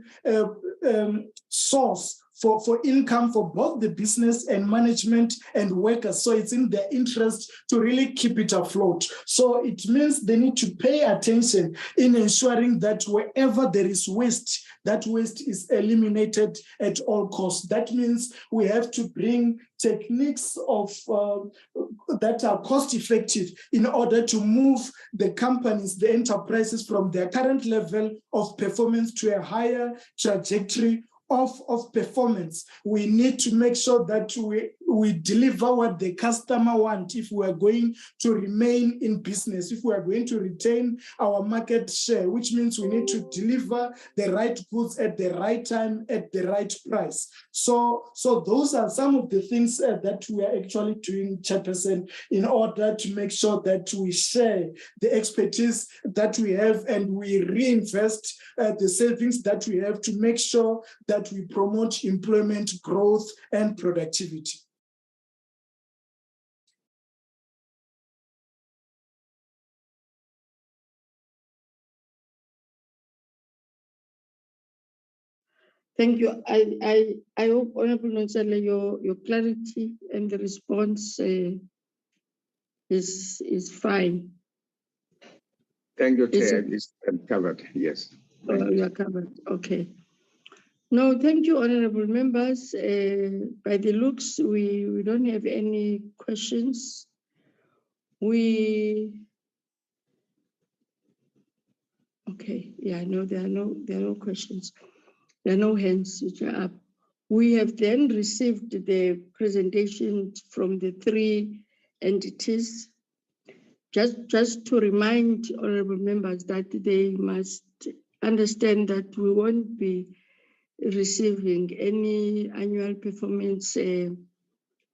source for income for both the business and management and workers. So it's in their interest to really keep it afloat. So it means they need to pay attention in ensuring that wherever there is waste, that waste is eliminated at all costs. That means we have to bring techniques of that are cost effective in order to move the companies, the enterprises from their current level of performance to a higher trajectory of performance. We need to make sure that we deliver what the customer wants if we are going to remain in business, if we are going to retain our market share, which means we need to deliver the right goods at the right time, at the right price. So those are some of the things that we are actually doing, Chairperson, in order to make sure that we share the expertise that we have and we reinvest the savings that we have to make sure that we promote employment growth and productivity. Thank you. I hope, Honorable Nonsala, your clarity and the response is fine. Thank you, Chair. It's covered, yes. You are covered, okay. No, thank you, honorable members. By the looks, we don't have any questions. Okay, yeah, no, there are no questions. There are no hands which are up. We have then received the presentation from the three entities. Just to remind honorable members that they must understand that we won't be receiving any annual performance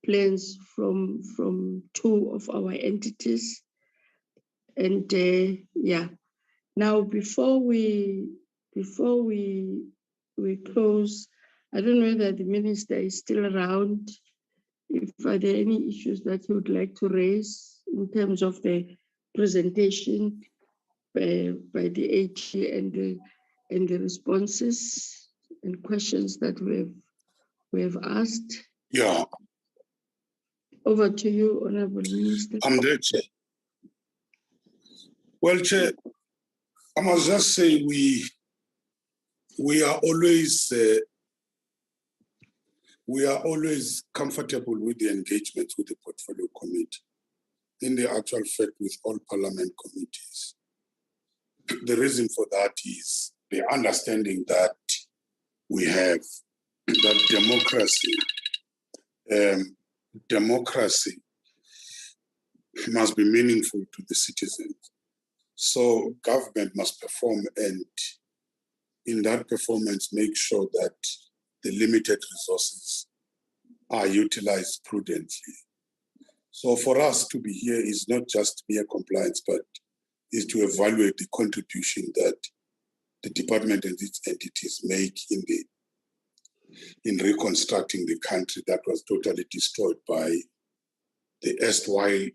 plans from two of our entities. And yeah, now before we close, I don't know whether the minister is still around. If are there any issues that you would like to raise in terms of the presentation by the AG and the responses and questions that we have asked? Yeah. Over to you, Honorable Minister. I'm there, Chair. Well, Chair, I must just say we are always comfortable with the engagement with the portfolio committee. In the actual fact, with all parliament committees. The reason for that is the understanding that we have that democracy must be meaningful to the citizens. So government must perform, and in that performance, make sure that the limited resources are utilized prudently. So for us to be here is not just mere compliance, but is to evaluate the contribution that the department and its entities make in reconstructing the country that was totally destroyed by the erstwhile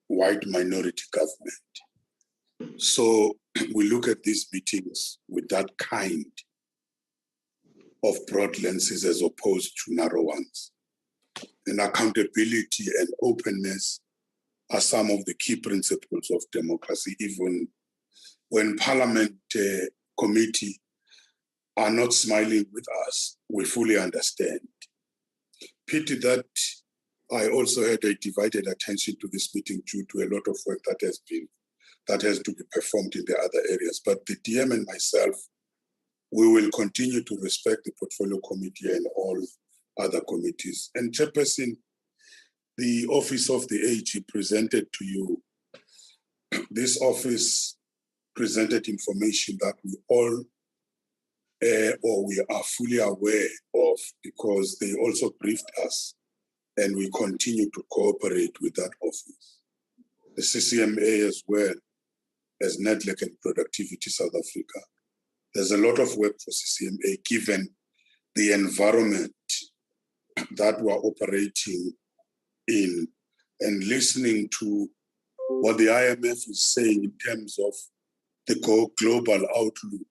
white minority government. So we look at these meetings with that kind of broad lenses as opposed to narrow ones. And accountability and openness are some of the key principles of democracy, even when Parliament committee are not smiling with us, we fully understand. Pity that I also had a divided attention to this meeting due to a lot of work that has to be performed in the other areas. But the DM and myself, we will continue to respect the portfolio committee and all other committees. And Chairperson, the office of the AG presented to you, this office presented information that we all or we are fully aware of, because they also briefed us, and we continue to cooperate with that office. The CCMA as well as Nedlac and Productivity South Africa. There's a lot of work for CCMA given the environment that we're operating in, and listening to what the IMF is saying in terms of the global outlook.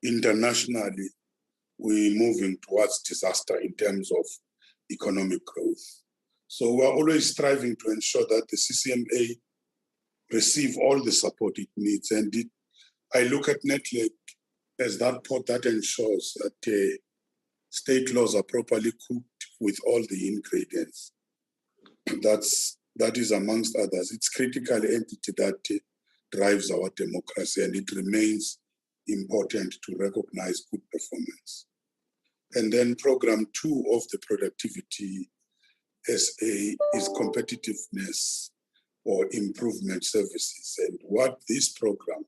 Internationally, we're moving towards disaster in terms of economic growth. So we're always striving to ensure that the CCMA receive all the support it needs. And I look at Nedlac as that pot that ensures that state laws are properly cooked with all the ingredients. That is amongst others. It's critical entity that drives our democracy, and it remains important to recognize good performance. And then program 2 of the productivity SA is competitiveness or improvement services. And what this program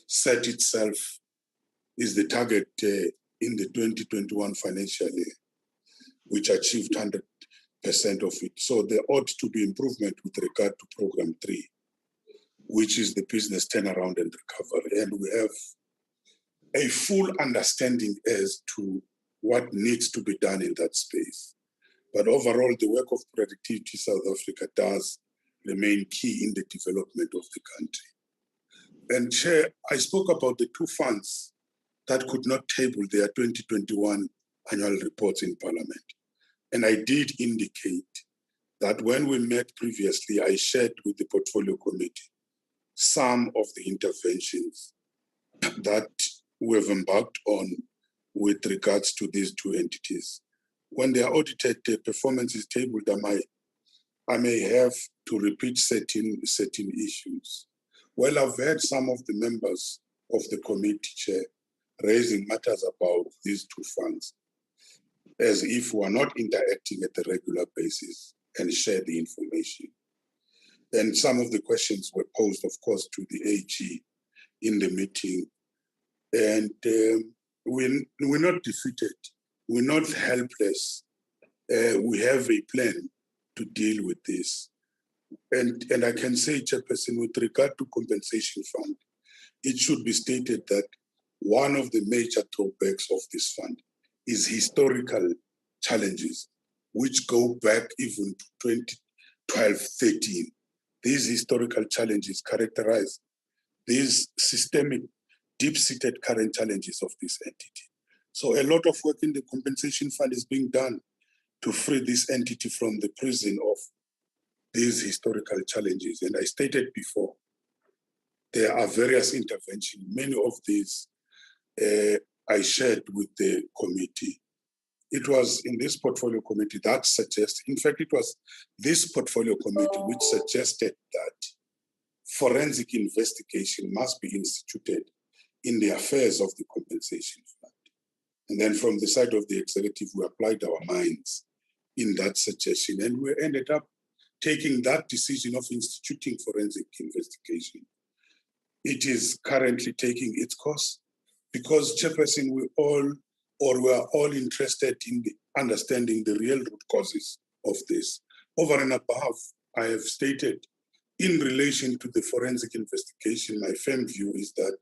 set itself is the target in the 2021 financial year, which achieved 100% of it. So there ought to be improvement with regard to program 3, which is the business turnaround and recovery. And we have a full understanding as to what needs to be done in that space. But overall, the work of Productivity South Africa does remain key in the development of the country. And Chair, I spoke about the 2 funds that could not table their 2021 annual reports in Parliament. And I did indicate that when we met previously, I shared with the Portfolio Committee some of the interventions that we have embarked on with regards to these 2 entities. When they are audited, the performance is tabled, I may have to repeat certain issues. Well, I've heard some of the members of the committee, Chair, raising matters about these 2 funds. as if we are not interacting at a regular basis and share the information. And some of the questions were posed, of course, to the AG in the meeting. And we're not defeated. We're not helpless. We have a plan to deal with this. And I can say, Chairperson, with regard to compensation fund, it should be stated that one of the major drawbacks of this fund is historical challenges, which go back even to 2012-13. These historical challenges characterize these systemic, deep-seated current challenges of this entity. So a lot of work in the compensation fund is being done to free this entity from the prison of these historical challenges. And I stated before, there are various interventions. Many of these I shared with the committee. It was in this portfolio committee that suggested, in fact, it was this portfolio committee which suggested that forensic investigation must be instituted in the affairs of the compensation fund. And then from the side of the executive, we applied our minds in that suggestion, and we ended up taking that decision of instituting forensic investigation. It is currently taking its course because, Chairperson, we are all interested in understanding the real root causes of this. Over and above, I have stated in relation to the forensic investigation, my firm view is that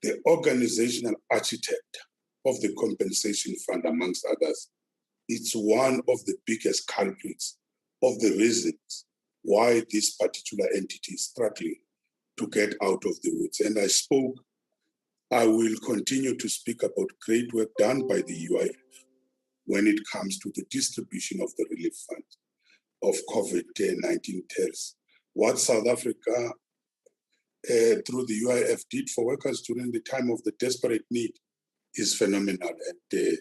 the organizational architect of the compensation fund, amongst others, it's one of the biggest culprits of the reasons why this particular entity is struggling to get out of the woods. And I will continue to speak about great work done by the UIF when it comes to the distribution of the relief fund of COVID-19 tests. What South Africa, through the UIF, did for workers during the time of the desperate need is phenomenal. And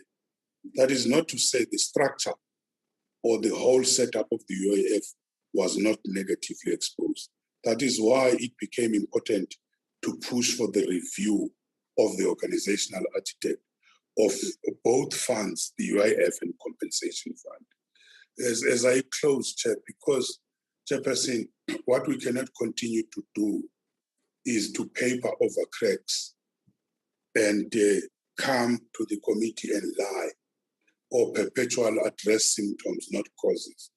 that is not to say the structure or the whole setup of the UIF was not negatively exposed. That is why it became important to push for the review of the organizational architect of both funds, the UIF and compensation fund. As I close, Chair, because, Chairperson, what we cannot continue to do is to paper over cracks and come to the committee and lie, or perpetual address symptoms, not causes.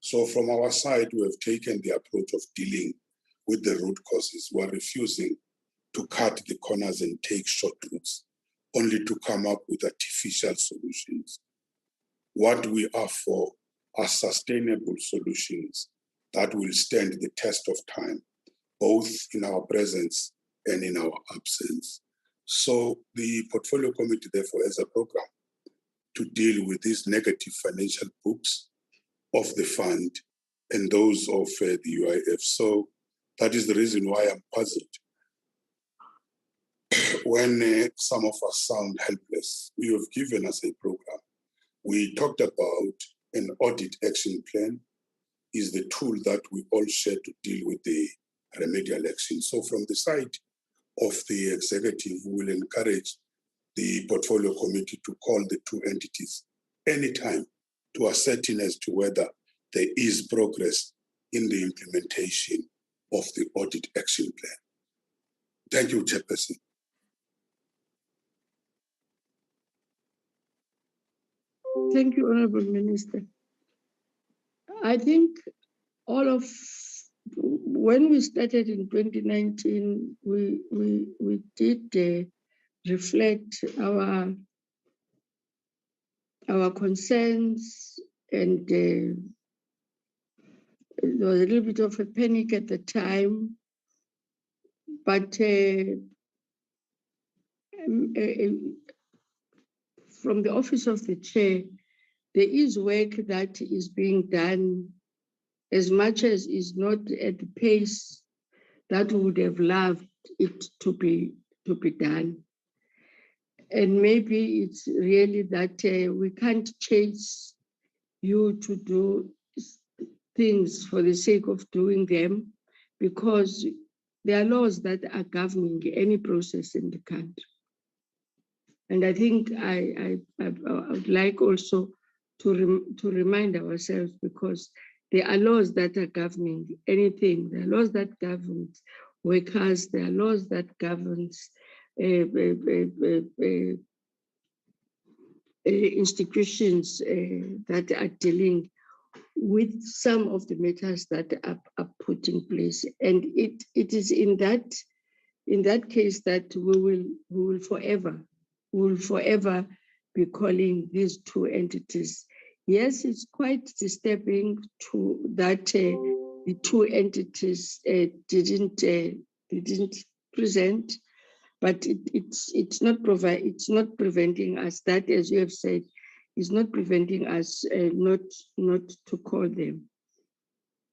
So from our side, we have taken the approach of dealing with the root causes. We are refusing to cut the corners and take short routes, only to come up with artificial solutions. What we are for are sustainable solutions that will stand the test of time, both in our presence and in our absence. So the Portfolio Committee, therefore, has a program to deal with these negative financial books of the fund and those of the UIF. So that is the reason why I'm puzzled when some of us sound helpless. You have given us a program. We talked about an audit action plan is the tool that we all share to deal with the remedial action. So from the side of the executive, we will encourage the portfolio committee to call the two entities anytime to ascertain as to whether there is progress in the implementation of the audit action plan. Thank you, Chairperson. Thank you, Honorable Minister. I think when we started in 2019, we did reflect our concerns, and there was a little bit of a panic at the time, but from the office of the chair, there is work that is being done, as much as is not at the pace that we would have loved it to be done. And maybe it's really that we can't chase you to do things for the sake of doing them, because there are laws that are governing any process in the country. And I think I would like also to remind ourselves, because there are laws that are governing anything. There are laws that govern workers. There are laws that govern institutions that are dealing with some of the matters that are put in place. And it is in that case that we will forever be calling these two entities. Yes, it's quite disturbing to that the two entities didn't present, but it's not preventing us. That, as you have said, is not preventing us not to call them.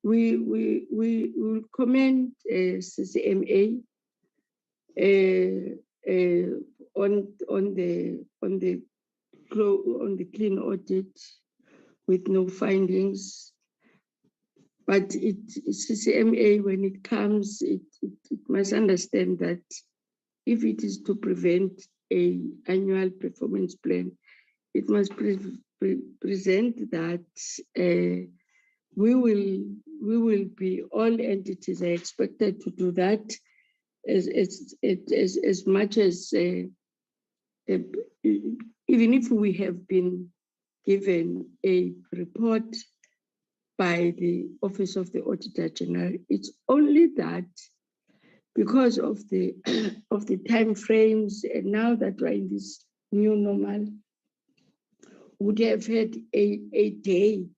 We will commend CCMA on the clean audit with no findings. But CCMA, when it comes, it must understand that if it is to prevent an annual performance plan, it must present that we will be, all entities are expected to do that as much as even if we have been given a report by the Office of the Auditor-General, it's only that because of the time frames, and now that we're in this new normal, would have had a day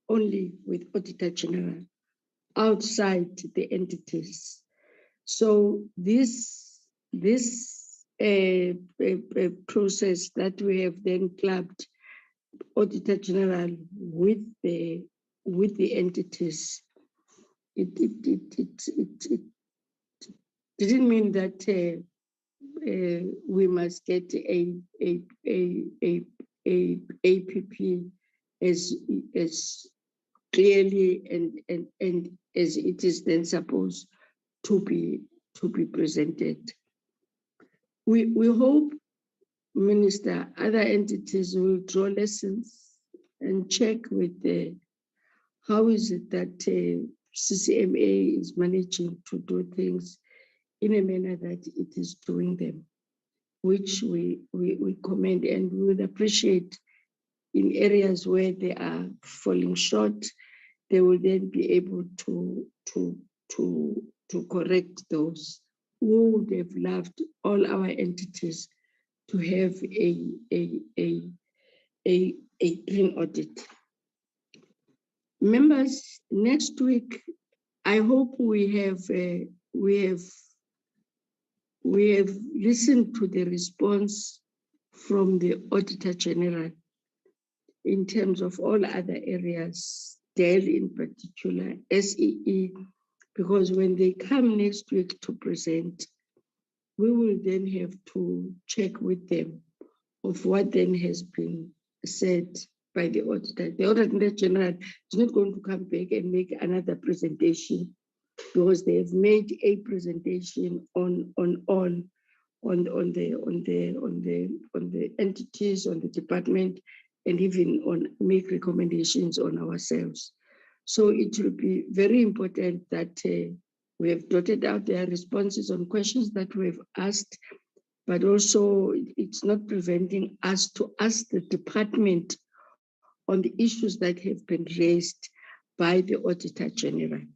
only with Auditor-General outside the entities. So this process that we have then clubbed Auditor-General with the entities, it didn't mean that we must get a APP as clearly and as it is then supposed to be presented. We hope, Minister, other entities will draw lessons and check with how is it that CCMA is managing to do things in a manner that it is doing them, which we commend, and we would appreciate in areas where they are falling short, they will then be able to correct those. We would have loved all our entities to have a clean audit. Members, next week, I hope we have listened to the response from the Auditor-General in terms of all other areas, DEL in particular, SEE, because when they come next week to present, we will then have to check with them of what then has been said by the auditor. The Auditor-General is not going to come back and make another presentation, because they have made a presentation on the entities, on the department, and even on make recommendations on ourselves. So it will be very important that we have dotted out their responses on questions that we have asked, but also it's not preventing us to ask the department on the issues that have been raised by the Auditor-General.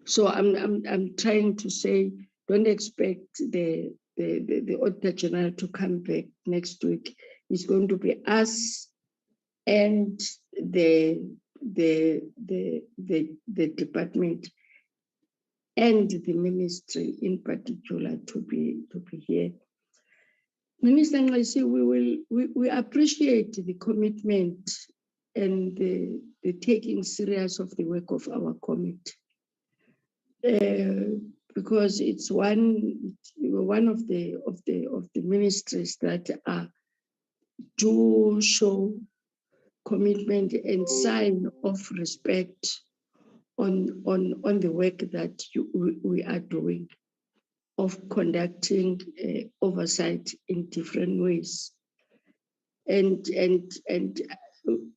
So I'm trying to say, don't expect the Auditor-General to come back next week. It's going to be us and the department and the ministry in particular to be here. Minister Nxesi, we appreciate the commitment and the taking serious of the work of our committee. Because it's one of the ministries that do show commitment and sign of respect on the work that we are doing of conducting oversight in different ways. And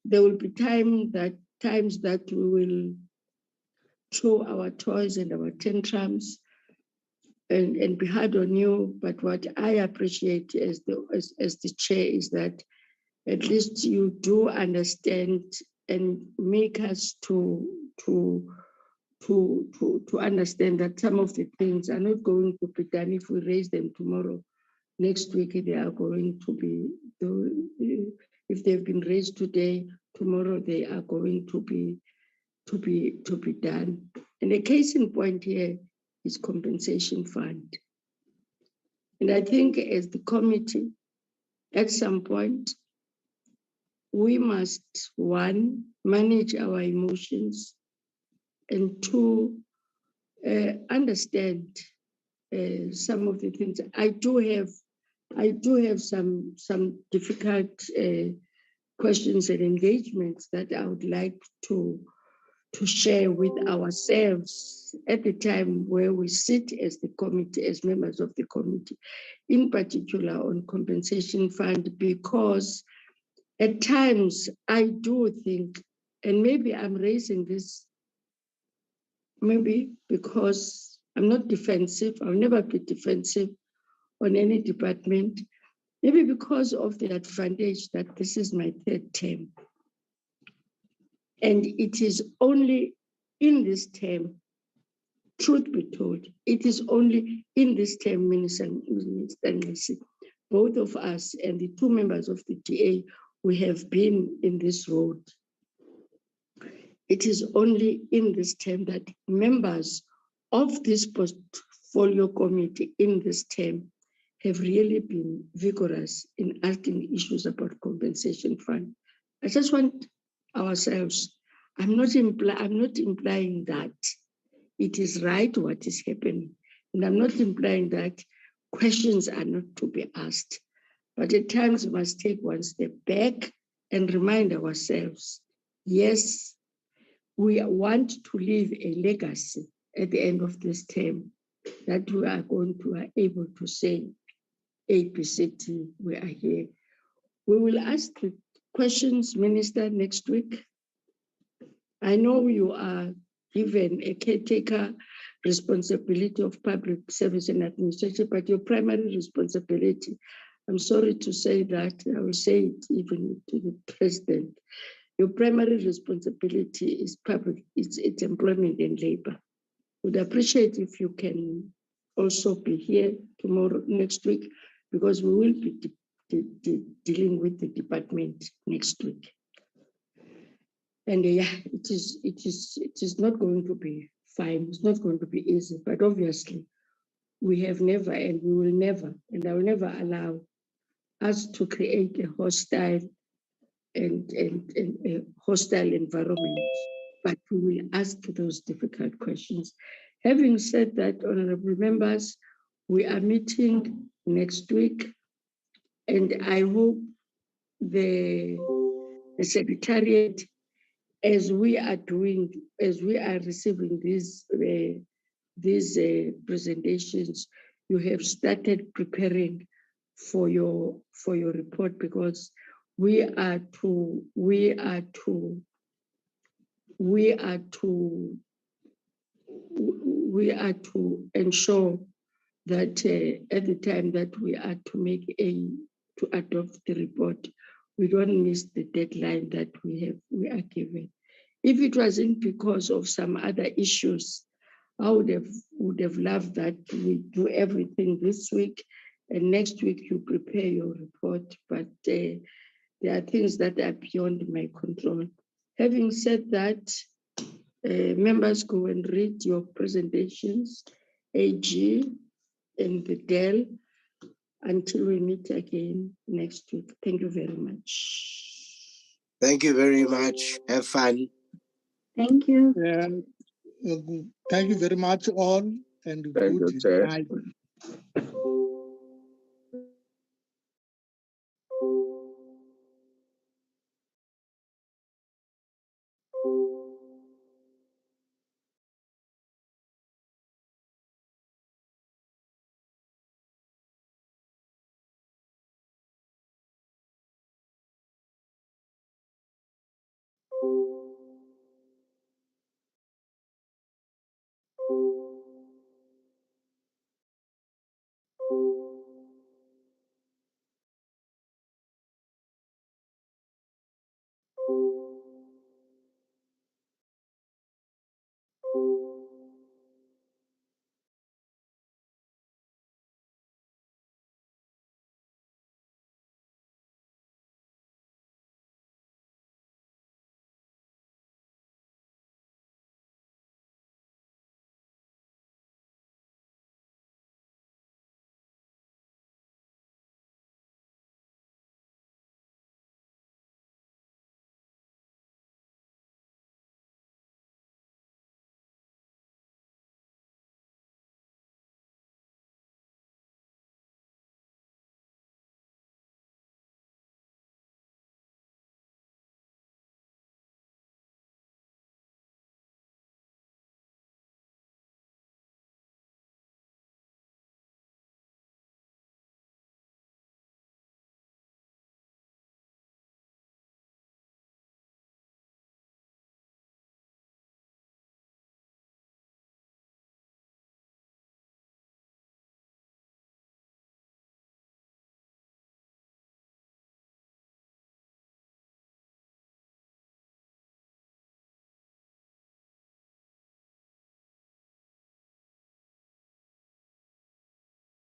there will be times that we will throw our toys and our tantrums and be hard on you. But what I appreciate as the chair is that at least you do understand and make us to understand that some of the things are not going to be done if we raise them tomorrow. Next week, they are going to be, if they've been raised today, tomorrow they are going to be done. And a case in point here is compensation fund. And I think as the committee, at some point, we must, one, manage our emotions, and two, understand some of the things. I do have some difficult questions and engagements that I would like to share with ourselves at the time where we sit as the committee, as members of the committee, in particular on compensation fund, because at times I do think, and maybe I'm raising this maybe because I'm not defensive, I'll never be defensive on any department, maybe because of the advantage that this is my third term. And it is only in this term, truth be told, it is only in this term, Minister Nisi, both of us and the two members of the DA, we have been in this road. It is only in this term that members of this portfolio committee in this term have really been vigorous in asking issues about compensation fund. I just want ourselves, I'm not implying that it is right what is happening, and I'm not implying that questions are not to be asked, but at times we must take one step back and remind ourselves, yes, we want to leave a legacy at the end of this term that we are going to be able to say, APCT, we are here. We will ask the questions, Minister, next week. I know you are given a caretaker responsibility of public service and administration, but your primary responsibility, I'm sorry to say that, I will say it even to the president, your primary responsibility is public, it's employment and labor. Would appreciate if you can also be here tomorrow, next week, because we will be dealing with the department next week. And yeah, it is not going to be fine. It's not going to be easy, but obviously we have never, and we will never, and I will never allow us to create a hostile and a hostile environment, but we will ask those difficult questions. Having said that, honorable members, we are meeting next week, and I hope the Secretariat, as we are receiving these presentations, you have started preparing for your report, because we are to ensure that at the time that we are to adopt the report, we don't miss the deadline that we are given. If it wasn't because of some other issues, I would have loved that we do everything this week, and next week you prepare your report, but there are things that are beyond my control. Having said that, members go and read your presentations, AG and the DEL, until we meet again next week. Thank you very much. Thank you very much. Have fun. Thank you. Thank you very much all, and good night.